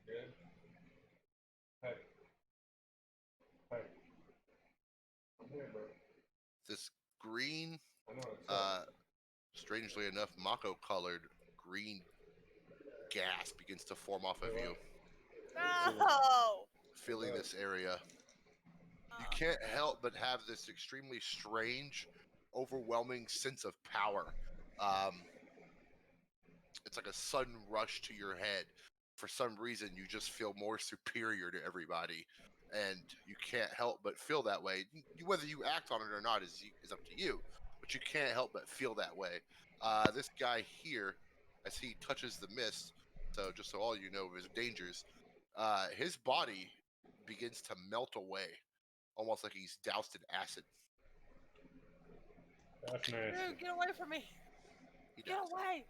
Good. Hey. Hey. I'm here, bro. This green, I know it's strangely enough, Mako-colored green gas begins to form off of you, No! filling this area. You can't help but have this extremely strange, overwhelming sense of power. it's like a sudden rush to your head. For some reason, you just feel more superior to everybody, and you can't help but feel that way. Whether you act on it or not is up to you, but you can't help but feel that way. This guy here, as he touches the mist, so just so all you know of his dangers, his body begins to melt away, almost like he's doused in acid. That's nasty. Dude, get away from me! He Get dies. away!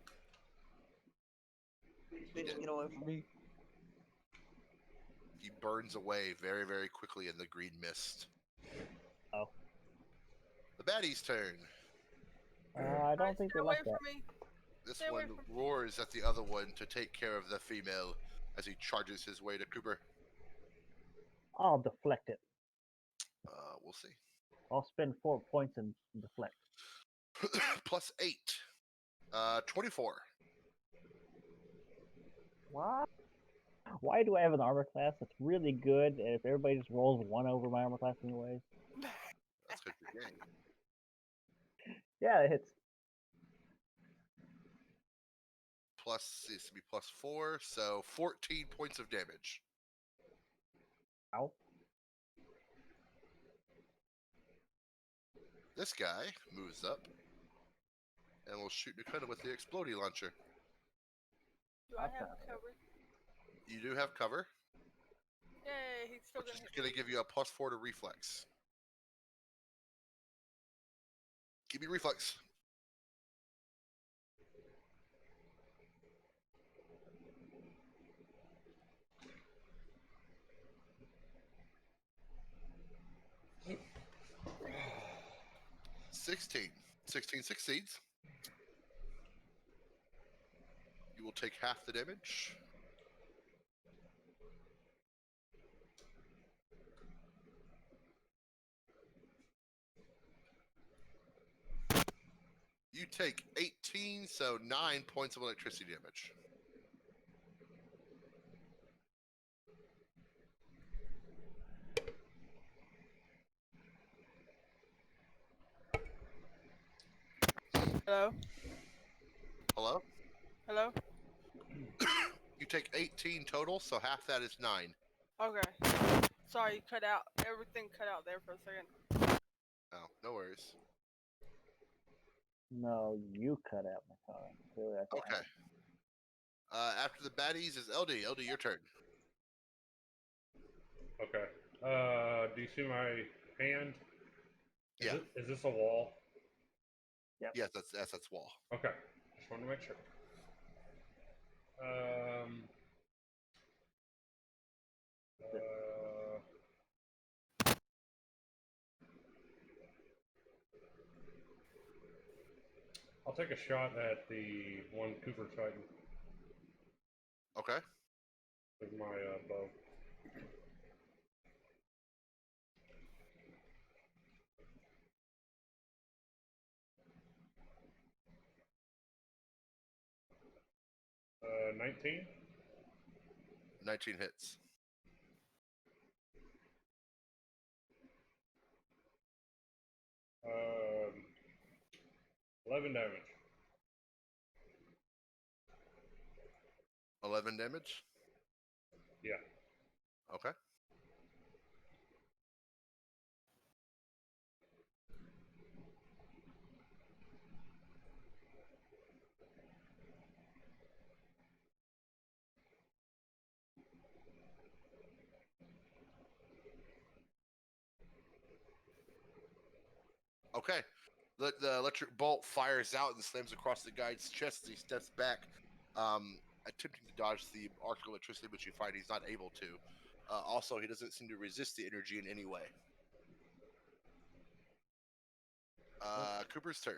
Bitch, get away from me. He burns away very, very quickly in the green mist. Oh. The baddie's turn. I don't think stay they away like that. from me. This Stay away one from- roars at the other one to take care of the female as he charges his way to Cooper. I'll deflect it. We'll see. I'll spend 4 points and deflect. Plus 8. 24. What? Why do I have an armor class that's really good if everybody just rolls 1 over my armor class anyways? That's because you're gay. Yeah, it hits. Plus, it to be plus 4, so 14 points of damage. Ow. This guy moves up and will shoot Dakota with the exploding launcher. Do I have cover? You do have cover, Yay, he's still which is gonna hit going me. to give you a plus 4 to reflex. Give me reflex. $16 succeeds. You will take half the damage. You take 18, so 9 points of electricity damage. Hello? Hello? Hello? You take 18 total, so half that is 9. Okay. Sorry, you cut out. Everything cut out there for a second. Oh, no worries. No, you cut out my car. Clearly, I can't. Okay. After the baddies is LD. LD, your turn. Okay. Do you see my hand? Yeah. Is this a wall? Yep. Yes, that's wall. Okay. Just wanted to make sure. I'll take a shot at the one Cooper fighting Okay. with my bow. Uh, 19. 19 hits. 11 damage. 11 damage? Yeah. Okay. Okay. The electric bolt fires out and slams across the guy's chest as he steps back, attempting to dodge the arc of electricity, but you find he's not able to. Also, he doesn't seem to resist the energy in any way. Cooper's turn.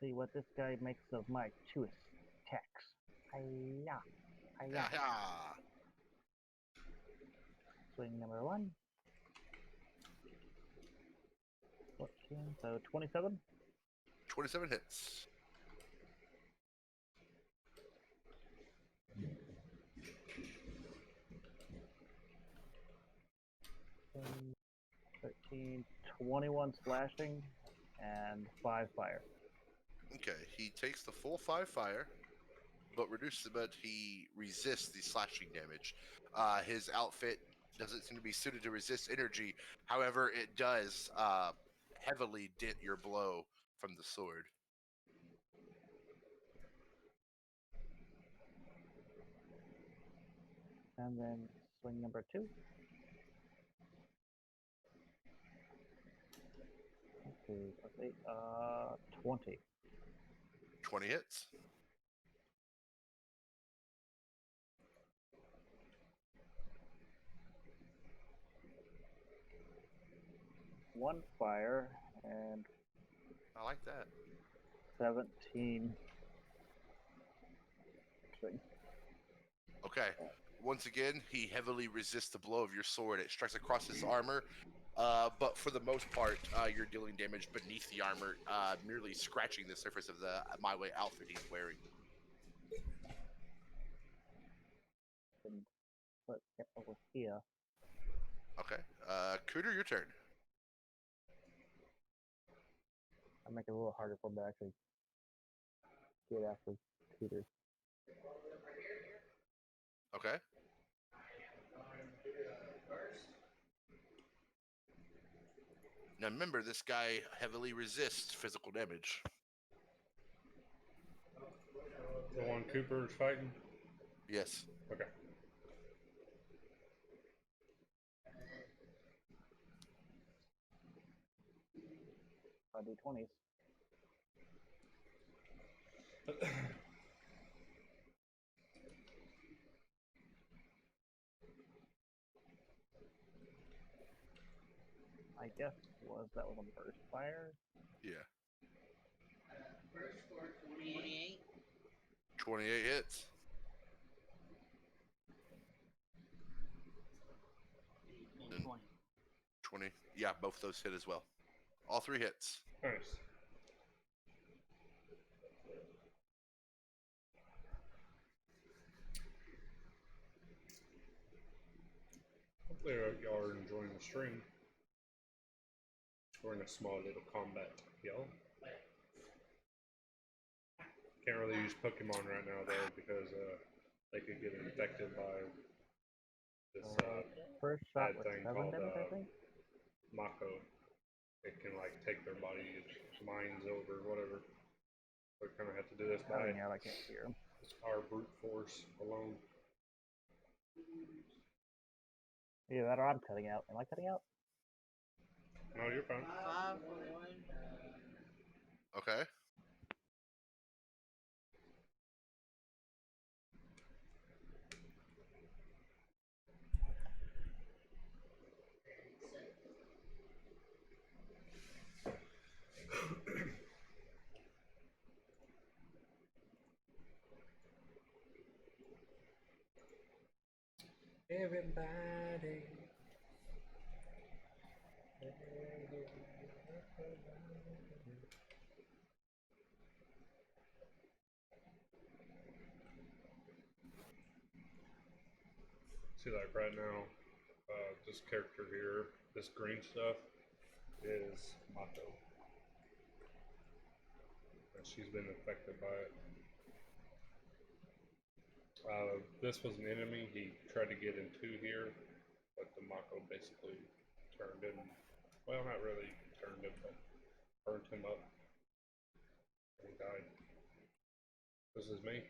See what this guy makes of my 2 attacks. Hiya. Hiya. Yeah. Swing number 1. 14, so 27. 27 hits. Um, 13, 21 slashing, and 5 fire. Okay, he takes the full 5 fire, but he resists the slashing damage. His outfit doesn't seem to be suited to resist energy. However, it does heavily dent your blow from the sword. And then swing number 2. Let's see, let's see, 20. 20 hits. One fire and I like that. 17. Swing. Okay. Once again, he heavily resists the blow of your sword. It strikes across his armor, but for the most part, you're dealing damage beneath the armor, merely scratching the surface of the My Way outfit he's wearing. And let's get over here. Okay. Cooter, your turn. I'll make it a little harder for him to actually get after Peter. Okay. Now remember, this guy heavily resists physical damage. The one Cooper's fighting? Yes. Okay. D20s. I guess that was on first fire. Yeah. First score 28. 28 hits. And 20. 20. Yeah, both those hit as well. All 3 hits. Nice. Hopefully y'all are enjoying the stream. We're in a small little combat, y'all. Can't really use Pokemon right now though because they could get infected by this First shot bad with thing 7 called damage, I think. Mako. It can like take their body's minds over, whatever. We kind of have to do this by Yeah, I can't hear him. our brute force alone. Either that or I'm cutting out. Am I cutting out? No, you're fine. 5 for 1. Okay. Everybody. See, like right now, this character here, this green stuff, is Mako. And she's been affected by it. This was an enemy. He tried to get into here, but the Mako basically turned him. Well, not really turned him, but burnt him up. And he died. This is me.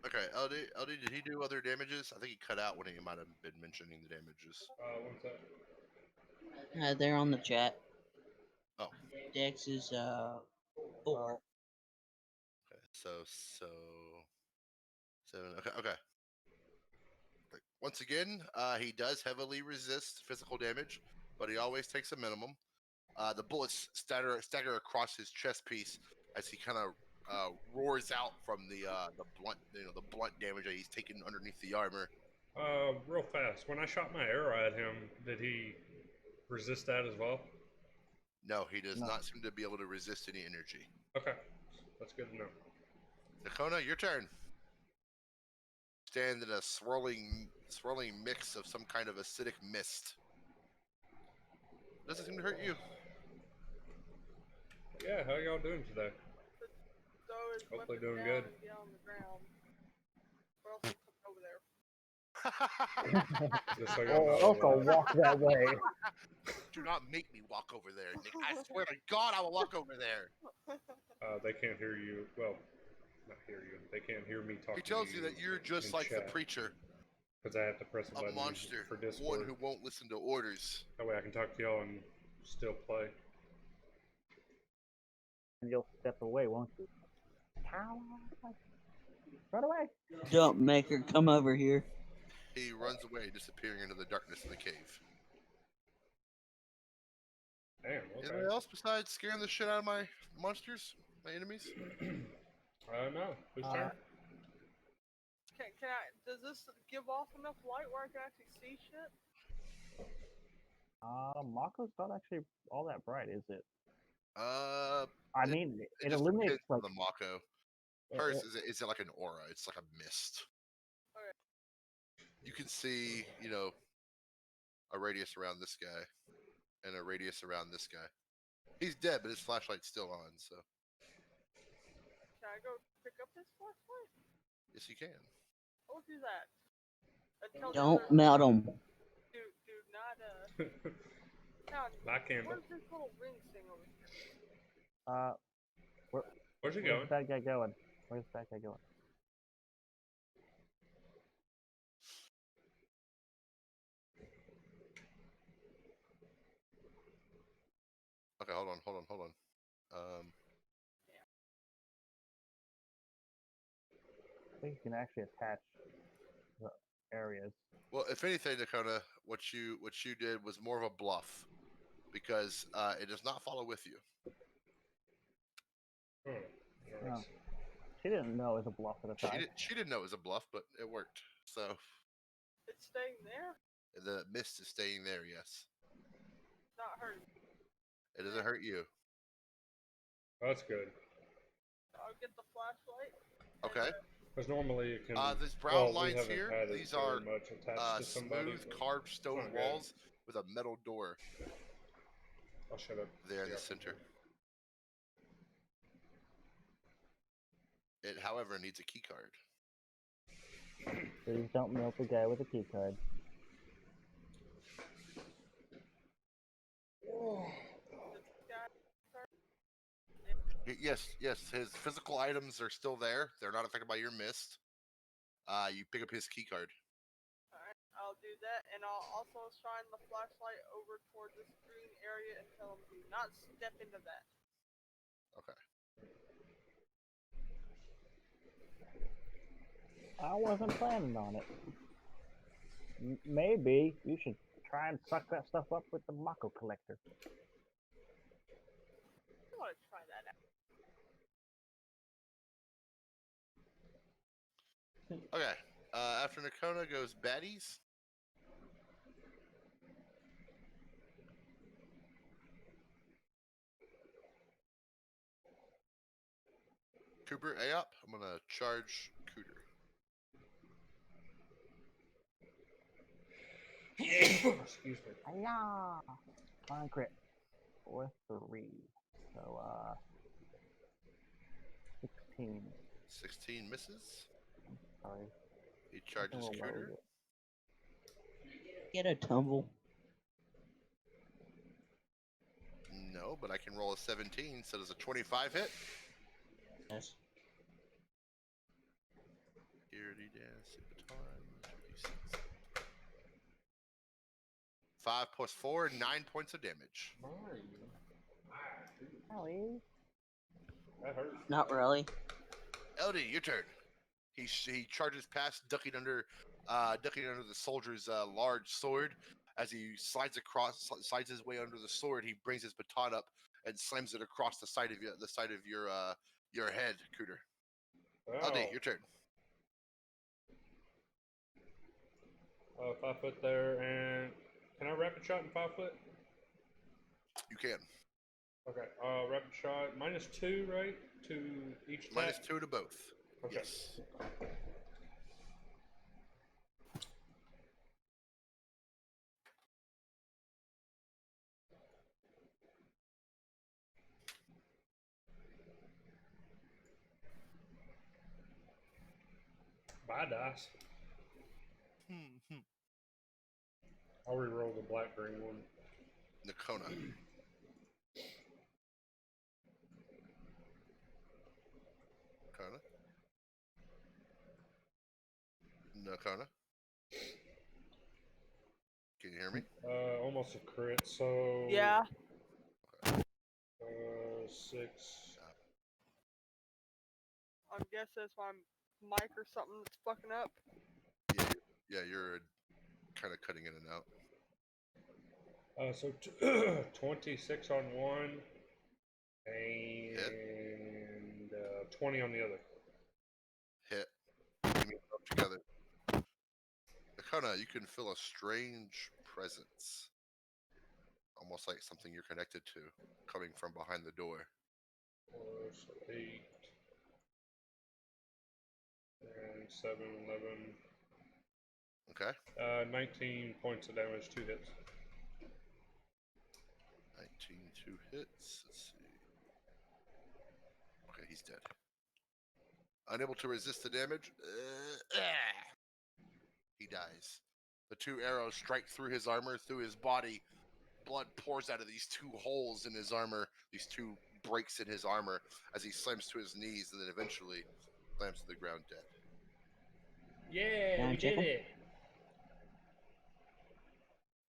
Okay, LD, did he do other damages? I think he cut out when he might have been mentioning the damages. One sec. They're on the chat. Oh. Dex is 4. Okay, so 7. Okay. Once again, he does heavily resist physical damage, but he always takes a minimum. The bullets stagger across his chest piece as he kind of roars out from the blunt damage that he's taken underneath the armor. Real fast. When I shot my arrow at him, did he resist that as well? No, he does not seem to be able to resist any energy. Okay, that's good to know. Nakona, your turn. Stand in a swirling mix of some kind of acidic mist. Doesn't seem to hurt you. Yeah, how y'all doing today? So is Hopefully weapon doing down good. and get on the ground. Or else he'll come over there. Just so y'all Or know. also walk that way. Do not make me walk over there, Nick. I swear to God, I will walk over there. They can't hear you. Well, not hear you. They can't hear me talking. He tells you that you're just like the preacher, Because I have to press a a button monster, for one Discord. who won't listen to orders. That way I can talk to y'all and still play. And you'll step away, won't you? Run away. Jump maker, come over here. He runs away, disappearing into the darkness of the cave. Damn, okay. Anybody else besides scaring the shit out of my monsters, my enemies? No. Whose turn? Can I? Does this give off enough light where I can actually see shit? Mako's not actually all that bright, is it? I mean, it just illuminates depends on like the Mako. Hers is it like an aura? It's like a mist. Okay. You can see, a radius around this guy, and a radius around this guy. He's dead, but his flashlight's still on. So Can I go pick up this flashlight? yes, you can. I'll do that. Until the Don't other- melt them. Do not Now, Not Campbell. where's this little ring thing over here? Where's he Where's going? the bad guy going? Where's the bad guy going? Okay, hold on. I think you can actually attach the areas. Well, if anything, Dakota, what you did was more of a bluff, because it does not follow with you. Oh. She didn't know it was a bluff at the time. She didn't know it was a bluff, but it worked. So It's staying there. the mist is staying there. Yes, Not hurting. it doesn't hurt you. Oh, that's good. I'll get the flashlight. Okay. Because normally it can. These brown we lines haven't here, had it these very are much attached to somebody, smooth but carved stone okay. walls with a metal door I'll shut up. there in the center. It, however, needs a key card. Please don't melt the guy with a key card. Yes, his physical items are still there. They're not affected by your mist. You pick up his key card. Alright, I'll do that, and I'll also shine the flashlight over toward this green area and tell them do not step into that. Okay. I wasn't planning on it. Maybe you should try and suck that stuff up with the Mako collector. I want to try that out. Okay. After Nakona goes baddies. Cooper Aop. I'm gonna charge Cooter. Excuse me. Hiya! Fine crit. 4-3. So, 16. 16 misses. Sorry. He charges That's a little Cooter. low. Get a tumble. No, but I can roll a 17, so does a 25 hit? Yes. Security dance, baton, 5 plus 4, 9 points of damage. Howie. That hurts. Not really. LD, your turn. He charges past, ducking under the soldier's large sword. As he slides his way under the sword, he brings his baton up and slams it across the side of your head, Cooter. Oh. LD, your turn. 5 foot there, and can I rapid shot in 5 foot? You can. Okay. Rapid shot -2, right? To each attack. -2 to both. Okay. Yes. Bye, dice. I'll re-roll the black green one. Nakona. Nakona. Nakona. Can you hear me? Almost a crit. So Yeah. 6. I'm guessing it's my mic or something that's fucking up. Yeah, you're kind of cutting in and out. So 26 on one and 20 on the other. Hit. You meet up together. Nakona, you can feel a strange presence. Almost like something you're connected to, coming from behind the door. 4, so 8. And 7, 11. Okay. 19 points of damage, 2 hits. 19, 2 hits. Let's see. Okay, he's dead. Unable to resist the damage. He dies. The 2 arrows strike through his armor, through his body. Blood pours out of these 2 holes in his armor, these 2 breaks in his armor, as he slams to his knees and then eventually slams to the ground dead. Yeah, Can I we check did 'em? it.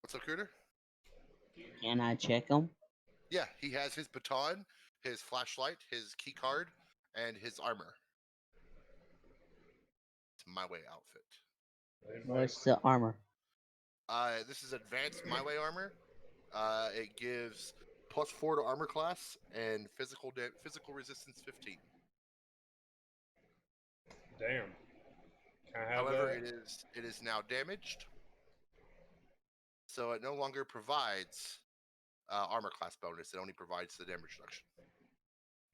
What's up, Cooter? Can I check them? Yeah, he has his baton, his flashlight, his key card, and his armor. It's my way outfit. What's the armor? This is advanced my way armor. It gives +4 to armor class and physical resistance 15. Damn. Can I have However, that? it is now damaged, so it no longer provides armor class bonus. It only provides the damage reduction.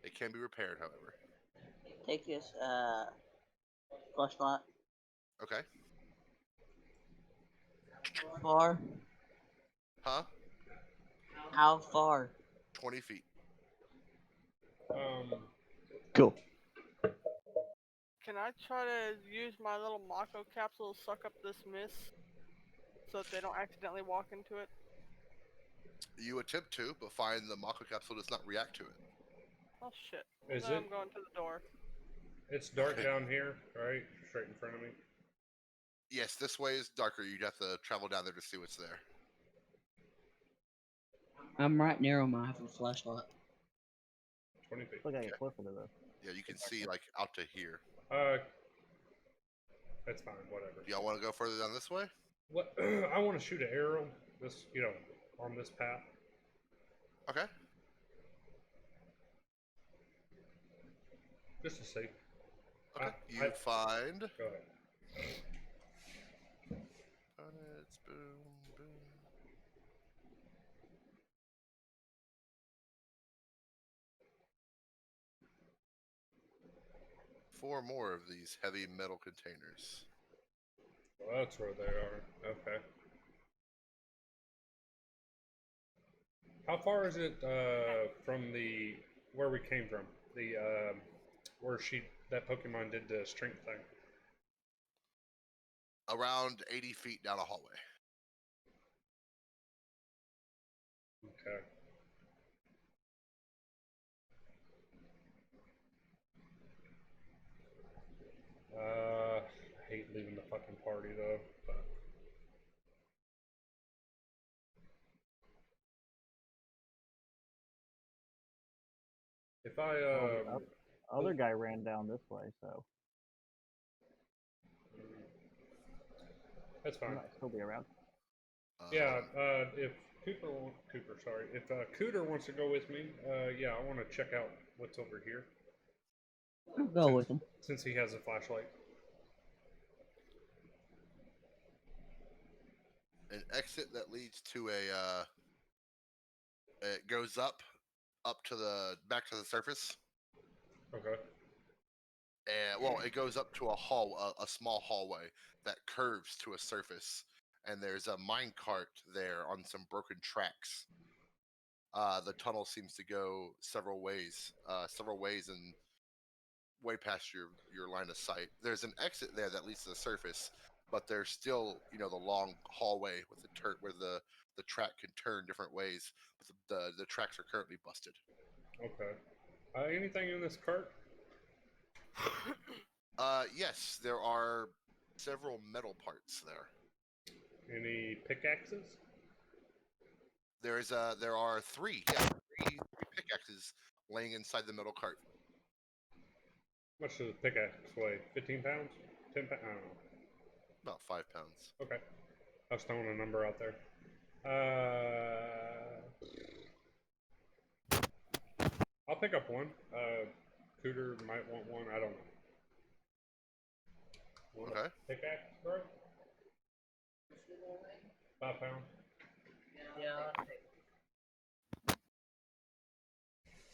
It can be repaired, however. Take his flashlight. Okay. Far? Huh? How far? 20 feet. Cool. Can I try to use my little Mako capsule to suck up this mist so that they don't accidentally walk into it? You attempt to, but find the Mako capsule does not react to it. Oh shit. Is Then it? I'm going to the door. It's dark down here, right? Straight in front of me. Yes, this way is darker. You'd have to travel down there to see what's there. I'm right near him. I have a flashlight. 20 feet. Still gotta get closer to this. Yeah, you can see like out to here. That's fine. Whatever. Do y'all want to go further down this way? What? I want to shoot an arrow. This, on this path. Okay. Just to see. Okay. You find. Go ahead. It's boom, boom. Four more of these heavy metal containers. Well, that's where they are. Okay. How far is it from where we came from? The where that Pokemon did the strength thing. Around 80 feet down a hallway. Okay. I hate leaving the fucking party though. But... If I Well, the other guy ran down this way, so that's he fine. might still be around. Yeah, if if Cooter wants to go with me, yeah, I want to check out what's over here. I'll go with him. Since he has a flashlight. An exit that leads to a it goes up to the back to the surface. Okay. And well, it goes up to a small hallway that curves to a surface, and there's a mine cart there on some broken tracks. The tunnel seems to go several ways, and way past your line of sight. There's an exit there that leads to the surface, but there's still the long hallway with where the track can turn different ways. But the tracks are currently busted. Okay. Anything in this cart? Yes, there are several metal parts there. Any pickaxes? There are three pickaxes laying inside the metal cart. How much does a pickaxe weigh? 15 pounds? 10 pounds? I don't know. About 5 pounds. Okay. I was throwing a number out there. I'll pick up one. Cooter might want one. I don't know. Want Okay. a pickaxe, bro? 5 pounds. Yeah.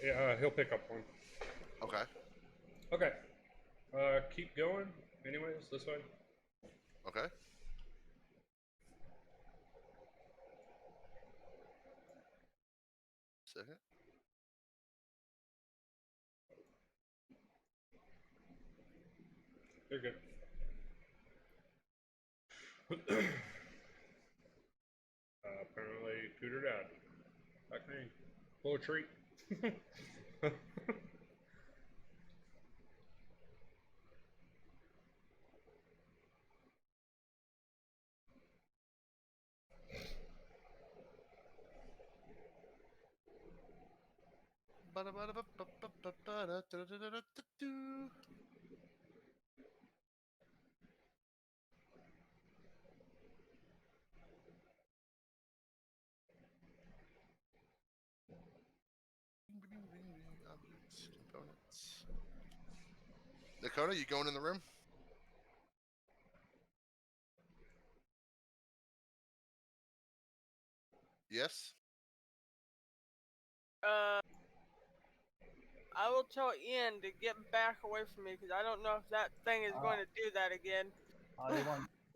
Yeah, he'll pick up one. Okay. Okay. Keep going. Anyways, this way. Okay. Second. You're good. Apparently, Cooter died. Back me. Little treat. Objects, components. Dakota, you going in the room? Yes. I will tell Ian to get back away from me because I don't know if that thing is going to do that again. You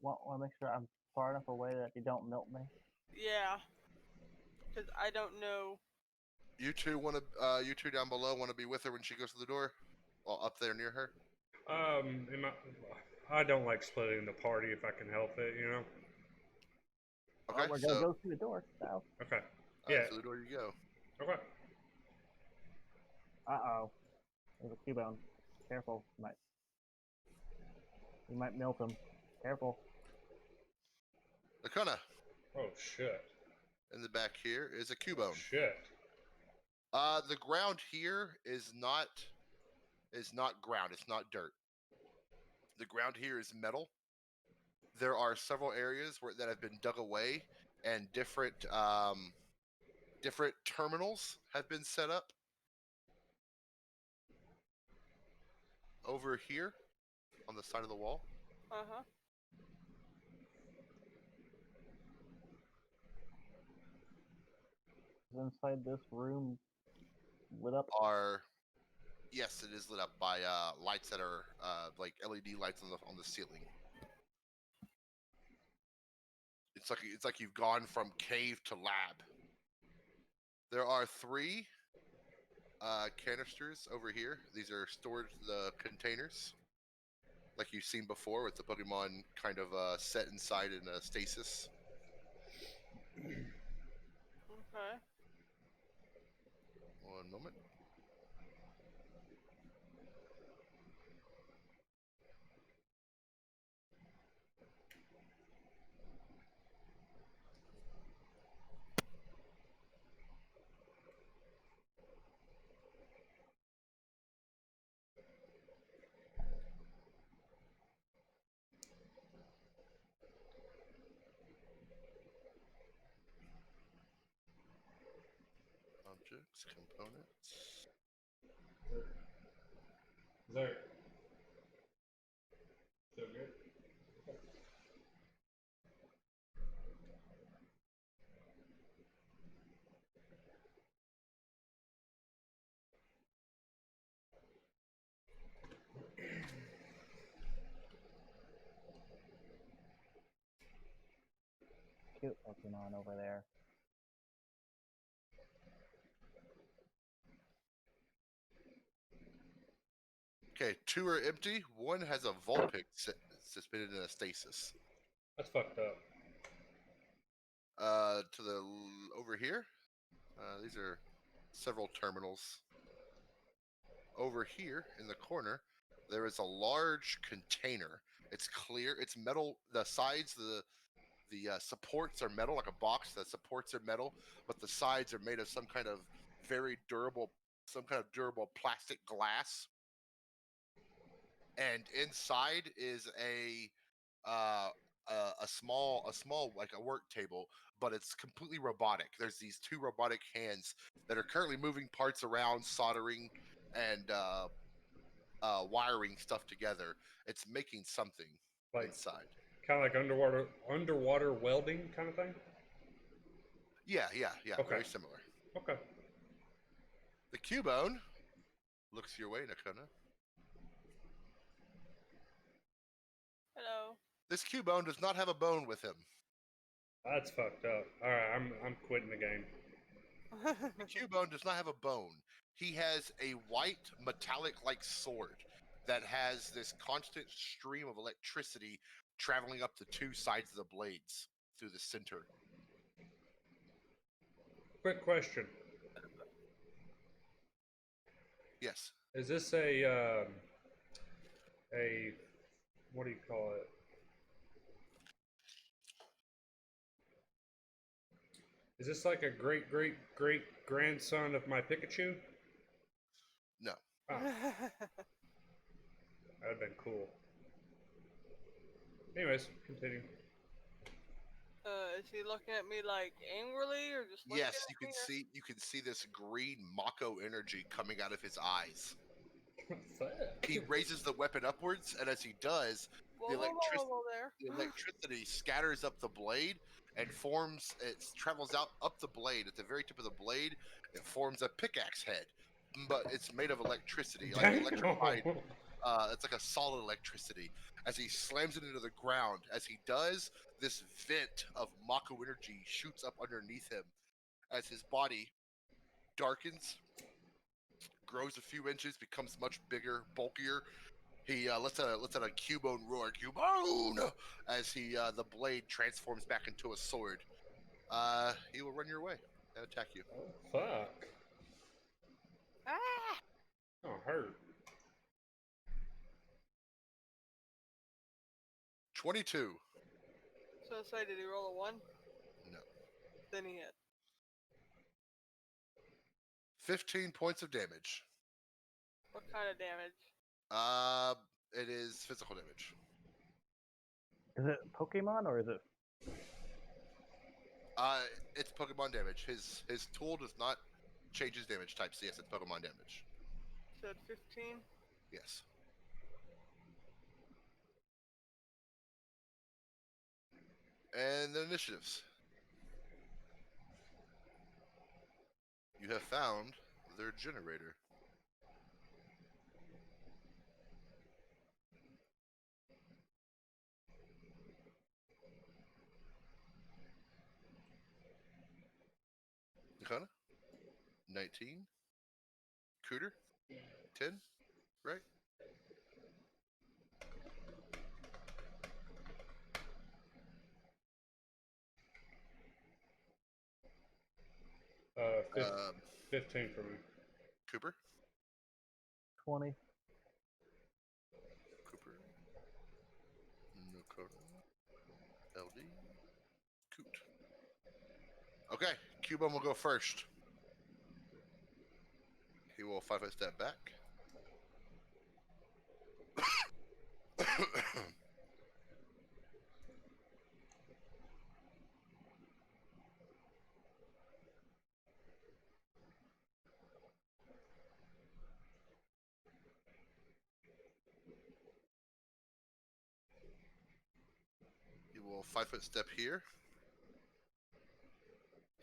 want to make sure I'm far enough away that you don't melt me? Yeah. Because I don't know. You two down below want to be with her when she goes to the door? Well, up there near her? I don't like splitting the party if I can help it, you know? Okay, We're going to go through the door, so. Okay. Yeah. Through the door you go. Okay. Uh-oh. There's a Cubone. Careful. You might melt him. Careful. Dakota. Oh, shit. In the back here is a Cubone. Shit. The ground here is not ground. It's not dirt. The ground here is metal. There are several areas that have been dug away, and different terminals have been set up. Over here, on the side of the wall. Uh-huh. Is inside this room lit up? Yes, it is lit up by lights that are like LED lights on the ceiling. It's like you've gone from cave to lab. There are 3 canisters over here. These are stored containers, like you've seen before, with the Pokemon kind of set inside in a stasis. Okay. One moment. Objects, components. Is there... So good? cute Pokemon over there. Okay, 2 are empty. 1 has a Vulpix suspended in a stasis. That's fucked up. To the over here, these are several terminals. Over here in the corner, there is a large container. It's clear. It's metal. The sides, the supports are metal, like a box. The supports are metal, but the sides are made of some kind of very durable, plastic glass. And inside is a small like a work table, but it's completely robotic. There's these 2 robotic hands that are currently moving parts around, soldering and wiring stuff together. It's making something Like inside. kind of like underwater welding kind of thing. Yeah, Okay. very similar. Okay. The Cubone looks your way, Nakona. Hello. This Cubone does not have a bone with him. That's fucked up. All right, I'm quitting the game. The Cubone does not have a bone. He has a white metallic-like sword that has this constant stream of electricity traveling up the 2 sides of the blades through the center. Quick question: Yes. is this a what do you call it? Is this like a great grandson of my Pikachu? No. Oh, that'd been cool. Anyways, continue. Is he looking at me like angrily or just looking Yes, at me? you can see this green Mako energy coming out of his eyes. Fuck. He raises the weapon upwards, and as he does, Whoa, whoa, whoa, whoa, there. the electricity scatters up the blade and forms. It travels out up the blade. At the very tip of the blade, it forms a pickaxe head, but it's made of electricity, like electrified. It's like a solid electricity. As he slams it into the ground, as he does, this vent of Mako energy shoots up underneath him. As his body darkens, grows a few inches, becomes much bigger, bulkier. He lets out a Cubone roar, Cubone, as the blade transforms back into a sword. He will run your way and attack you. Oh, fuck. Ah! Oh, hurt. 22. So say, did he roll a 1? No. Then he hit. 15 points of damage. What kind of damage? It is physical damage. Is it Pokemon or is it? It's Pokemon damage. His tool does not change his damage type, so yes, it's Pokemon damage. Said 15. Yes. And the initiatives. You have found their generator. Nakana? 19. Cooter? 10. Right? Fif- Um, 15 for me. Cooper? 20. Cooper. Nakona. LD. Coot. Okay, Cubone will go first. He will 5-foot step back. He will 5-foot step here.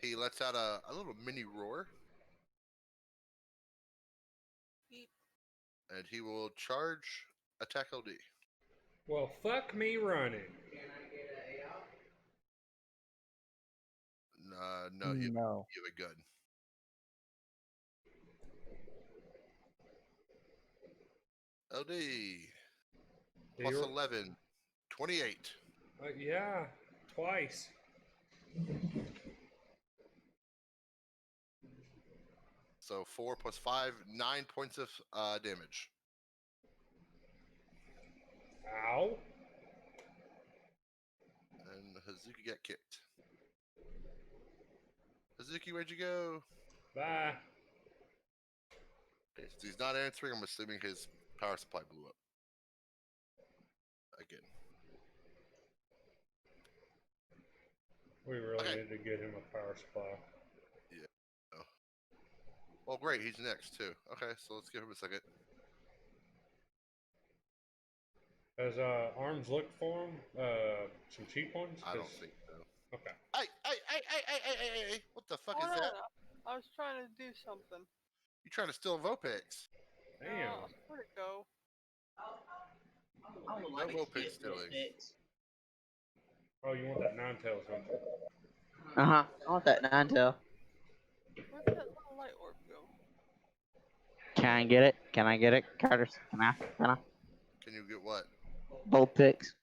He lets out a little mini roar. Beep. And he will charge attack LD. Well, fuck me running. No, you No. have a gun. LD. Plus You're- 11. 28. Yeah, twice. So 4 plus 5, 9 points of damage. Ow. And Hazuki got kicked. Hazuki, where'd you go? Bye. Okay, so he's not answering. I'm assuming his power supply blew up. Again. We really Okay. need to get him a power supply. Oh. Well, great. He's next, too. Okay, so let's give him a second. Has Arms looked for him? Some cheap ones? I don't 'Cause- think so. Okay. Hey, what the fuck Oh, is no, that? no. I was trying to do something. You trying to steal Vopex? Damn. Where'd it go? I would No like to Vulpix get stealing. Vulpix. Oh, you want that Ninetales, don't you? Uh-huh. I want that 9-tail. Where'd that little light orb go? Can I get it? Can I get it? Carter, can I? Can you get what? Bold picks.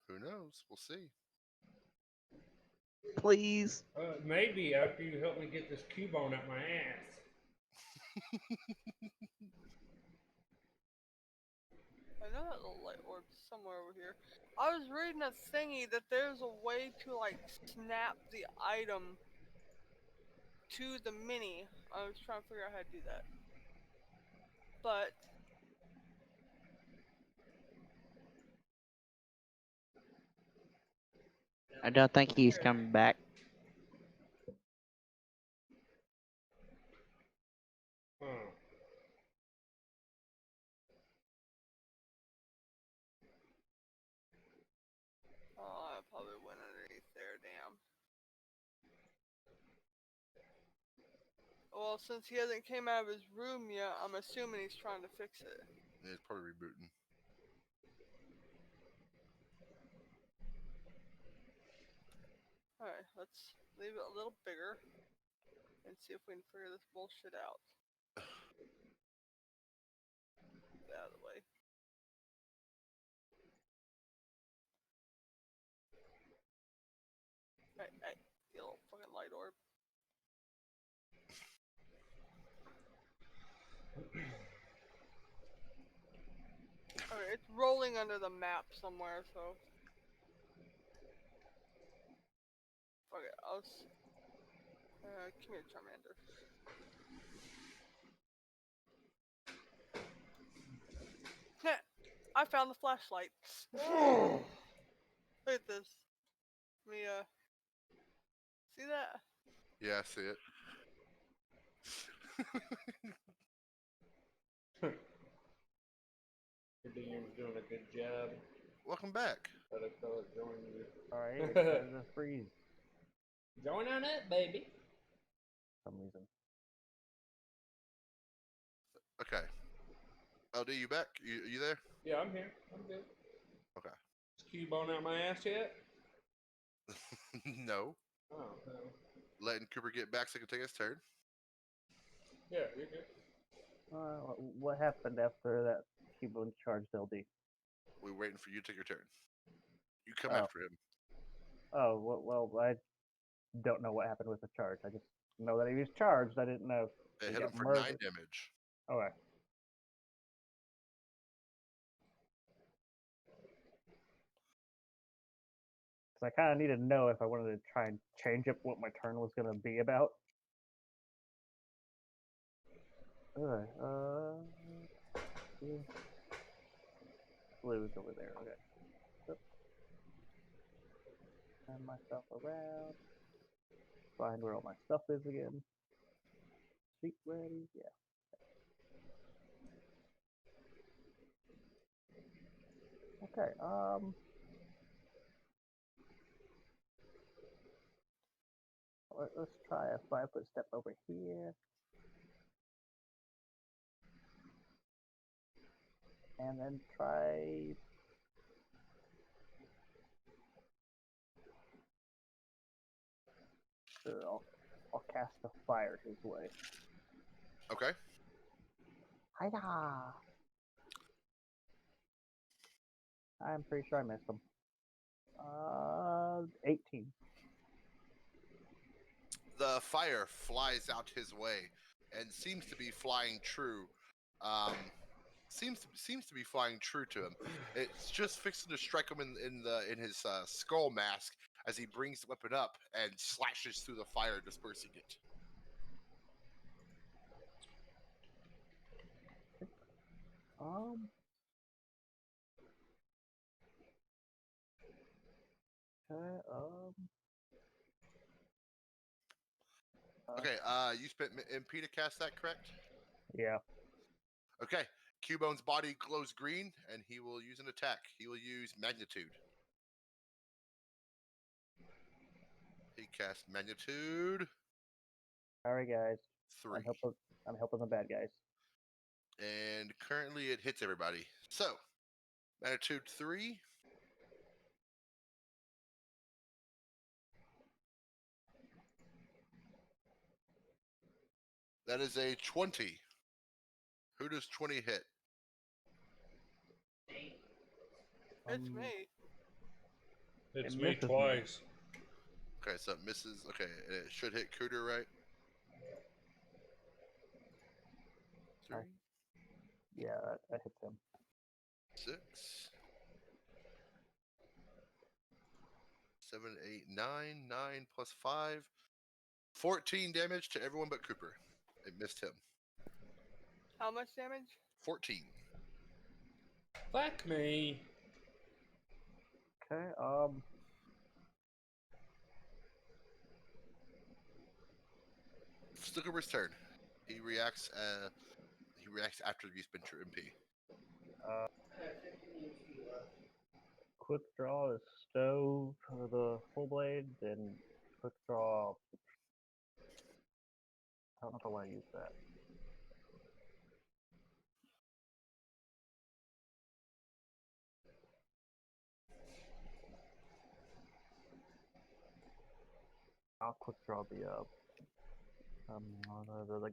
Who knows? We'll see. Please. Maybe after you help me get this Cubone out my ass. I know that little light orb's somewhere over here. I was reading a thingy that there's a way to like snap the item to the mini. I was trying to figure out how to do that. But I don't think he's coming back. Huh. oh, I probably went underneath there, damn. Well, since he hasn't came out of his room yet, I'm assuming he's trying to fix it. Yeah, it's probably rebooting. Alright, let's leave it a little bigger and see if we can figure this bullshit out. Get out of the way. Hey, you little fucking light orb. Okay, it's rolling under the map somewhere, so. Fuck it, come here, Charmander. Heh, I found the flashlight. Look at this. Let me, see that? Yeah, I see it. Your DM's doing a good job. Welcome back. Let a fella join you. Alright, it says a freeze Join on it, baby. for some reason. Okay. LD, you back? You there? Yeah, I'm here. I'm good. Okay. Is Cubone out my ass yet? No. Oh, no. Letting Cooper get back so he can take his turn. Yeah, you're good. What happened after that Cubone charged LD? We're waiting for you to take your turn. You come Oh. after him. Oh, well, I don't know what happened with the charge. I just know that he was charged. I didn't know. It He hit him got for murdered. 9 damage. Okay. So I kind of need to know if I wanted to try and change up what my turn was going to be about. Yeah. Blue is over there. Okay. Yep. Turn myself around. Find where all my stuff is again. Seat ready. Yeah. Okay. Let's try a 5-foot step over here. And then try. I'll cast a fire his way. Okay. Hiya! I'm pretty sure I missed him. 18. The fire flies out his way and seems to be flying true. Seems to be flying true to him. It's just fixing to strike him in his skull mask as he brings the weapon up and slashes through the fire, dispersing it. Okay, Okay, you spent MP to cast that, correct? yeah. Okay, Cubone's body glows green, and he will use an attack. He will use Magnitude. He casts Magnitude Sorry, guys. 3. I'm helping the bad guys. And currently it hits everybody. So, Magnitude 3. That is a 20. Who does 20 hit? It's me. It's It me misses me. twice. Okay, so it misses. Okay, it should hit Cooter, right? 3, Yeah, that hits him. 6, 7, 8, 9. 9 plus 5. 14 damage to everyone but Cooper. It missed him. How much damage? 14. Fuck me. Okay, It's Cooper's turn. He reacts. He reacts after you spent your MP. quick draw is stove for the full blade, then quick draw. I don't know if I want to use that. I'll quick draw the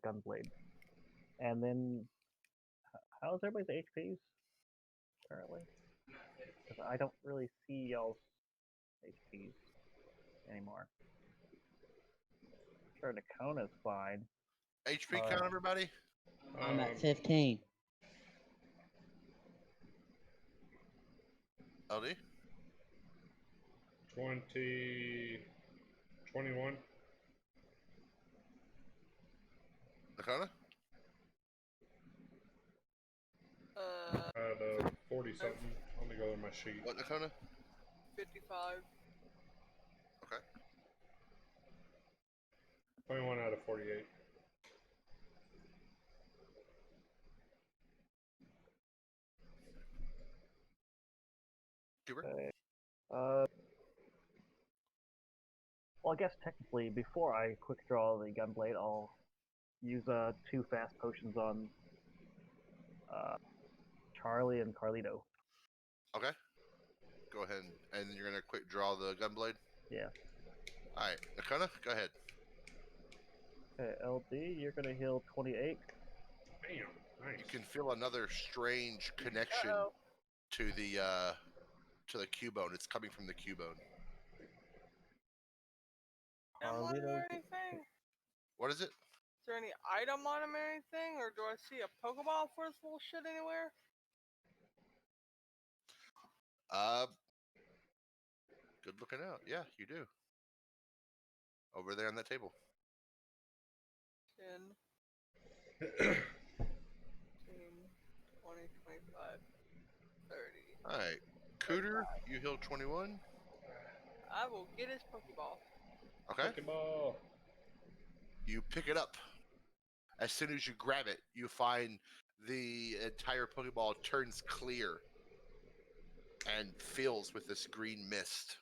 gun blade, and then how's everybody's HPs currently? Because I don't really see y'all's HPs anymore. Sure, Nakona's fine. HP count, everybody? I'm at 15. LD? 20... 21. Nakona? Out of 40 something. Let me go to my sheet. What, Nakona? 55. Okay. 21 out of 48. Cooper? Okay. Well, I guess technically, before I quick draw the gunblade, I'll use 2 fast potions on Charlie and Carlito. Okay. Go ahead and you're gonna quick draw the gunblade? Yeah. Alright, Nakona, go ahead. Okay, LD, you're gonna heal 28. Damn, nice. You can feel another strange connection Uh-oh. to the Cubone. It's coming from the Cubone. Am on Carlito, or anything? What is it? Is there any item on him or anything? Or do I see a Pokeball for this little shit anywhere? Good looking out. Yeah, you do. Over there on that table. 10, 15, 20, 25, 30. Alright. Cooter, you heal 21. I will get his Pokeball. Okay. Pokeball. You pick it up. As soon as you grab it, you find the entire Pokeball turns clear and fills with this green mist.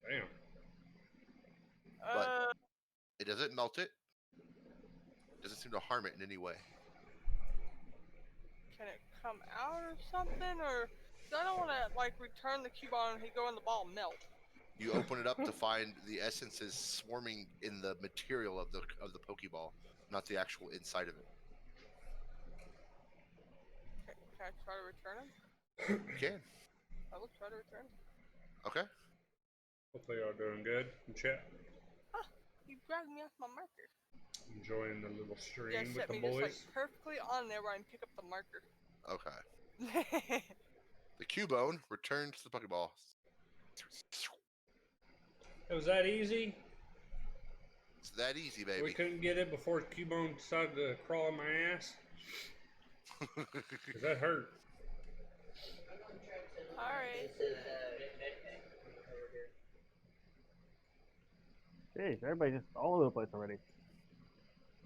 Damn. But it doesn't melt it. Doesn't seem to harm it in any way. Can it come out or something? Or I don't want to like return the Cubone and he go in the ball and melt. You open it up to find the essences swarming in the material of the Pokeball, not the actual inside of it. Can I try to return him? You can. I will try to return him. Okay. Hopefully y'all doing good in chat. Ah, you grabbed me off my marker. Enjoying the little You stream guys with set the me boys. just like perfectly on there where I can pick up the marker. Okay. The Cubone returned to the Pokeball. It was that easy? It's that easy, We baby. couldn't get it before Cubone decided to crawl in my ass? Cause that hurt. Alright. This is over here. Jeez, everybody's just all over the place already.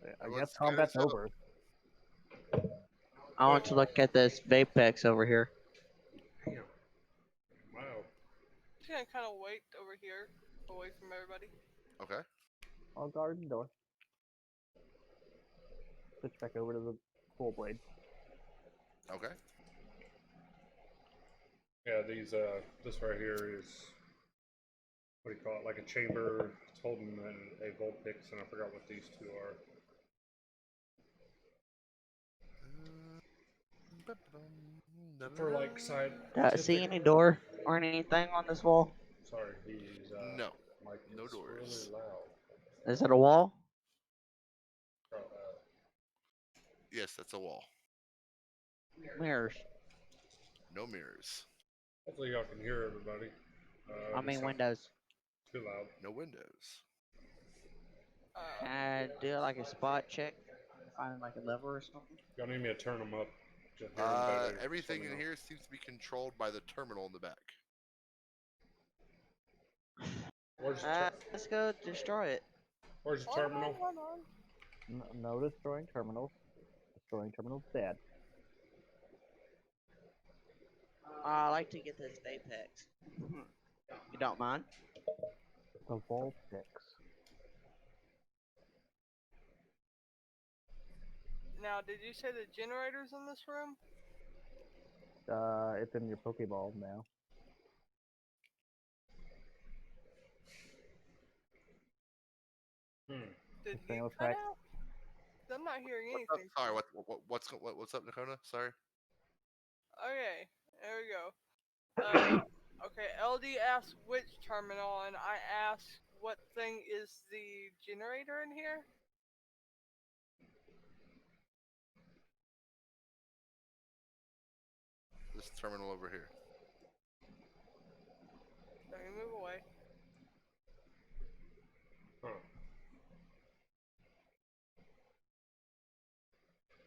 I Everyone's guess combat's scattered, so- over. I want to look at this Vapex over here. Damn. Wow. Just gonna kind of wait over here, away from everybody. Okay. I'll guard the door. Switch back over to the full blade. Okay. Yeah, these this right here is, what do you call it? Like a chamber. It's holding a Vulpix, and I forgot what these two are. For like side. See any door or anything on this wall? Sorry, he's No. Mike, No it's doors. really loud. Is it a wall? Yes, that's a wall. Mirrors. No mirrors. Hopefully y'all can hear everybody. I It's mean not windows. too loud. No windows. Do like a spot check. Find like a lever or something. Y'all need me to turn them up to hear them better. just Everything let me in know. here seems to be controlled by the terminal in the back. Where's the, Let's go destroy it. where's the Hold terminal? on, hold on. No destroying terminals. Destroying terminals bad. I like to get this Vapex. You don't mind? The Vulpix. Now, did you say the generator's in this room? It's in your Pokeball now. Did Thing he was cut back. out? 'Cause I'm not hearing What's up? anything. Sorry, what's up, Nakona? Sorry. Okay, there we go. Okay, LD asked which terminal, and I asked what thing is the generator in here? This terminal over here. Let me move away. Huh.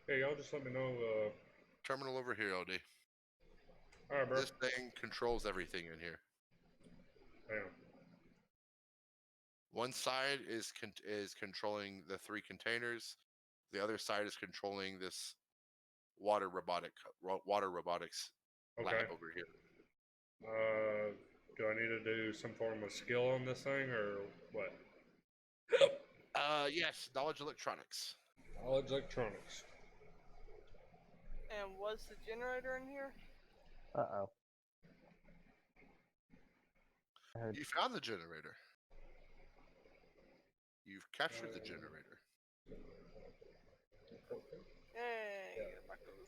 Hey, y'all just let me know. Terminal over here, LD. Alright, bro. This thing controls everything in here. Damn. One side is controlling the 3 containers. The other side is controlling this water robotics Okay. lab over here. Do I need to do some form of skill on this thing, or what? Yes, knowledge electronics. Knowledge electronics. And was the generator in here? Uh-oh. I heard You found the generator. You've captured the generator. Hey, Yeah. get it back over.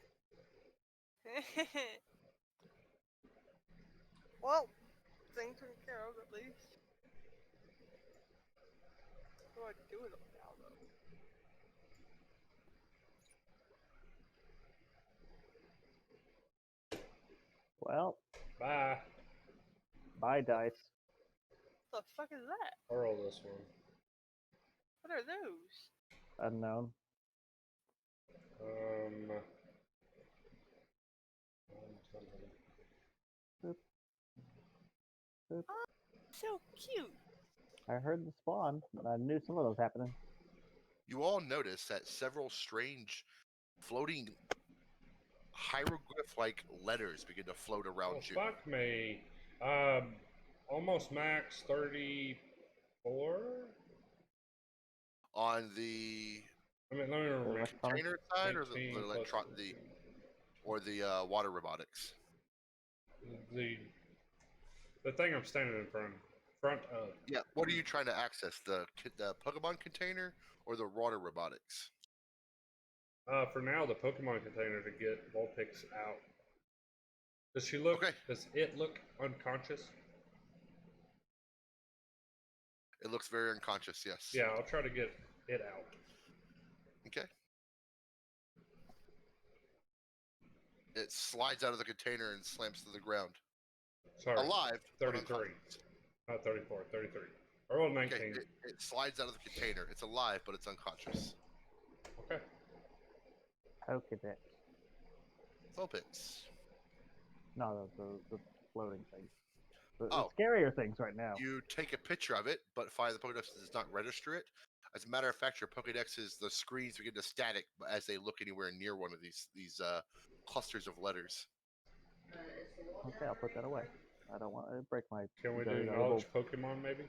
Well, thing taken care of at least. What do I do with them now, though? well, Bye. bye dice. What the fuck is that? I'll roll this one. What are those? Unknown. So cute. I heard the spawn, but I knew some of those happening. You all notice that several strange floating hieroglyph-like letters begin to float around Oh, you. fuck me. Almost max 34? On the I mean, let me remember. Electronic. container side, or the 19 plus electron, the water robotics. the thing I'm standing in front of. Front of. Yeah. What are you trying to access? The Pokemon container or the water robotics? For now, the Pokemon container to get Vulpix out. Does she look? Okay. Does it look unconscious? It looks very unconscious. Yes. Yeah, I'll try to get it out. Okay. It slides out of the container and slams to the ground. Sorry. Alive. but 33. unconscious. Not 34. 33. I rolled 19. Okay. It slides out of the container. It's alive, but it's unconscious. Okay. Pokedex. Vulpix. No, the floating things. The Oh. scarier things right now. You take a picture of it, but Fire the Pokedex does not register it. As a matter of fact, your Pokedex is the screens begin to static as they look anywhere near one of these clusters of letters. Okay, I'll put that away. I don't want to break my. Can we do very knowledge valuable Pokemon maybe?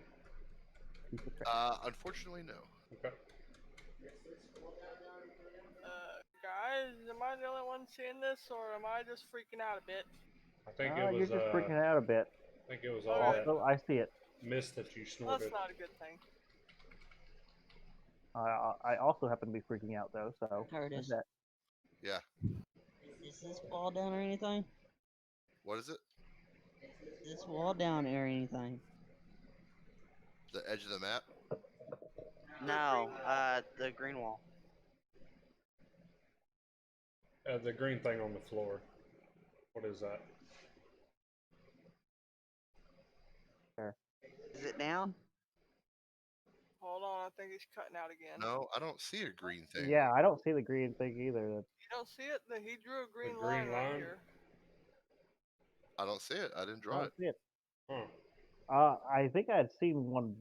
piece of crap. Unfortunately, no. Okay. Guys, am I the only one seeing this, or am I just freaking out a bit? I think it was. You're just freaking out a bit. I think it was all that Also, I see it. mist that you That's snorted. not a good thing. I also happen to be freaking out though. So Curtis. there's that. Yeah. Is this wall down or anything? What is it? Is this wall down or anything? The edge of the map? No, the green wall. The green thing on the floor. What is that? Is it down? Hold on, I think he's cutting out again. No, I don't see a green thing. Yeah, I don't see the green thing either. You don't see it? He drew a green, green line right line? here. I don't see it. I didn't I draw don't it. see it. Huh. I think I had seen one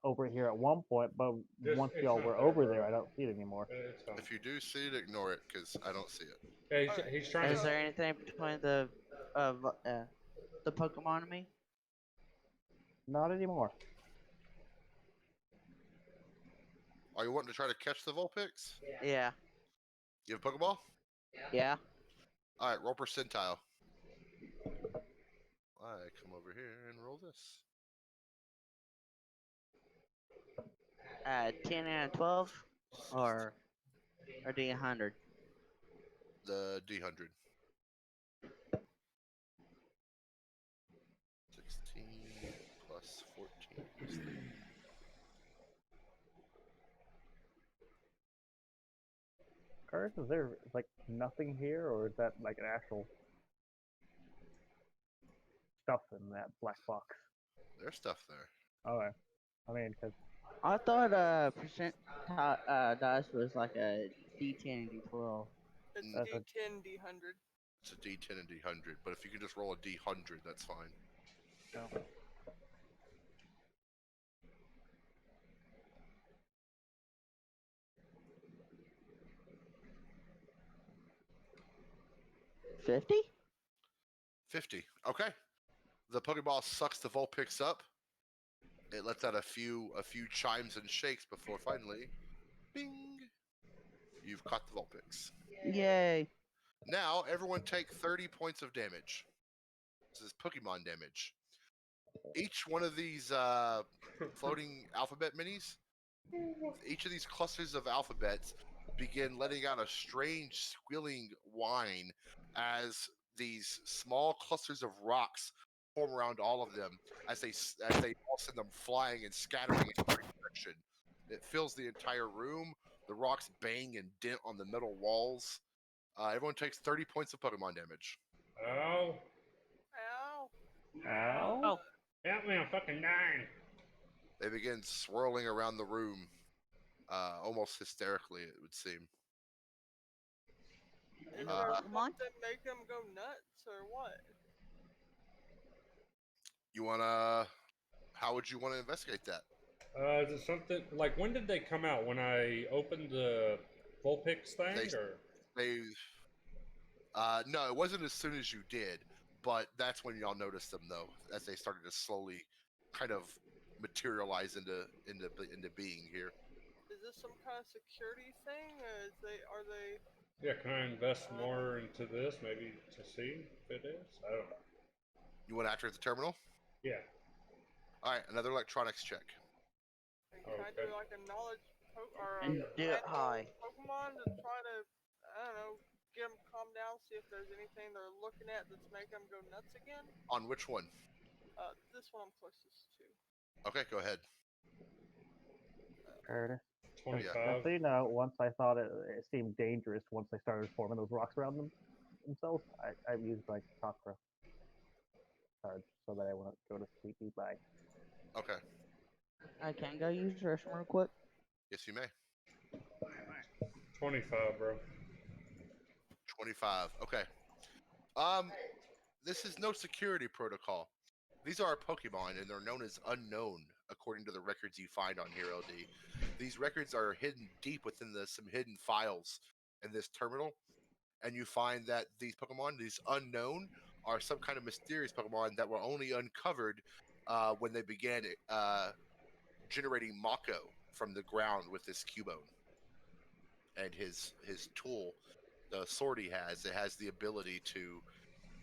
over here at one point, but once it's y'all not were there, over bro. there, I don't see it anymore. It's fine. If you do see it, ignore it, because I don't see it. Yeah, he's trying Is to. there anything between the Pokemon and me? Not anymore. Are you wanting to try to catch the Vulpix? Yeah. You have a Pokeball? Yeah. Alright, roll percentile. I come over here and roll this. 10 out of 12, or D100. The D100. 16 plus 14 is 30. Curtis, is there like nothing here, or is that like an actual stuff in that black box? There's stuff there. Okay. I mean, because I thought percent dice was like a D10 and D12. It's That's a- D10, D100. It's a D10 and D100, but if you can just roll a D100, that's fine. no. 50? 50. Okay. The Pokeball sucks the Vulpix up. It lets out a few chimes and shakes before finally, bing, you've caught the Vulpix. Yay. Now everyone take 30 points of damage. This is Pokemon damage. Each one of these floating alphabet minis, each of these clusters of alphabets begin letting out a strange squealing whine as these small clusters of rocks form around all of them as they all send them flying and scattering in every direction. It fills the entire room. The rocks bang and dent on the metal walls. Everyone takes 30 points of Pokemon damage. Oh. Ow. Ow. Oh. Help me, I'm fucking dying. They begin swirling around the room, almost hysterically, it would seem. Is Uh, there Come on. something make him go nuts, or what? You wanna? How would you want to investigate that? Is it something like when did they come out? When I opened the Vulpix thing, or No, it wasn't as soon as you did, but that's when y'all noticed them though, as they started to slowly, kind of materialize into being here. Is this some kind of security thing, or are they? yeah? Can I invest more into this, maybe to see if it is? I don't know. You want to activate the terminal? Yeah. All right, another electronics check. And can I do like a knowledge or And do it handle high. Pokemon to try to, I don't know, get them calmed down, see if there's anything they're looking at that's making them go nuts again? On which one? This one I'm closest to. Okay, go ahead. Heard. 25. So you know, once I thought it seemed dangerous once they started forming those rocks around themselves, I used my chakra charge so that I wouldn't go to sleepy by. Okay. I can go use the restroom real quick. Yes, you may. 25, bro. 25. Okay. This is no security protocol. These are Pokemon, and they're known as unknown, according to the records you find on here, LD. These records are hidden deep within some hidden files in this terminal, and you find that these Pokemon, these unknown, are some kind of mysterious Pokemon that were only uncovered when they began generating Mako from the ground with this Cubone. And his tool, the sword he has, it has the ability to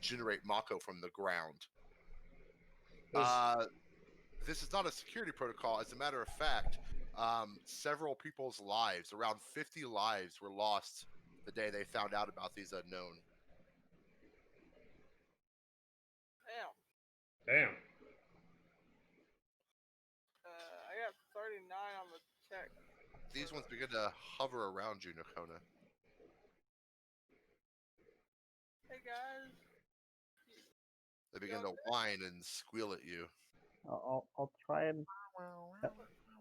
generate Mako from the ground. This is not a security protocol. As a matter of fact, several people's lives, around 50 lives, were lost the day they found out about these unknown. Damn. Damn. I got 39 on the check. These ones begin to hover around you, Nakona. Hey guys. They begin to whine and squeal at you. I'll try and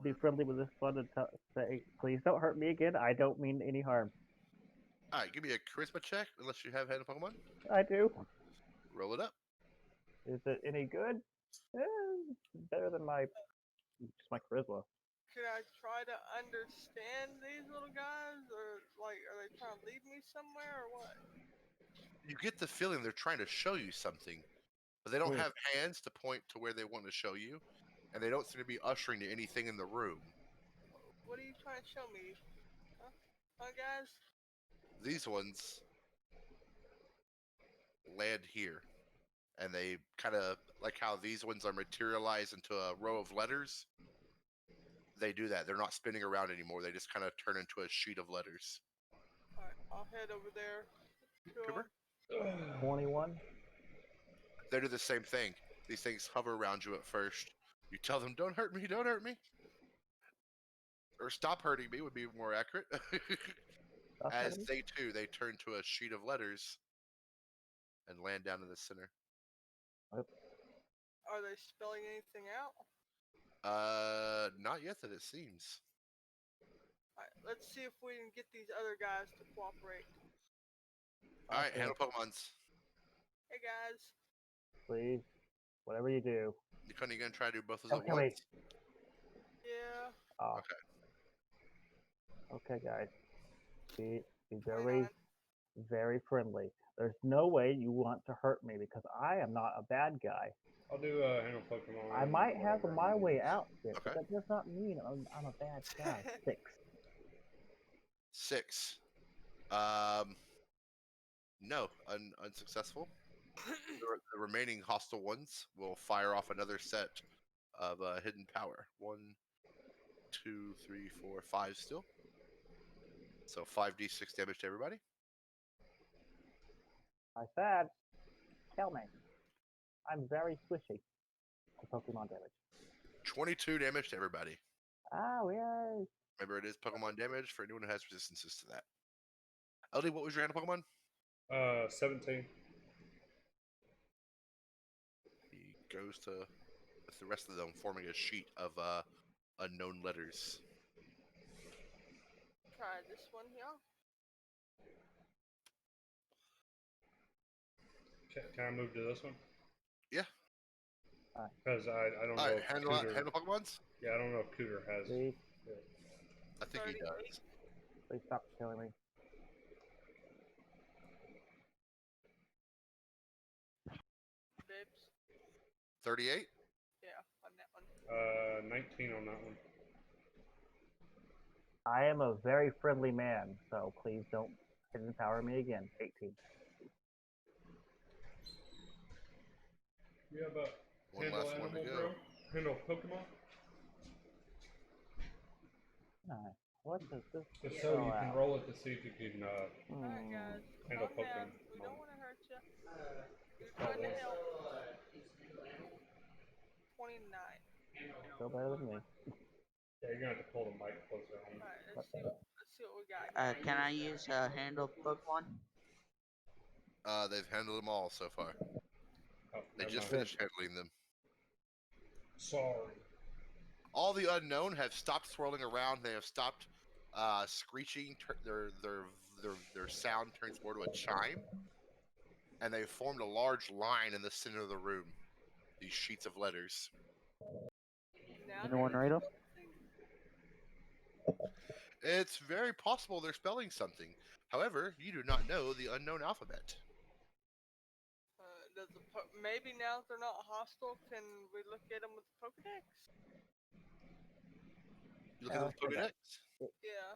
be friendly with this one and say, please don't hurt me again. I don't mean any harm. All right, give me a charisma check, unless you have had a Pokemon. I do. Roll it up. Is it any good? Better than just my charisma. Can I try to understand these little guys, or like, are they trying to lead me somewhere, or what? You get the feeling they're trying to show you something, but they don't have hands to point to where they want to show you, and they don't seem to be ushering to anything in the room. What are you trying to show me? Huh, guys? These ones land here, and they kind of, like how these ones are materialized into a row of letters. They do that. They're not spinning around anymore. They just kind of turn into a sheet of letters. Alright, I'll head over there. Cooper? 21. They do the same thing. These things hover around you at first. You tell them, don't hurt me, don't hurt me. Or stop hurting me would be more accurate. As they too, they turn to a sheet of letters and land down in the center. Are they spelling anything out? Not yet that it seems. Alright, let's see if we can get these other guys to cooperate. Alright, handle Pokemons. Hey guys. Please. Whatever you do. You couldn't again try to do both of them at Okay, wait. once? Yeah. Okay. Okay, guys. Be very, very friendly. There's no way you want to hurt me because I am not a bad guy. I'll do handle Pokemon. I might have my way out, Okay. but that does not mean I'm a bad guy. 6. 6. No, unsuccessful. The remaining hostile ones will fire off another set of hidden power. 1, 2, 3, 4, 5 still. So 5d6 damage to everybody. I said, tell me. I'm very squishy on Pokemon damage. 22 damage to everybody. Oh, yay. Remember, it is Pokemon damage for anyone who has resistances to that. LD, what was your handle Pokemon? 17. He goes to, with the rest of them, forming a sheet of unknown letters. Try this one here. Can I move to this one? Yeah. Because I don't know if handle Pokemons? Yeah, I don't know if Cooter has. Please. I think he does. Please stop killing me. Dibs. 38? Yeah, on that one. 19 on that one. I am a very friendly man, so please don't hidden power me again. 18. You have a One handle last one to animal, go. bro? Handle Pokemon? Nice. What does this If so, spell you can out? roll it to see if you can Alright, guys. handle Calm down. Pokemon. We don't want to hurt you. We're Oh, trying to well. help. 29. Still better than me. Yeah, you're gonna have to pull the mic closer on. Alright, let's see what we got here. Can I use handle Pokemon? They've handled them all so far. Oh, They never just mind. finished handling them. Sorry. All the unknown have stopped swirling around. They have stopped screeching. Their sound turns more to a chime, and they formed a large line in the center of the room. These sheets of letters. Now Anyone read 'em? It's very possible they're spelling something. However, you do not know the unknown alphabet. Does maybe now if they're not hostile, can we look at them with the Pokedex? You look at the Pokedex. Yeah.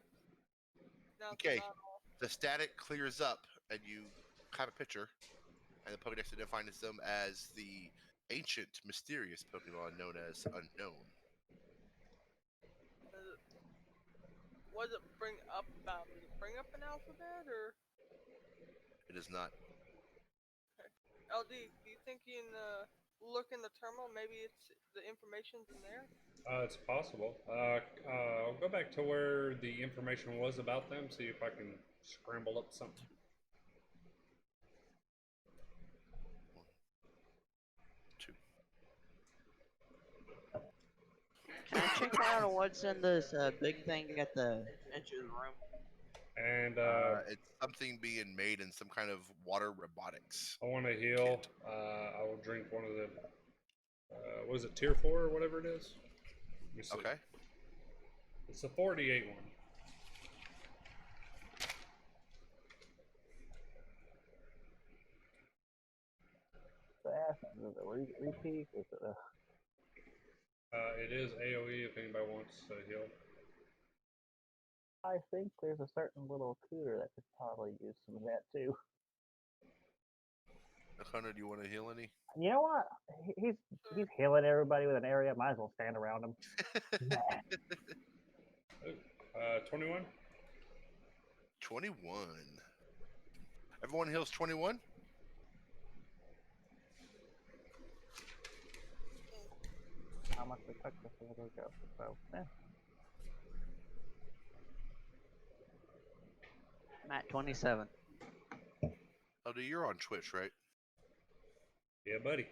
Now if Okay. they're not all. The static clears up, and you have a picture, and the Pokedex identifies them as the ancient, mysterious Pokemon known as Unknown. What does it bring up about? Does it bring up an alphabet or? It is not. LD, do you think you can look in the terminal? Maybe it's the information's in there. It's possible. I'll go back to where the information was about them, see if I can scramble up something. Can I check out what's in this big thing at the edge of the room? And It's something being made in some kind of water robotics. I want to heal. I will drink one of the. What is it, tier 4 or whatever it is? Let me see. Okay. It's the 48 one. Fast. Is it a repeat? Is it a... It is AoE if anybody wants to heal. I think there's a certain little cooter that could probably use some of that too. Hunter, do you want to heal any? You know what? He's healing everybody with an area. Might as well stand around him. 21? 21. Everyone heals 21? How much we took before they go. So, I'm at 27. Oh, dude, you're on Twitch, right? Yeah, buddy.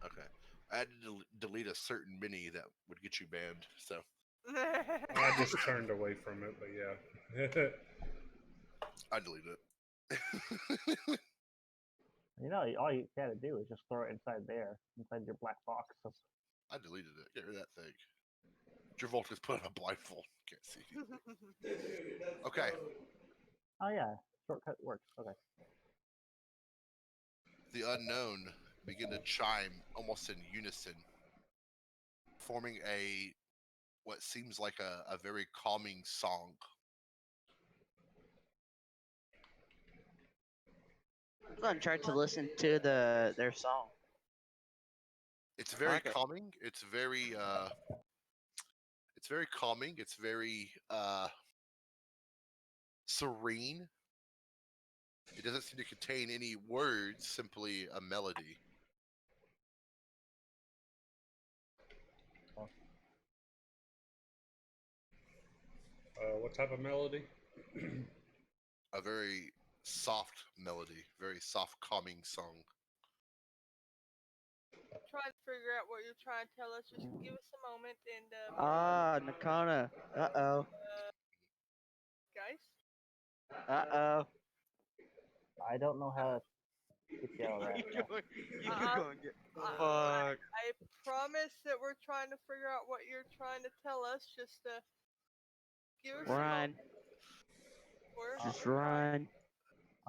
Okay. I had to delete a certain mini that would get you banned, so. I just turned away from it, but yeah. I deleted it. you know, all you gotta do is just throw it inside there, inside your black box. So. I deleted it. Get rid of that thing. Travolta's put on a blindfold. Can't see. Okay. Oh yeah, shortcut works. Okay. The unknown begin to chime almost in unison, forming what seems like a very calming song. I'm gonna try to listen to their song. It's very Okay. calming. It's very calming. It's very serene. It doesn't seem to contain any words, simply a melody. What type of melody? A very soft melody, very soft, calming song. Trying to figure out what you're trying to tell us. Just give us a moment and. Nakona. Uh-oh. Guys. Uh-oh. I don't know how to get you out of that. You going get fucked. I promise that we're trying to figure out what you're trying to tell us. Just give us Run. Just run.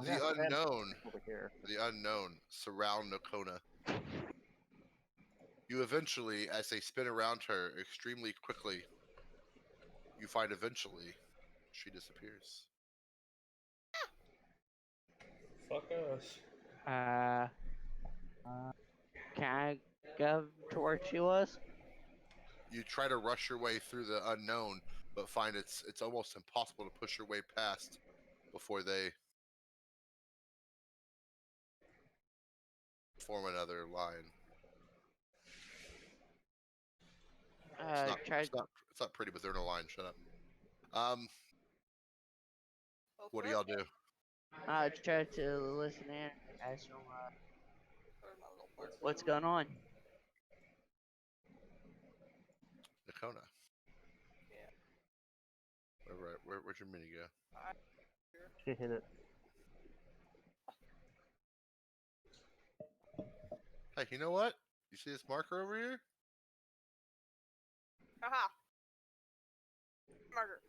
The unknown surround Nakona. You eventually, as they spin around her extremely quickly, you find eventually she disappears. Fuck us. Can I go to where she was? you try to rush your way through the unknown, but find it's almost impossible to push your way past before they form another line. Try. It's not pretty, but they're in a line. Shut up. Go What for do it. y'all do? Try to listen in. Ask them Where's my little part? what's going on. Nakona. Yeah. Where'd your mini go? She hit it. Hey, you know what? You see this marker over here? Haha. Marker.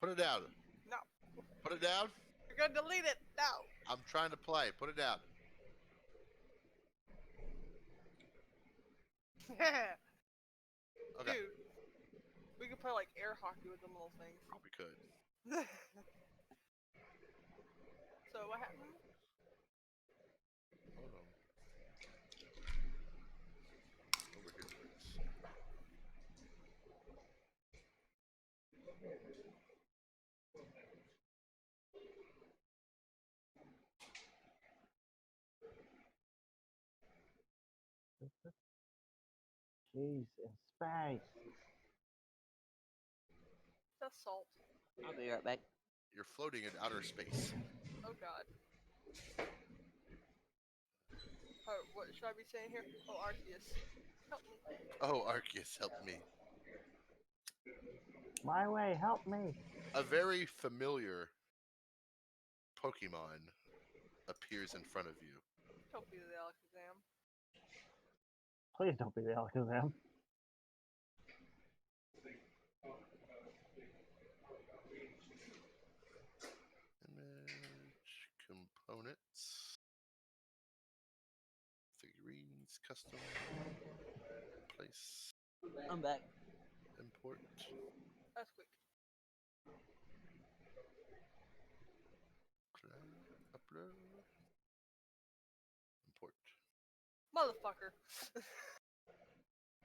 Put it down. No. Put it down. You're gonna delete it. No. I'm trying to play. Put it down. Okay. Dude, we could play like air hockey with them little things. Probably could. So what happened? Hold on. Over here, please. Jeez, in space. That's salt. I'll be right back. You're floating in outer space. Oh god. Oh, what should I be saying here? Oh, Arceus. Help me. Oh, Arceus, help me. My way, help me. A very familiar Pokemon appears in front of you. Don't be the Alakazam. Please don't be the Alakazam. Image, components, figurines, custom, place, I'm back. import. That's quick. Upload. Import. Motherfucker.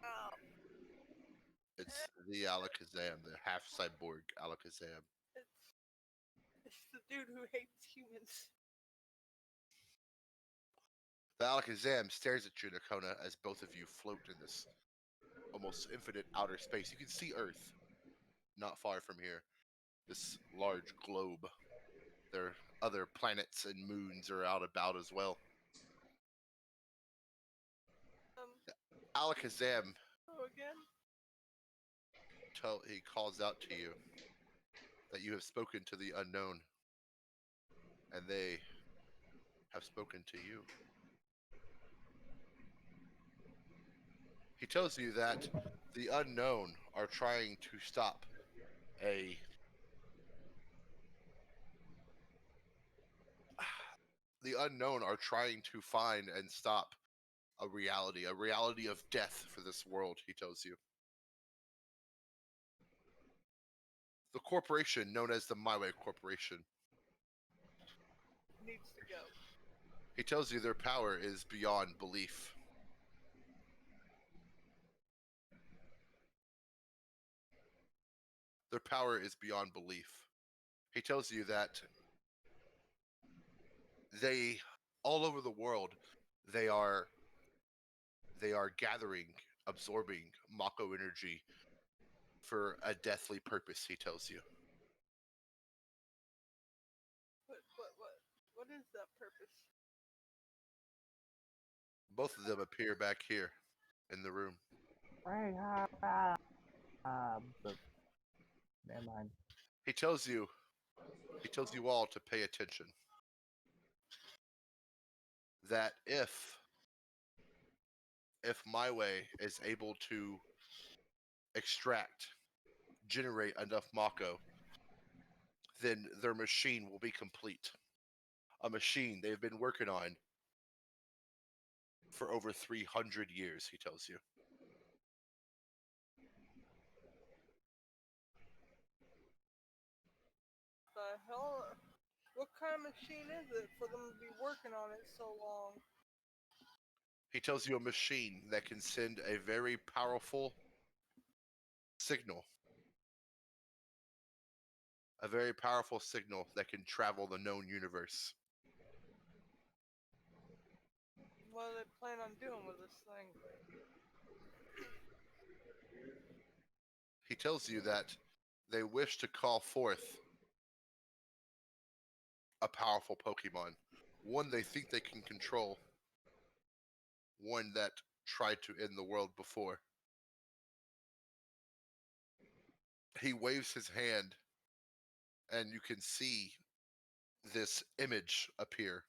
Oh. It's the Alakazam, the half cyborg Alakazam. It's the dude who hates humans. The Alakazam stares at you, Nakona, as both of you float in this almost infinite outer space. You can see Earth not far from here. This large globe. There are other planets and moons are out about as well. Alakazam, Oh, again? he calls out to you that you have spoken to the unknown, and they have spoken to you. He tells you that the unknown are trying to stop the unknown are trying to find and stop a reality of death for this world, he tells you. The corporation known as the My Way Corporation. Needs to go. He tells you their power is beyond belief. Their power is beyond belief. He tells you that they, all over the world, they are gathering, absorbing Mako energy for a deathly purpose, he tells you. What is that purpose? Both of them appear back here in the room. Never mind. He tells you all to pay attention. That if My Way is able to generate enough Mako, then their machine will be complete. A machine they've been working on for over 300 years, he tells you. The hell? What kind of machine is it for them to be working on it so long? He tells you a machine that can send a very powerful signal. A very powerful signal that can travel the known universe. What do they plan on doing with this thing? He tells you that they wish to call forth a powerful Pokemon, one they think they can control, one that tried to end the world before. He waves his hand, and you can see this image appear.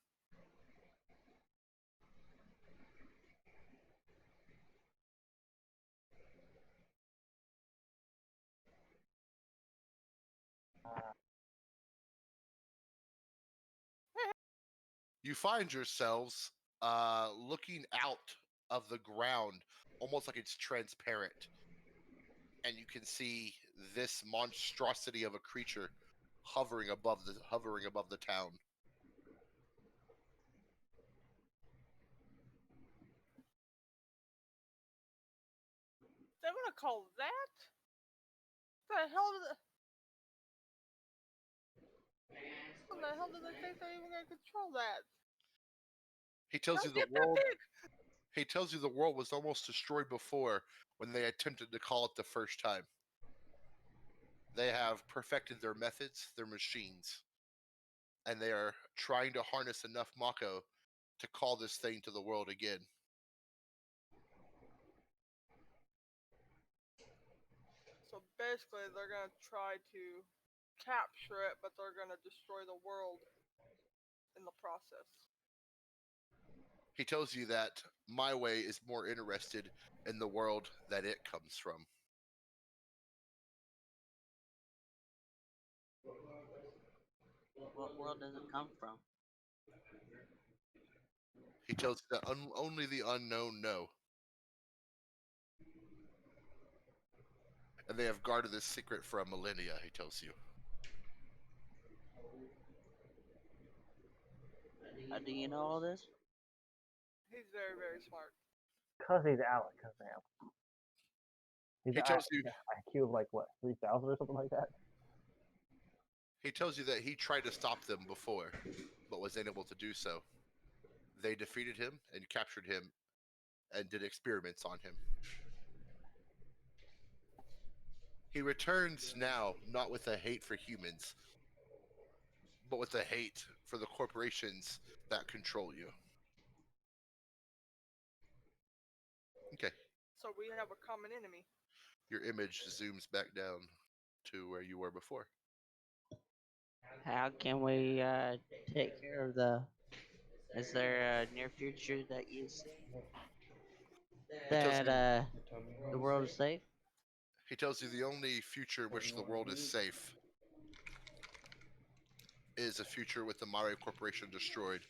You find yourselves looking out of the ground, almost like it's transparent, and you can see this monstrosity of a creature hovering above the town. They want to call that? The hell did they... How the hell do they think they're even gonna control that? He tells you Don't the get that world. big! He tells you the world was almost destroyed before when they attempted to call it the first time. They have perfected their methods, their machines, and they are trying to harness enough Mako to call this thing to the world again. So basically, they're gonna try to capture it, but they're gonna destroy the world in the process. He tells you that my way is more interested in the world that it comes from. What world does it come from? He tells you that only the unknown know. And they have guarded this secret for a millennia, he tells you. Do you know all this? He's very, very smart. Cause he's Alakazam. He's He tells you IQ of like what, 3,000 or something like that. He tells you that he tried to stop them before, but was unable to do so. They defeated him and captured him and did experiments on him. He returns now not with a hate for humans, but with a hate for the corporations that control you. Okay. So we have a common enemy. Your image zooms back down to where you were before. How can we take care of the? Is there a near future that you see that the world is safe? He tells you the only future in which the world is safe is a future with the Mario Corporation destroyed.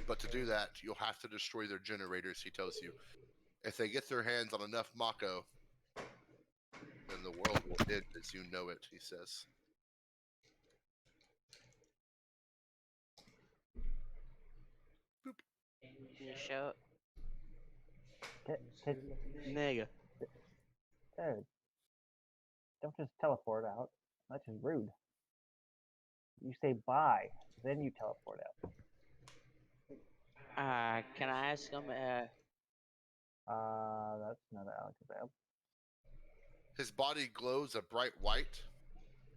But to do that, you'll have to destroy their generators, he tells you. If they get their hands on enough Mako, then the world will end as you know it, he says. Can you show it? Nigga. Dude, don't just teleport out. That's just rude. You say bye, then you teleport out. Can I ask him? That's not Alakazam. His body glows a bright white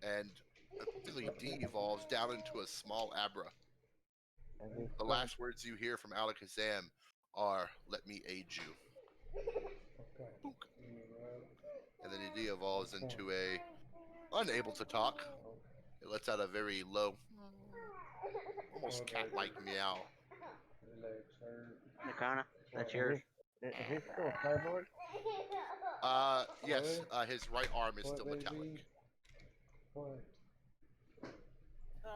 and quickly de-evolves down into a small Abra. The last words you hear from Alakazam are, "Let me aid you." Book. And then he de-evolves into a unable to talk. It lets out a very low, almost cat-like meow. Nakana, that's yours. Is he still a cyborg? Yes, his right arm is still metallic. We will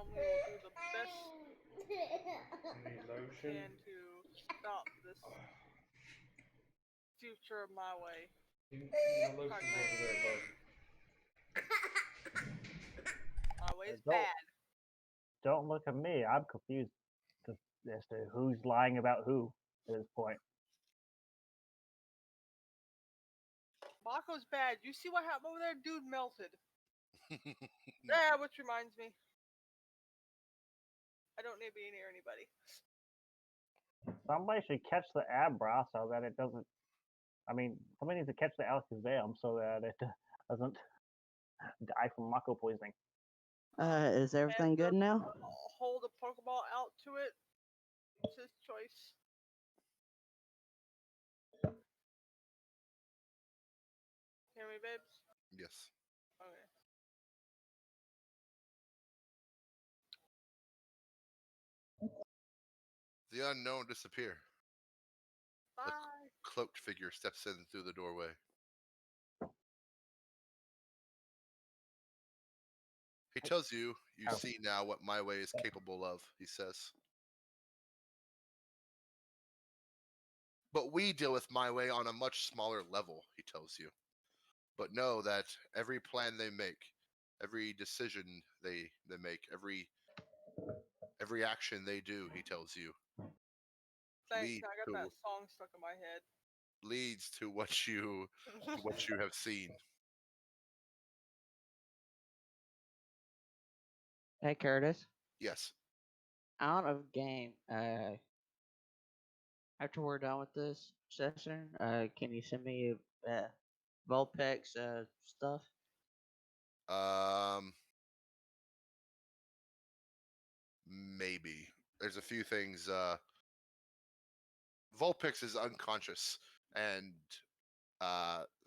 do the best we can to stop this future of my way. My way is bad. Don't look at me. I'm confused as to who's lying about who at this point. Mako's bad. You see what happened over there? Dude melted. Yeah, which reminds me. I don't need to be near anybody. Somebody should catch the Abra so that it doesn't. I mean, somebody needs to catch the Alakazam so that it doesn't die from Mako poisoning. Is everything good now? Hold a Pokeball out to it. It's his choice. Hear me, babes? Yes. Okay. The unknown disappear. Bye. A cloaked figure steps in through the doorway. He tells you, you see now what my way is capable of, he says. But we deal with my way on a much smaller level, he tells you. But know that every plan they make, every decision they make, every action they do, he tells you, Thanks, leads I got to that song stuck in my head. leads to what you have seen. Hey, Curtis. Yes. Out of game. After we're done with this session, can you send me Vulpix stuff? Maybe. There's a few things. Vulpix is unconscious, and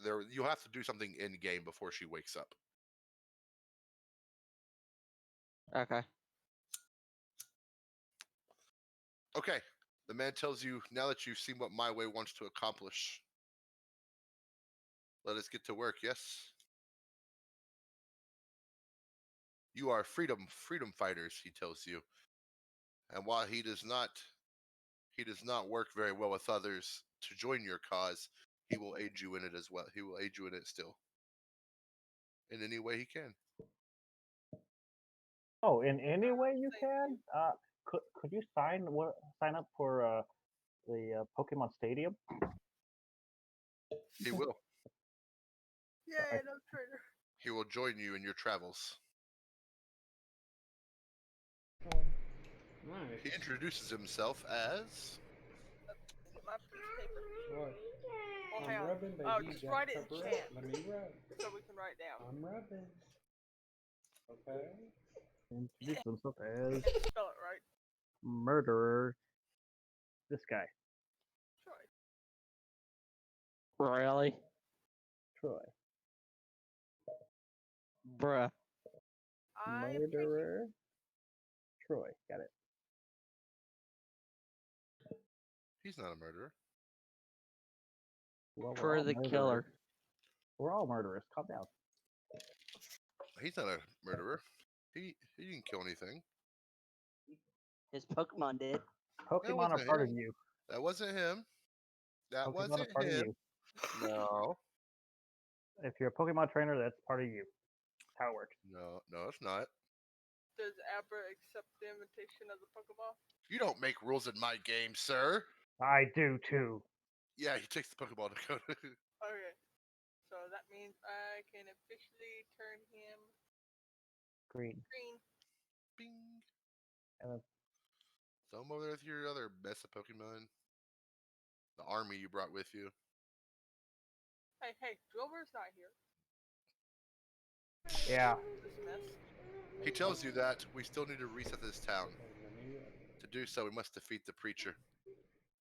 there you'll have to do something in game before she wakes up. Okay. Okay. The man tells you, now that you've seen what my way wants to accomplish, let us get to work, yes? You are freedom fighters, he tells you. And while he does not work very well with others to join your cause, he will aid you in it as well. He will aid you in it still. In any way he can. Oh, in any way you can? Could you sign up for the Pokemon Stadium? He will. Yay, no trainer. He will join you in your travels. Nice. He introduces himself as... My piece of paper. What? Well, I'm hang on. rubbing, baby. Oh, You just got write to it in cover chat. up. Let me rub. So we can write down. I'm rubbing. Okay. Introduce himself as Spell it right. murderer. This guy, Troy. Really? Troy. Bruh. I Murderer. Troy. Got it. He's not a murderer. Well, we're Troy all the murderers. killer. We're all murderers. Calm down. He's not a murderer. He didn't kill anything. His Pokemon did. Pokemon are wasn't part of him. you. That wasn't him. That Pokemon are wasn't part of him. you. No. If you're a Pokemon trainer, that's part of you. That's how it works. No, it's not. Does Abra accept the invitation of the Pokeball? You don't make rules in my game, sir. I do too. Yeah, he takes the Pokeball to go to. Okay. So that means I can officially turn him Green. green. Bing. And then, Throw him over there with your other best of Pokemon. The army you brought with you. Hey, Drilber's not here. yeah. This mess. He tells you that we still need to reset this town. To do so, we must defeat the Preacher.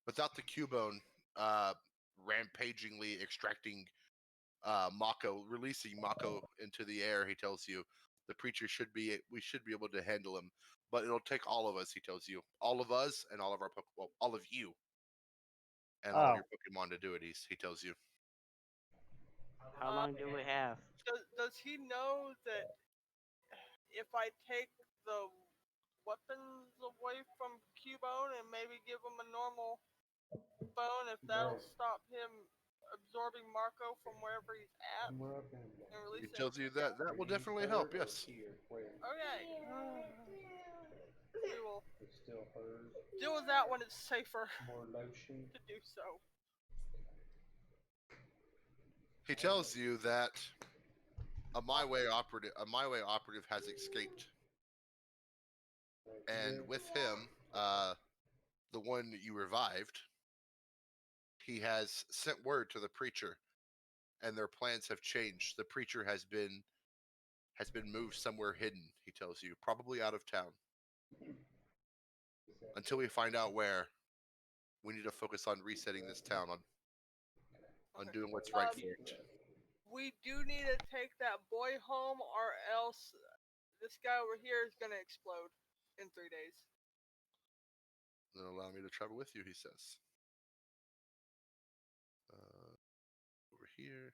Without the Cubone rampagingly extracting Mako, releasing Mako into the air, he tells you, the Preacher we should be able to handle him. But it'll take all of us, he tells you. All of us and all of our all of you. And all of your Pokemon to do it, he tells you. How long do we have? Does he know that if I take the weapons away from Cubone and maybe give him a normal bone, if that'll stop him absorbing Marco from wherever he's at and He releasing tells you that will definitely help, yes. Okay. We will deal with that when it's safer to do so. He tells you that a My Way operative has escaped, and with him, the one that you revived, he has sent word to the preacher, and their plans have changed. The preacher has been moved somewhere hidden. He tells you, probably out of town. Until we find out where, we need to focus on resetting this town, on doing what's right for it. We do need to take that boy home, or else this guy over here is gonna explode in 3 days. Then allow me to travel with you, he says. Over here.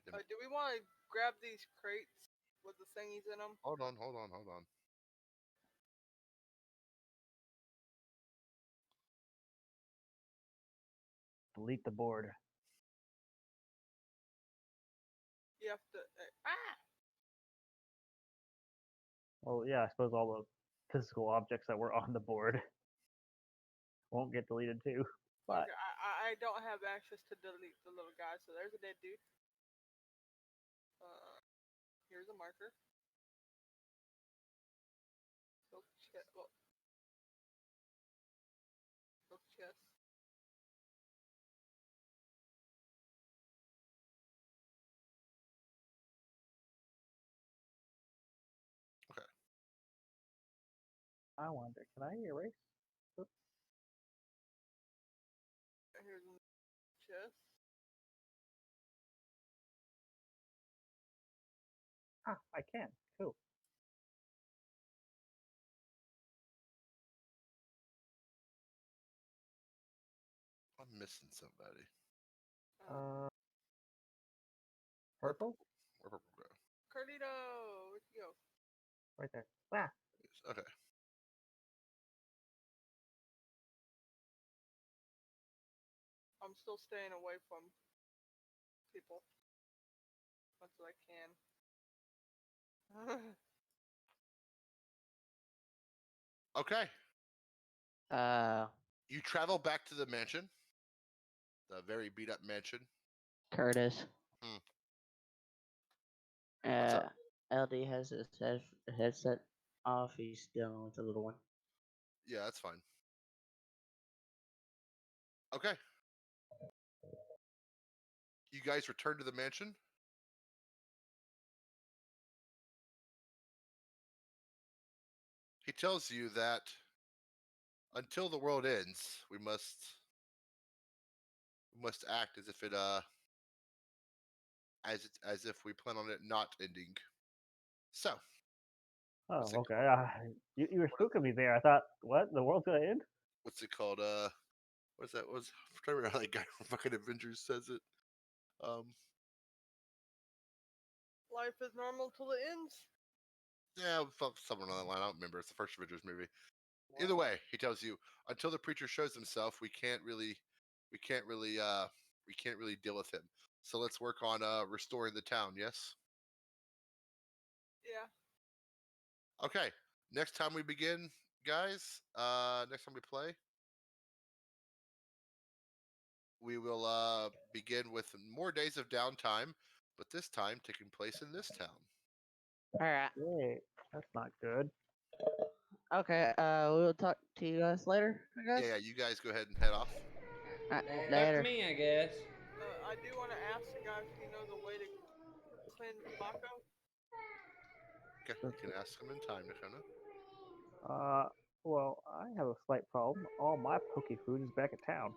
Do we want to grab these crates with the thingies in them? Hold on. Delete the board. You have to. Well, yeah, I suppose all the physical objects that were on the board won't get deleted too. But Okay, I don't have access to delete the little guy, so there's a dead dude. Here's a marker. Silk chest. Well, silk chest. I wonder, can I erase? Oops. Here's a chest. Ah, I can. Cool. I'm missing somebody. Purple? Where'd purple go? Carlito, where'd you go? Right there. Ah, Okay. I'm still staying away from people as much as I can. Okay. Uh, You travel back to the mansion, the very beat up mansion. Curtis. What's up? LD has his headset off. He's dealing with the little one. Yeah, that's fine. Okay. You guys return to the mansion. He tells you that until the world ends, we must act as if it as if we plan on it not ending. So, oh, what's it okay. You were spooking me there. I thought, what? The world's gonna end? what's it called? What's that? I'm trying to remember how that guy from fucking Avengers says it. Life is normal till it ends. Yeah, somewhere on that line. I don't remember. It's the first Avengers movie. Either way, he tells you until the preacher shows himself, we can't really deal with him. So let's work on restoring the town. Yes. Yeah. Okay. Next time we begin, guys. Next time we play, we will begin with more days of downtime, but this time taking place in this town. All right. Yay. That's not good. Okay. We'll talk to you guys later. I guess. Yeah, you guys go ahead and head off. Don't talk Later. to me, I guess. I do want to ask the guy if he knows a way to cleanse Mako. Okay, you can ask him in time, Nakona. Well, I have a slight problem. All my poke food is back at town.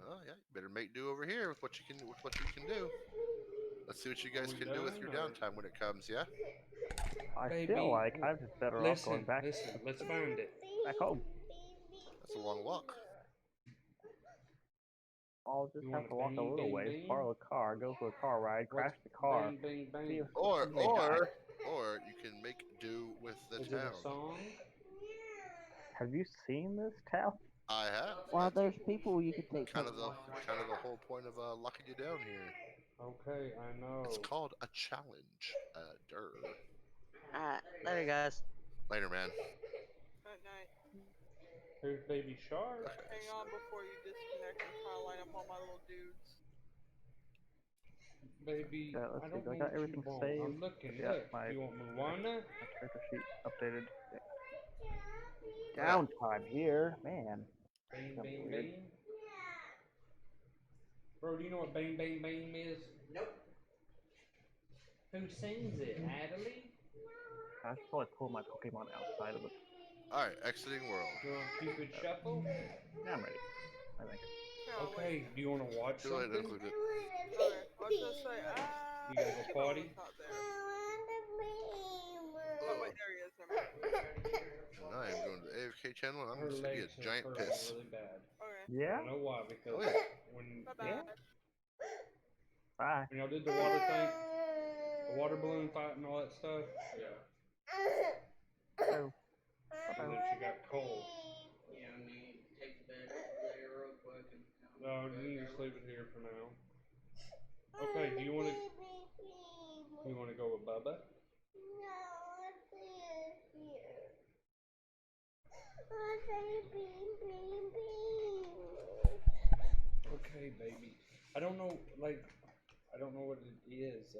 Oh yeah, you better make do over here with what you can do. Let's see what you guys can do with your downtime when it comes. Yeah. I Baby, feel like I'm just better off going back let's find it. back home. That's a long walk. I'll just You have want to a walk a bing, little bing, ways, bing? borrow a car, go for a car ride, crash the car. Bing, bing, See bing. if Or somebody dies. you can make do with the Is it town. a song? Have you seen this town? I have. Well, That's there's people you can take. kind of the whole point of locking you down here. Okay, I know. It's called a challenge. Later, guys. Later, man. At night. Here's Baby Shark. Okay. Hang on before you disconnect. I'm trying to line up all my little dudes. Baby, Yeah, let's I see. don't Do I know got what everything you want. saved? I'm looking. Yeah, Look, my you want Moana? my character sheet updated. Yeah. Downtime here, man. Bang, That's bang, weird. bang. Bro, do you know what bang, bang, bang is? Nope. Who sings it? Natalie? I should probably pull my Pokemon outside of the. Alright, exiting world. You want Cupid Shuffle? Yeah, I'm ready. I think. Yeah, Okay, do you want to watch Too late to something? include it. wait. Okay, I was gonna say, You gotta go Cupid potty? was not there. Oh, wait, there he is. Never mind. And I am going to the AFK channel and I'm Her going to send you legs a are giant curling piss. really bad. Okay, I Yeah. don't know why, because Oh, yeah. when, bye bye. Yeah. Bye. when y'all did the water thing, the water balloon fight and all that stuff, Oh. and then she got cold. Yeah, I mean, take the bed there real quick and. No, you can just leave it here for now. Okay, do you want to? You want to go with Bubba? Okay, baby. I don't know, like, I don't know what it is.